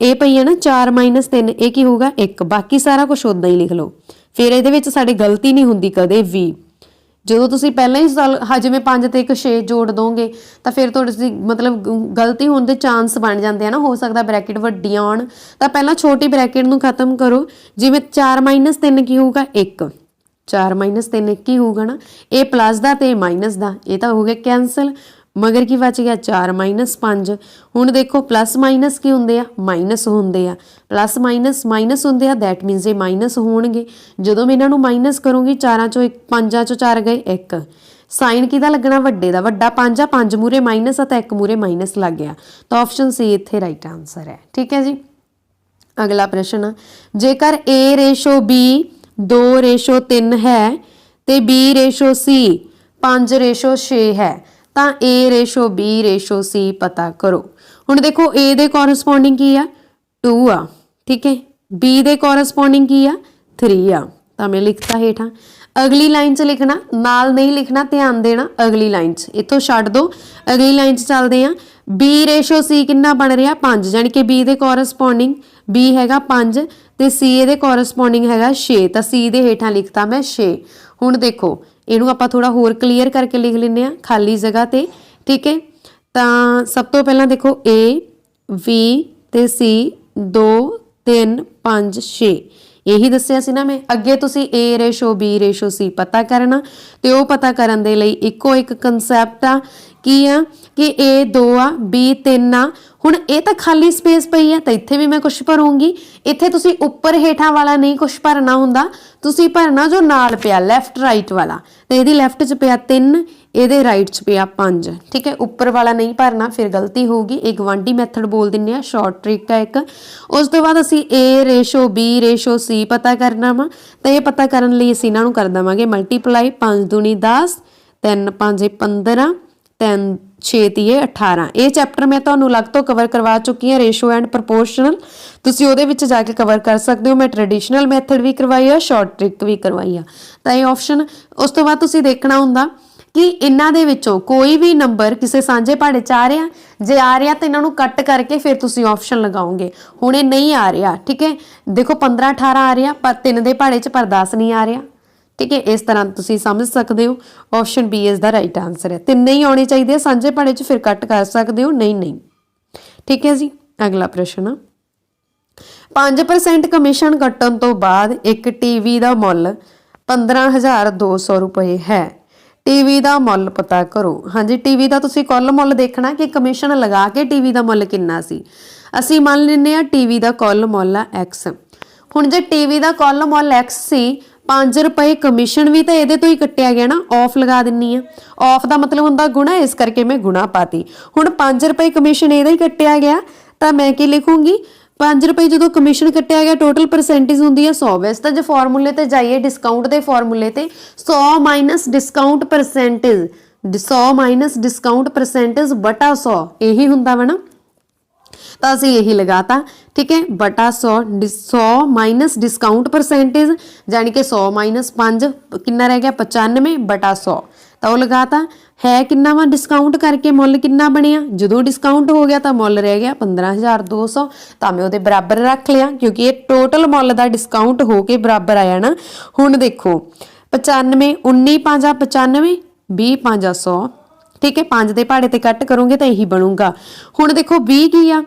Speaker 2: ਇਹ ਪਈ ਹੈ ਨਾ 4 - 3, ਇਹ ਕੀ ਹੋਊਗਾ 1। ਬਾਕੀ ਸਾਰਾ ਕੁਝ ਉਦਾਂ ਹੀ ਲਿਖ ਲਓ। ਫਿਰ ਇਹਦੇ ਵਿੱਚ ਸਾਡੀ ਗਲਤੀ ਨਹੀਂ ਹੁੰਦੀ ਕਦੇ ਵੀ। ਜਦੋਂ ਤੁਸੀਂ ਪਹਿਲਾਂ ਹੀ ਜਿਵੇਂ 5 ਤੇ 1 6 ਜੋੜ ਦੋਗੇ ਤਾਂ ਫਿਰ ਤੁਹਾਡੀ ਮਤਲਬ ਗਲਤੀ ਹੋਣ ਦੇ ਚਾਂਸ ਬਣ ਜਾਂਦੇ ਆ ਨਾ, ਹੋ ਸਕਦਾ ਬ੍ਰੈਕਟ ਵੱਡੀਆਂ ਆਉਣ। ਤਾਂ ਪਹਿਲਾਂ ਛੋਟੀ ਬ੍ਰੈਕਟ ਨੂੰ ਖਤਮ ਕਰੋ। ਜਿਵੇਂ 4 - 3 ਕੀ ਹੋਊਗਾ 1, 4 - 3 1 ਕੀ ਹੋਊਗਾ ਨਾ, ਇਹ ਪਲੱਸ ਦਾ ਤੇ ਮਾਈਨਸ ਦਾ, ਇਹ ਤਾਂ ਹੋ ਗਿਆ ਕੈਂਸਲ। ਮਗਰ ਕੀ ਬਚ ਗਿਆ 4 - 5। ਹੁਣ ਦੇਖੋ ਪਲੱਸ ਮਾਈਨਸ ਕੀ ਹੁੰਦੇ ਆ, ਮਾਈਨਸ ਹੁੰਦੇ ਆ। ਪਲੱਸ ਮਾਈਨਸ ਹੁੰਦੇ ਆ, ਦੈਟ ਮੀਨਸ ਇਹ ਮਾਈਨਸ ਹੋਣਗੇ। ਜਦੋਂ ਮੈਂ ਇਹਨਾਂ ਨੂੰ ਮਾਈਨਸ ਕਰੂੰਗੀ 4 ਚੋਂ 1 5 ਚੋਂ 4 ਗਏ 1। ਸਾਈਨ ਕਿਹਦਾ ਲੱਗਣਾ, ਵੱਡੇ ਦਾ। ਵੱਡਾ 5 ਆ, 5 ਮੂਰੇ ਮਾਈਨਸ ਆ ਤਾਂ 1 ਮੂਰੇ ਮਾਈਨਸ ਲੱਗ ਗਿਆ। ਤਾਂ ਆਪਸ਼ਨ ਸੀ ਇੱਥੇ ਰਾਈਟ ਆਨਸਰ ਹੈ। ਠੀਕ ਹੈ ਜੀ, ਅਗਲਾ ਪ੍ਰਸ਼ਨ, ਜੇਕਰ A/B 2/3 ਹੈ ਤੇ B/C 5/6 ਹੈ ਤਾਂ A/B/C ਪਤਾ ਕਰੋ। ਹੁਣ ਦੇਖੋ A ਦੇ ਕੋਰਸਪੋਂਡਿੰਗ ਕੀ ਆ 2 ਆ। ਠੀਕ ਹੈ, B ਦੇ ਕੋਰਸਪੋਂਡਿੰਗ ਕੀ ਆ 3 ਆ। ਤਾਂ ਮੈਂ ਲਿਖਤਾ ਹੇਠਾਂ। ਅਗਲੀ ਲਾਈਨ 'ਚ ਲਿਖਣਾ, ਨਾਲ ਨਹੀਂ ਲਿਖਣਾ, ਧਿਆਨ ਦੇਣਾ। ਅਗਲੀ ਲਾਈਨ 'ਚ ਇੱਥੋਂ ਛੱਡ ਦਿਓ, ਅਗਲੀ ਲਾਈਨ 'ਚ ਚੱਲਦੇ ਆ। B/C ਕਿੰਨਾ ਬਣ ਰਿਹਾ 5, ਯਾਨੀ ਕਿ B ਦੇ ਕੋਰਸਪੋਂਡਿੰਗ B ਹੈਗਾ 5 ਤੇ C ਇਹਦੇ ਕੋਰਸਪੋਂਡਿੰਗ ਹੈਗਾ 6। ਤਾਂ C ਦੇ ਹੇਠਾਂ ਲਿਖਤਾ ਮੈਂ 6। ਹੁਣ ਦੇਖੋ ਇਹਨੂੰ ਆਪਾਂ ਥੋੜਾ ਹੋਰ ਕਲੀਅਰ ਕਰਕੇ ਲਿਖ ਲੈਂਦੇ ਆ ਖਾਲੀ ਜਗ੍ਹਾ ਤੇ। ਠੀਕ ਹੈ, ਤਾਂ ਸਭ ਤੋਂ ਪਹਿਲਾਂ ਦੇਖੋ A B ਤੇ C 2 3 5 6 ਇਹੀ ਦੱਸਿਆ ਸੀ ਨਾ ਮੈਂ ਅੱਗੇ। ਤੁਸੀਂ A/B/C ਪਤਾ ਕਰਨਾ ਤੇ ਉਹ ਪਤਾ ਕਰਨ ਦੇ ਲਈ ਇੱਕੋ ਇੱਕ ਕਨਸੈਪਟ ਆ ਕੀ ਆ ਕਿ A 2 ਆ B 3 ਆ। ਹੁਣ ਇਹ ਤਾਂ ਖਾਲੀ ਸਪੇਸ ਪਈ ਆ ਤਾਂ ਇੱਥੇ ਵੀ ਮੈਂ ਕੁਝ ਭਰੂੰਗੀ। ਇੱਥੇ ਤੁਸੀਂ ਉੱਪਰ ਹੇਠਾਂ ਵਾਲਾ ਨਹੀਂ ਕੁਝ ਭਰਨਾ ਹੁੰਦਾ, ਤੁਸੀਂ ਭਰਨਾ ਜੋ ਨਾਲ ਪਿਆ ਲੈਫਟ ਰਾਈਟ ਵਾਲਾ। ਤੇ ਇਹਦੀ ਲੈਫਟ 'ਚ ਪਿਆ 3, ਇਹਦੇ ਰਾਈਟ 'ਚ ਪਿਆ 5। ਠੀਕ ਹੈ, ਉੱਪਰ ਵਾਲਾ ਨਹੀਂ ਭਰਨਾ ਫਿਰ ਗਲਤੀ ਹੋਊਗੀ। ਇਹ ਗਵਾਂਢੀ ਮੈਥਡ ਬੋਲ ਦਿੰਦੇ ਆ, ਸ਼ਾਰਟ ਟ੍ਰਿਕ ਹੈ ਇੱਕ। ਉਸ ਤੋਂ ਬਾਅਦ ਅਸੀਂ A/B/C ਪਤਾ ਕਰਨਾ ਵਾ ਤਾਂ ਇਹ ਪਤਾ ਕਰਨ ਲਈ ਅਸੀਂ ਇਹਨਾਂ ਨੂੰ ਕਰ ਦੇਵਾਂਗੇ ਮਲਟੀਪਲਾਈ। 5 ਦੂਣੀ 10, 3 5 15, 3 6 ਤੀਏ 18। ਇਹ ਚੈਪਟਰ ਮੈਂ ਤੁਹਾਨੂੰ ਅਲੱਗ ਤੋਂ ਕਵਰ ਕਰਵਾ ਚੁੱਕੀ ਹਾਂ, ਰੇਸ਼ੋ ਐਂਡ ਪ੍ਰਪੋਰਸ਼ਨਲ। ਤੁਸੀਂ ਉਹਦੇ ਵਿੱਚ ਜਾ ਕੇ ਕਵਰ ਕਰ ਸਕਦੇ ਹੋ। ਮੈਂ ਟ੍ਰੈਡੀਸ਼ਨਲ ਮੈਥਡ ਵੀ ਕਰਵਾਈ ਆ, ਸ਼ਾਰਟ ਟ੍ਰਿਕ ਵੀ ਕਰਵਾਈ ਆ। ਤਾਂ ਇਹ ਆਪਸ਼ਨ ਉਸ ਤੋਂ ਬਾਅਦ ਤੁਸੀਂ ਦੇਖਣਾ ਹੁੰਦਾ ਕਿ ਇਹਨਾਂ ਦੇ ਵਿੱਚੋਂ ਕੋਈ ਵੀ ਨੰਬਰ ਕਿਸੇ ਸਾਂਝੇ ਪਹਾੜੇ 'ਚ ਆ ਰਿਹਾ। ਜੇ ਆ ਰਿਹਾ ਤਾਂ ਇਹਨਾਂ ਨੂੰ ਕੱਟ ਕਰਕੇ ਫਿਰ ਤੁਸੀਂ ਆਪਸ਼ਨ ਲਗਾਓਗੇ। ਹੁਣ ਇਹ ਨਹੀਂ ਆ ਰਿਹਾ। ਠੀਕ ਹੈ, ਦੇਖੋ 15 18 ਆ ਰਿਹਾ ਪਰ 3 ਦੇ ਪਹਾੜੇ 'ਚ ਪਰ 10 ਨਹੀਂ ਆ ਰਿਹਾ। ਠੀਕ ਹੈ, ਇਸ ਤਰ੍ਹਾਂ ਤੁਸੀਂ ਸਮਝ ਸਕਦੇ ਹੋ। ਆਪਸ਼ਨ B ਇਸ ਦਾ ਰਾਈਟ ਆਨਸਰ ਹੈ। 3 ਹੀ ਆਉਣੇ ਚਾਹੀਦੇ ਸਾਂਝੇ ਪਹਾੜੇ 'ਚ, ਫਿਰ ਕੱਟ ਕਰ ਸਕਦੇ ਹੋ, ਨਹੀਂ। ਠੀਕ ਹੈ ਜੀ, ਅਗਲਾ ਪ੍ਰਸ਼ਨ, 5% ਕਮਿਸ਼ਨ ਕੱਟਣ ਤੋਂ ਬਾਅਦ ਇੱਕ ਟੀਵੀ ਦਾ ਮੁੱਲ 15,200 ਰੁਪਏ ਹੈ ਟੀਵੀ ਦਾ ਮੁੱਲ ਪਤਾ ਕਰੋ। ਹਾਂਜੀ, ਟੀਵੀ ਦਾ ਤੁਸੀਂ ਕੁੱਲ ਮੁੱਲ ਦੇਖਣਾ ਕਿ ਕਮਿਸ਼ਨ ਲਗਾ ਕੇ ਟੀਵੀ ਦਾ ਮੁੱਲ ਕਿੰਨਾ ਸੀ। ਅਸੀਂ ਮੰਨ ਲੈਂਦੇ ਆ ਟੀਵੀ ਦਾ ਕੁੱਲ ਮੁੱਲ ਆ x। ਹੁਣ ਜੇ ਟੀਵੀ ਦਾ ਕੁੱਲ ਮੁੱਲ x ਸੀ, 5 ਰੁਪਏ ਕਮਿਸ਼ਨ ਵੀ ਤਾਂ ਇਹਦੇ ਤੋਂ ਹੀ ਕੱਟਿਆ ਗਿਆ ਨਾ, ਆਫ ਲਗਾ ਦਿੰਨੀ ਆ। ਆਫ ਦਾ ਮਤਲਬ ਹੁੰਦਾ ਗੁਣਾ, ਇਸ ਕਰਕੇ ਮੈਂ ਗੁਣਾ ਪਾਤੀ। ਹੁਣ 5 ਰੁਪਏ ਕਮਿਸ਼ਨ ਇਹਦਾ ਹੀ ਕੱਟਿਆ ਗਿਆ ਤਾਂ ਮੈਂ ਕੀ ਲਿਖੂੰਗੀ, 5 ਰੁਪਏ ਜਦੋਂ ਕਮਿਸ਼ਨ ਕੱਟਿਆ ਗਿਆ ਟੋਟਲ ਪਰਸੈਂਟੇਜ ਹੁੰਦੀ ਹੈ 100। ਵੈਸੇ ਤਾਂ ਜੇ ਫਾਰਮੂਲੇ ਤੇ ਜਾਈਏ ਡਿਸਕਾਊਂਟ ਦੇ ਫਾਰਮੂਲੇ ਤੇ 100 minus discount percentage, 100 minus discount percentage ਬਟਾ 100 ਇਹੀ ਹੁੰਦਾ ਵਾ ਨਾ, ਤਾਂ ਅਸੀਂ ਇਹੀ ਲਗਾਤਾ। ਠੀਕ ਹੈ, ਬਟਾ 100 ਮਾਈਨਸ ਡਿਸਕਾਊਂਟ ਪਰਸੈਂਟੇਜ, ਜਾਨੀ ਕਿ 100 ਮਾਈਨਸ 5 ਕਿੰਨਾ ਰਹਿ ਗਿਆ 95 ਬਟਾ 100, ਤਾਂ ਉਹ ਲਗਾਤਾ। ਹੈ ਕਿੰਨਾ ਵਾ ਡਿਸਕਾਊਂਟ ਕਰਕੇ ਮੁੱਲ ਕਿੰਨਾ ਬਣਿਆ, ਜਦੋਂ ਡਿਸਕਾਊਂਟ ਹੋ ਗਿਆ ਤਾਂ ਮੁੱਲ ਰਹਿ ਗਿਆ 15,200, ਤਾਂ ਮੈਂ ਉਹਦੇ ਬਰਾਬਰ ਰੱਖ ਲਿਆ ਕਿਉਂਕਿ ਇਹ ਟੋਟਲ ਮੁੱਲ ਦਾ ਡਿਸਕਾਊਂਟ ਹੋ ਕੇ ਬਰਾਬਰ ਆਇਆ ਨਾ। ਹੁਣ ਦੇਖੋ 95 19 5 95 20 5 100। ਠੀਕ ਹੈ, 5 ਦੇ ਪਹਾੜੇ ਤੇ ਕੱਟ ਕਰੋਗੇ ਤਾਂ ਇਹੀ ਬਣੂਗਾ। ਹੁਣ ਦੇਖੋ 20 ਕੀ ਆ,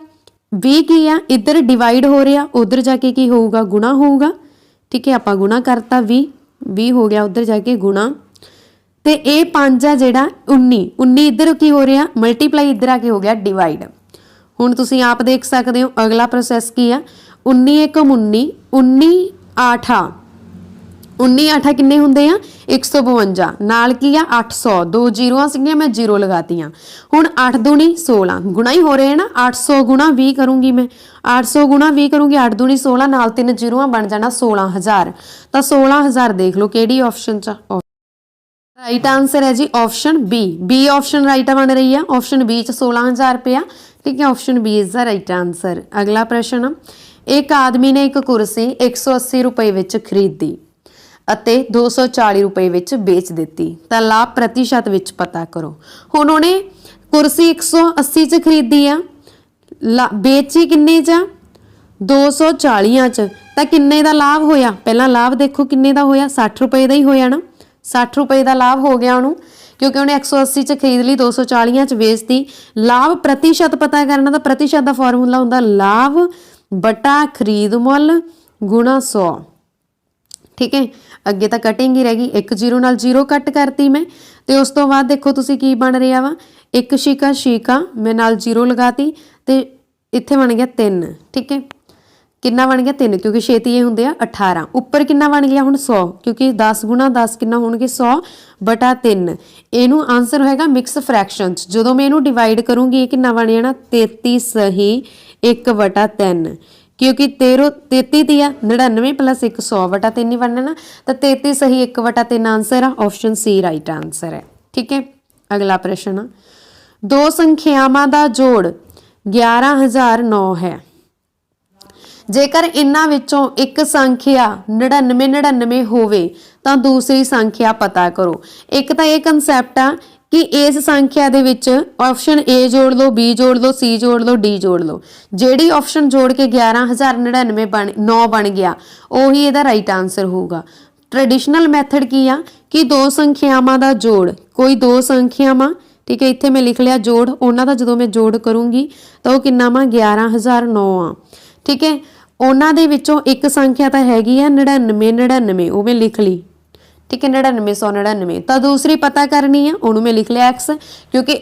Speaker 2: 20 ਕੀ ਆ, ਇੱਧਰ ਡਿਵਾਈਡ ਹੋ ਰਿਹਾ, ਉਧਰ ਜਾ ਕੇ ਕੀ ਹੋਊਗਾ ਗੁਣਾ ਹੋਊਗਾ। ਠੀਕ ਹੈ, ਆਪਾਂ ਗੁਣਾ ਕਰਤਾ 20 ਹੋ ਗਿਆ, ਉਧਰ ਜਾ ਕੇ ਗੁਣਾ, ਤੇ ਇਹ 5 ਆ ਜਿਹੜਾ 19 ਇੱਧਰ ਕੀ ਹੋ ਰਿਹਾ ਮਲਟੀਪਲਾਈ, ਇੱਧਰ ਆ ਕੇ ਹੋ ਗਿਆ ਡਿਵਾਈਡ। ਹੁਣ ਤੁਸੀਂ ਆਪ ਦੇਖ ਸਕਦੇ ਹੋ ਅਗਲਾ ਪ੍ਰੋਸੈਸ ਕੀ ਆ, 19 ਏਕਮ 19 19 8 19 8 ਕਿੰਨੇ ਹੁੰਦੇ ਆ 152, ਨਾਲ ਕੀ ਆ 800, 2 ਜ਼ੀਰੋਆਂ ਸੀਗੀਆਂ ਮੈਂ ਜ਼ੀਰੋ ਲਗਾਤੀਆਂ। ਹੁਣ 8 ਦੂਣੀ 16 ਗੁਣਾ ਹੀ ਹੋ ਰਹੇ ਨਾ, 800 ਗੁਣਾ 20 ਕਰੂੰਗੀ ਮੈਂ, 800 ਗੁਣਾ 20 ਕਰੂੰਗੀ, 8 ਦੂਣੀ 16 ਨਾਲ 3 ਜ਼ੀਰੋਆਂ ਬਣ ਜਾਣਾ 16,000। ਤਾਂ 16,000 ਦੇਖ ਲਓ ਕਿਹੜੀ ਆਪਸ਼ਨ ਚ। ਰਾਈਟ ਆਂਸਰ ਹੈ ਜੀ ਆਪਸ਼ਨ ਬੀ ਆਪਸ਼ਨ ਰਾਈਟ ਬਣ ਰਹੀ ਆ। ਆਪਸ਼ਨ ਬੀ ਚ 16,000 ਰੁਪਇਆ। ਠੀਕ ਹੈ, option B is the right answer. ਅਗਲਾ ਪ੍ਰਸ਼ਨ, ਇੱਕ ਆਦਮੀ ਨੇ ਇੱਕ ਕੁਰਸੀ 180 ਰੁਪਏ ਵਿੱਚ ਖਰੀਦੀ ਅਤੇ 240 ਰੁਪਏ ਵਿੱਚ ਵੇਚ ਦਿੱਤੀ, ਤਾਂ ਲਾਭ ਪ੍ਰਤੀਸ਼ਤ ਵਿੱਚ ਪਤਾ ਕਰੋ। ਹੁਣ ਉਹਨੇ ਕੁਰਸੀ 180 ਚ ਖਰੀਦੀ ਆ, ਵੇਚੀ ਕਿੰਨੇ ਚ 240 ਚ, ਤਾਂ ਕਿੰਨੇ ਦਾ ਲਾਭ ਹੋਇਆ, ਪਹਿਲਾਂ ਲਾਭ ਦੇਖੋ ਕਿੰਨੇ ਦਾ ਹੋਇਆ 60 ਰੁਪਏ ਦਾ ਹੀ ਹੋਇਆ ਨਾ, 60 ਰੁਪਏ ਦਾ ਲਾਭ ਹੋ ਗਿਆ ਉਹਨੂੰ, ਕਿਉਂਕਿ ਉਹਨੇ 180 ਚ ਖਰੀਦ ਲਈ 240 ਚ ਵੇਚਤੀ। ਲਾਭ ਪ੍ਰਤੀਸ਼ਤ ਪਤਾ ਕਰਨਾ ਤਾਂ ਪ੍ਰਤੀਸ਼ਤ ਦਾ ਫਾਰਮੂਲਾ ਹੁੰਦਾ ਲਾਭ ਬਟਾ ਖਰੀਦ ਮੁੱਲ ਗੁਣਾ 100। ਠੀਕ ਹੈ, ਅੱਗੇ ਤਾਂ ਕਟਿੰਗ ਹੀ ਰਹਿ ਗਈ, 1 0 ਨਾਲ 0 ਕੱਟ ਕਰਤੀ ਮੈਂ, ਤੇ ਉਸ ਤੋਂ ਬਾਅਦ ਦੇਖੋ ਤੁਸੀਂ ਕੀ ਬਣ ਰਿਹਾ ਵਾ, 1 ਛੀਕਾ ਮੈਂ ਨਾਲ 0 ਲਗਾਤੀ ਤੇ ਇੱਥੇ ਬਣ ਗਿਆ 3। ਠੀਕ ਹੈ, ਕਿੰਨਾ ਬਣ ਗਿਆ 3 ਕਿਉਂਕਿ ਛੇਤੀ ਇਹ ਹੁੰਦੇ ਆ 18। ਉੱਪਰ ਕਿੰਨਾ ਬਣ ਗਿਆ ਹੁਣ 100 ਕਿਉਂਕਿ 10 ਗੁਣਾ 10 ਕਿੰਨਾ ਹੋਣਗੇ 100 ਬਟਾ 3। ਇਹਨੂੰ ਆਨਸਰ ਹੋਏਗਾ ਮਿਕਸ ਫ੍ਰੈਕਸ਼ਨਸ। ਜਦੋਂ ਮੈਂ ਇਹਨੂੰ ਡਿਵਾਈਡ ਕਰੂੰਗੀ ਇਹ ਕਿੰਨਾ ਬਣ ਜਾਣਾ 33 ਸਹੀ 1 ਬਟਾ 3, ਕਿਉਂਕਿ 33 ਦੀ ਆ 99 ਪਲੱਸ 1 100 ਬਟਾ 3 ਹੀ ਬਣਨਾ ਨਾ, ਤਾਂ 33 ਸਹੀ 1 ਬਟਾ 3 ਆਨਸਰ ਆ। ਆਪਸ਼ਨ ਸੀ ਰਾਈਟ ਆਨਸਰ ਹੈ। ਠੀਕ ਹੈ, ਅਗਲਾ ਪ੍ਰਸ਼ਨ, ਦੋ ਸੰਖਿਆਵਾਂ ਦਾ ਜੋੜ 11,009 ਹੈ। ਜੇਕਰ ਇਹਨਾਂ ਵਿੱਚੋਂ ਇੱਕ ਸੰਖਿਆ 99 ਹੋਵੇ ਤਾਂ ਦੂਸਰੀ ਸੰਖਿਆ ਪਤਾ ਕਰੋ। ਇੱਕ ਤਾਂ ਇਹ ਕਨਸੈਪਟ ਆ ਕਿ ਇਸ ਸੰਖਿਆ ਦੇ ਵਿੱਚ ਆਪਸ਼ਨ A ਜੋੜ ਲਓ, B ਜੋੜ ਲਓ, C ਜੋੜ ਲਓ, D ਜੋੜ ਲਓ। ਜਿਹੜੀ ਆਪਸ਼ਨ ਜੋੜ ਕੇ 11,099 ਬਣ ਗਿਆ ਉਹੀ ਇਹਦਾ ਰਾਈਟ ਆਨਸਰ ਹੋਊਗਾ। ਟ੍ਰੈਡੀਸ਼ਨਲ ਮੈਥਡ ਕੀ ਆ ਕਿ ਦੋ ਸੰਖਿਆਵਾਂ ਦਾ ਜੋੜ, ਕੋਈ ਦੋ ਸੰਖਿਆਵਾਂ, ਠੀਕ ਹੈ, ਇੱਥੇ ਮੈਂ ਲਿਖ ਲਿਆ ਜੋੜ, ਉਹਨਾਂ ਦਾ ਜਦੋਂ ਮੈਂ ਜੋੜ ਕਰੂੰਗੀ ਤਾਂ ਉਹ ਕਿੰਨਾ ਵਾ 11,009 ਆ। ਠੀਕ ਹੈ, ਉਹਨਾਂ ਦੇ ਵਿੱਚੋਂ ਇੱਕ ਸੰਖਿਆ ਤਾਂ ਹੈਗੀ ਆ 99 ਉਹ ਮੈਂ ਲਿਖ ਲਈ। ਠੀਕ ਹੈ, 9999, ਤਾਂ ਦੂਸਰੀ ਪਤਾ ਕਰਨੀ ਆ, ਉਹਨੂੰ ਮੈਂ ਲਿਖ ਲਿਆ x, ਕਿਉਂਕਿ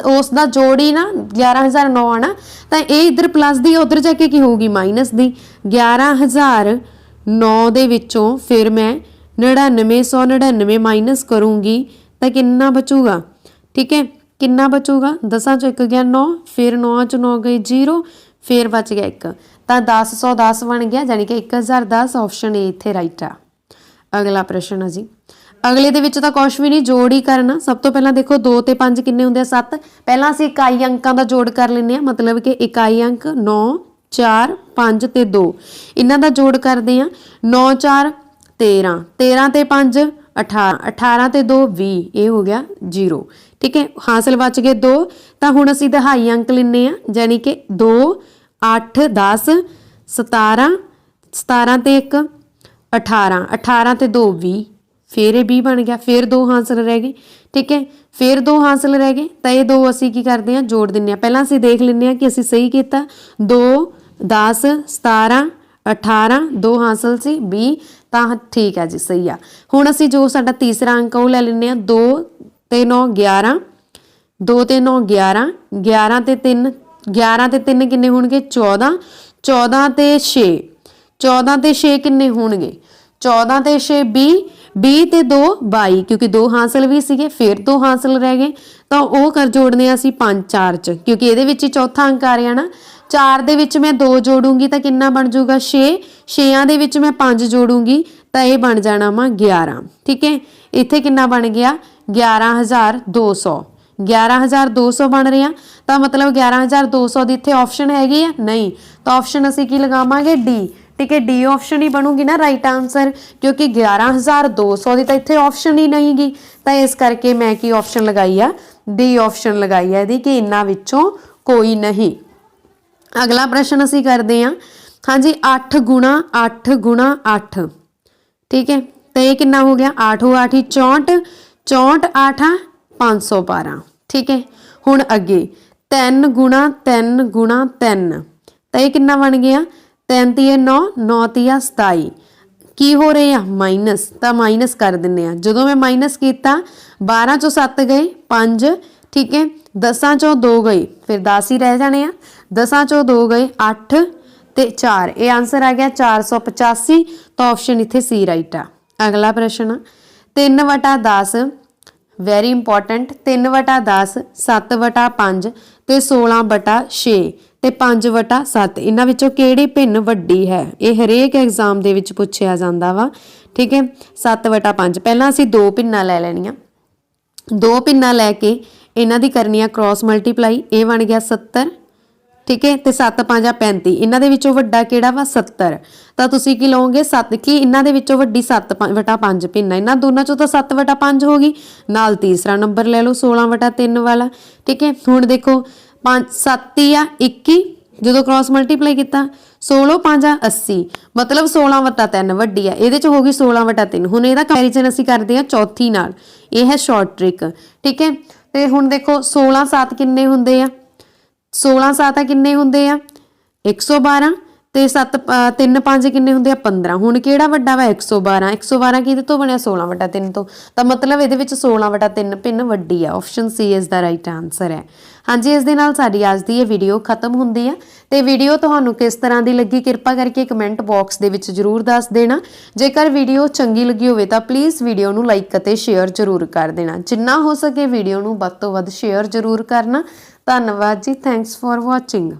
Speaker 2: ਉਸ ਦਾ ਜੋੜ ਹੀ ਨਾ 11,009 ਆ ਨਾ, ਤਾਂ ਇਹ ਇੱਧਰ ਪਲੱਸ ਦੀ ਉਧਰ ਜਾ ਕੇ ਕੀ ਹੋਊਗੀ ਮਾਈਨਸ ਦੀ। 11,009 ਦੇ ਵਿੱਚੋਂ ਫਿਰ ਮੈਂ 9999 ਮਾਈਨਸ ਕਰੂੰਗੀ ਤਾਂ ਕਿੰਨਾ ਬਚੂਗਾ। ਠੀਕ ਹੈ, ਕਿੰਨਾ ਬਚੂਗਾ 10 ਚੋਂ 1 ਗਿਆ 9, ਫਿਰ 9 ਚੋਂ 9 ਗਈ 0, ਫਿਰ ਬਚ ਗਿਆ 1, ਤਾਂ 1010 ਬਣ ਗਿਆ, ਜਾਨੀ ਕਿ 1010। ਆਪਸ਼ਨ ਏ ਇੱਥੇ ਰਾਈਟ ਆ। ਅਗਲਾ ਪ੍ਰਸ਼ਨ ਹੈ ਜੀ, ਅਗਲੇ ਦੇ ਵਿੱਚ ਤਾਂ ਕੁਛ ਵੀ ਨਹੀਂ, ਜੋੜ ਹੀ ਕਰਨਾ। ਸਭ ਤੋਂ ਪਹਿਲਾਂ ਦੇਖੋ 2 ਤੇ 5 ਕਿੰਨੇ ਹੁੰਦੇ ਆ 7। ਪਹਿਲਾਂ ਅਸੀਂ ਇਕਾਈ ਅੰਕਾਂ ਦਾ ਜੋੜ ਕਰ ਲੈਂਦੇ ਆ, ਮਤਲਬ ਕਿ ਇਕਾਈ ਅੰਕ 9 4 5 ਤੇ 2, ਇਹਨਾਂ ਦਾ ਜੋੜ ਕਰਦੇ ਆ। 9 4 13, 13 ਤੇ 5 18, 18 ਤੇ 2 20, ਇਹ ਹੋ ਗਿਆ 0। ਠੀਕ ਹੈ, ਹਾਸਲ ਬਚ ਗਏ 2, ਤਾਂ ਹੁਣ ਅਸੀਂ ਦਹਾਈ ਅੰਕ ਲੈਂਦੇ ਆ, ਜਾਨੀ ਕਿ 2 8 10 17, 17 ਤੇ 1 18, 18 ਤੇ 2 20, ਫਿਰ ਇਹ 20 ਬਣ ਗਿਆ, ਫਿਰ 2 ਹਾਸਲ ਰਹਿ ਗਏ। ਠੀਕ ਹੈ, ਫਿਰ 2 ਹਾਸਲ ਰਹਿ ਗਏ, ਤਾਂ ਇਹ 2 ਅਸੀਂ ਕੀ ਕਰਦੇ ਹਾਂ ਜੋੜ ਦਿੰਦੇ ਹਾਂ। ਪਹਿਲਾਂ ਅਸੀਂ ਦੇਖ ਲੈਂਦੇ ਹਾਂ ਕਿ ਅਸੀਂ ਸਹੀ ਕੀਤਾ। 2 10 17 18 2 ਹਾਸਲ ਸੀ 20 ਤਾਂ ਠੀਕ ਹੈ ਜੀ ਸਹੀ ਆ। ਹੁਣ ਅਸੀਂ ਜੋ ਸਾਡਾ ਤੀਸਰਾ ਅੰਕ ਉਹ ਲੈ ਲੈਂਦੇ ਆ 2 ਤੇ 9 11 2 ਤੇ 9 11 11 ਤੇ 3 11 ਤੇ 3 ਕਿੰਨੇ ਹੋਣਗੇ 14 14 ਤੇ 6 14 ਤੇ 6 ਕਿੰਨੇ ਹੋਣਗੇ 14 ਤੇ 6 20 20 ਤੇ 2 22 ਕਿਉਂਕਿ 2 ਹਾਸਲ ਵੀ ਸੀਗੇ ਫਿਰ 2 ਹਾਸਲ ਰਹਿ ਗਏ ਤਾਂ ਉਹ ਕਰ ਜੋੜਨੇ ਆ ਅਸੀਂ 5 4 ਚ ਕਿਉਂਕਿ ਇਹਦੇ ਵਿੱਚ ਹੀ ਚੌਥਾ ਅੰਕ ਆ ਰਿਹਾ ਨਾ 4 ਦੇ ਵਿੱਚ ਮੈਂ 2 ਜੋੜੂੰਗੀ ਤਾਂ ਕਿੰਨਾ ਬਣ ਜਾਊਗਾ 6 6ਾਂ ਦੇ ਵਿੱਚ ਮੈਂ 5 ਜੋੜੂੰਗੀ ਤਾਂ ਇਹ ਬਣ ਜਾਣਾ ਵਾ 11 ਠੀਕ ਹੈ। ਇੱਥੇ ਕਿੰਨਾ ਬਣ ਗਿਆ 11200 11200 ਬਣ ਰਿਹਾ ਤਾਂ ਮਤਲਬ 11200 ਦੀ ਇੱਥੇ ਆਪਸ਼ਨ ਹੈਗੀ ਆ ਨਹੀਂ ਤਾਂ ਆਪਸ਼ਨ ਅਸੀਂ ਕੀ ਲਗਾਵਾਂਗੇ ਡੀ ठीक है। डी ऑप्शन ही बनूगी ना राइट आंसर क्योंकि 11200 ਦੀ ਤਾਂ ਇੱਥੇ ਆਪਸ਼ਨ ਹੀ ਨਹੀਂ ਗੀ ਤਾਂ ਇਸ ਕਰਕੇ ਮੈਂ ਕੀ ਆਪਸ਼ਨ ਲਗਾਈ ਆ ਡੀ ਆਪਸ਼ਨ ਲਗਾਈ ਆ ਇਹਦੀ ਕਿ ਇਹਨਾਂ ਵਿੱਚੋਂ ਕੋਈ ਨਹੀਂ। ਅਗਲਾ ਪ੍ਰਸ਼ਨ ਅਸੀਂ ਕਰਦੇ ਹਾਂ ਹਾਂਜੀ 8 ਗੁਣਾ 8 ਗੁਣਾ 8 ਠੀਕ ਹੈ ਤਾਂ ਇਹ ਕਿੰਨਾ ਹੋ ਗਿਆ 8 ਹੋ 8 64 64 8 512 ਠੀਕ ਹੈ। ਹੁਣ ਅੱਗੇ 3 ਗੁਣਾ 3 ਗੁਣਾ 3 ਤਾਂ ਇਹ ਕਿੰਨਾ ਬਣ ਗਿਆ 3 ਤੀਏ 9 9 ਤੀਆ 27 ਕੀ ਹੋ ਰਹੇ ਆ ਮਾਈਨਸ ਤਾਂ ਮਾਈਨਸ ਕਰ ਦਿੰਨੇ ਆ। ਜਦੋਂ ਮੈਂ ਮਾਈਨਸ ਕੀਤਾ 12 ਚੋਂ 7 ਗਏ 5 ਠੀਕ ਹੈ 10 ਚੋਂ 2 ਗਏ ਫਿਰ 10 ਹੀ ਰਹਿ ਜਾਣੇ ਆ 10 ਚੋਂ 2 ਗਏ 8 ਤੇ 4 ਇਹ ਆਨਸਰ ਆ ਗਿਆ 485 ਤਾਂ ਆਪਸ਼ਨ ਇੱਥੇ ਸੀ ਰਾਈਟ ਆ। ਅਗਲਾ ਪ੍ਰਸ਼ਨ 3/10 ਵੈਰੀ ਇੰਪੋਰਟੈਂਟ 3/10 7/5 ਤੇ 16/6 ਤੇ 5/7 ਇਹਨਾਂ ਵਿੱਚੋਂ ਕਿਹੜੀ ਭਿੰਨ ਵੱਡੀ ਹੈ ਇਹ ਹਰੇਕ ਐਗਜ਼ਾਮ ਦੇ ਵਿੱਚ ਪੁੱਛਿਆ ਜਾਂਦਾ ਵਾ ਠੀਕ ਹੈ। 7/5 ਪਹਿਲਾਂ ਅਸੀਂ 2 ਭਿੰਨਾਂ ਲੈ ਲੈਣੀਆਂ 2 ਭਿੰਨਾਂ ਲੈ ਕੇ ਇਹਨਾਂ ਦੀ ਕਰਨੀ ਆ ਕ੍ਰਾਸ ਮਲਟੀਪਲਾਈ ਇਹ ਬਣ ਗਿਆ 70 ਠੀਕ ਹੈ ਤੇ 7 5 35 ਇਹਨਾਂ ਦੇ ਵਿੱਚੋਂ ਵੱਡਾ ਕਿਹੜਾ ਵਾ 70 ਤਾਂ ਤੁਸੀਂ ਕੀ ਲਓਗੇ 7 ਕੀ ਇਹਨਾਂ ਦੇ ਵਿੱਚੋਂ ਵੱਡੀ 7/5 ਭਿੰਨਾਂ ਇਹਨਾਂ ਦੋਨਾਂ ਚੋਂ ਤਾਂ 7/5 ਹੋ ਗਈ ਨਾਲ ਤੀਸਰਾ ਨੰਬਰ ਲੈ ਲਓ 16/3 ਵਾਲਾ ਠੀਕ ਹੈ। ਹੁਣ ਦੇਖੋ 7 ਆ 21 ਜਦੋਂ ਕ੍ਰਾਸ ਮਲਟੀਪਲਾਈ ਕੀਤਾ 16 5 80 ਮਤਲਬ 16/3 ਵੱਡੀ ਆ ਇਹਦੇ ਚ ਹੋ ਗਈ 16/3 ਹੁਣ ਇਹਦਾ ਕੰਪੈਰੀਜ਼ਨ ਅਸੀਂ ਕਰਦੇ ਆ ਚੌਥੀ ਨਾਲ ਇਹ ਹੈ ਸ਼ਾਰਟ ਟ੍ਰਿਕ ਠੀਕ ਹੈ। ਤੇ ਹੁਣ ਦੇਖੋ 16 7 ਕਿੰਨੇ ਹੁੰਦੇ ਆ 16 7 ਕਿੰਨੇ ਹੁੰਦੇ ਆ 112 ਤੇ 7 3 5 ਕਿੰਨੇ ਹੁੰਦੇ ਆ 15 ਹੁਣ ਕਿਹੜਾ ਵੱਡਾ ਵਾ 112 112 ਕਿਹਦੇ ਤੋਂ ਬਣਿਆ 16/3 ਤੋਂ ਤਾਂ ਮਤਲਬ ਇਹਦੇ ਵਿੱਚ 16/3 ਭਿੰਨ ਵੱਡੀ ਆ ਆਪਸ਼ਨ ਸੀ ਇਸ ਦਾ ਰਾਈਟ ਆਨਸਰ ਹੈ। ਹਾਂਜੀ ਇਸ ਦੇ ਨਾਲ ਸਾਡੀ ਅੱਜ ਦੀ ਇਹ ਵੀਡੀਓ ਖਤਮ ਹੁੰਦੀ ਆ ਤੇ ਵੀਡੀਓ ਤੁਹਾਨੂੰ ਕਿਸ ਤਰ੍ਹਾਂ ਦੀ ਲੱਗੀ ਕਿਰਪਾ ਕਰਕੇ ਕਮੈਂਟ ਬਾਕਸ ਦੇ ਵਿੱਚ ਜਰੂਰ ਦੱਸ ਦੇਣਾ। ਜੇਕਰ ਵੀਡੀਓ ਚੰਗੀ ਲੱਗੀ ਹੋਵੇ ਤਾਂ ਪਲੀਜ਼ ਵੀਡੀਓ ਨੂੰ ਲਾਈਕ ਅਤੇ ਸ਼ੇਅਰ ਜਰੂਰ ਕਰ ਦੇਣਾ ਜਿੰਨਾ ਹੋ ਸਕੇ ਵੀਡੀਓ ਨੂੰ ਵੱਧ ਤੋਂ ਵੱਧ ਸ਼ੇਅਰ ਜਰੂਰ ਕਰਨਾ। ਧੰਨਵਾਦ ਜੀ ਥੈਂਕਸ ਫॉर ਵਾਚਿੰਗ।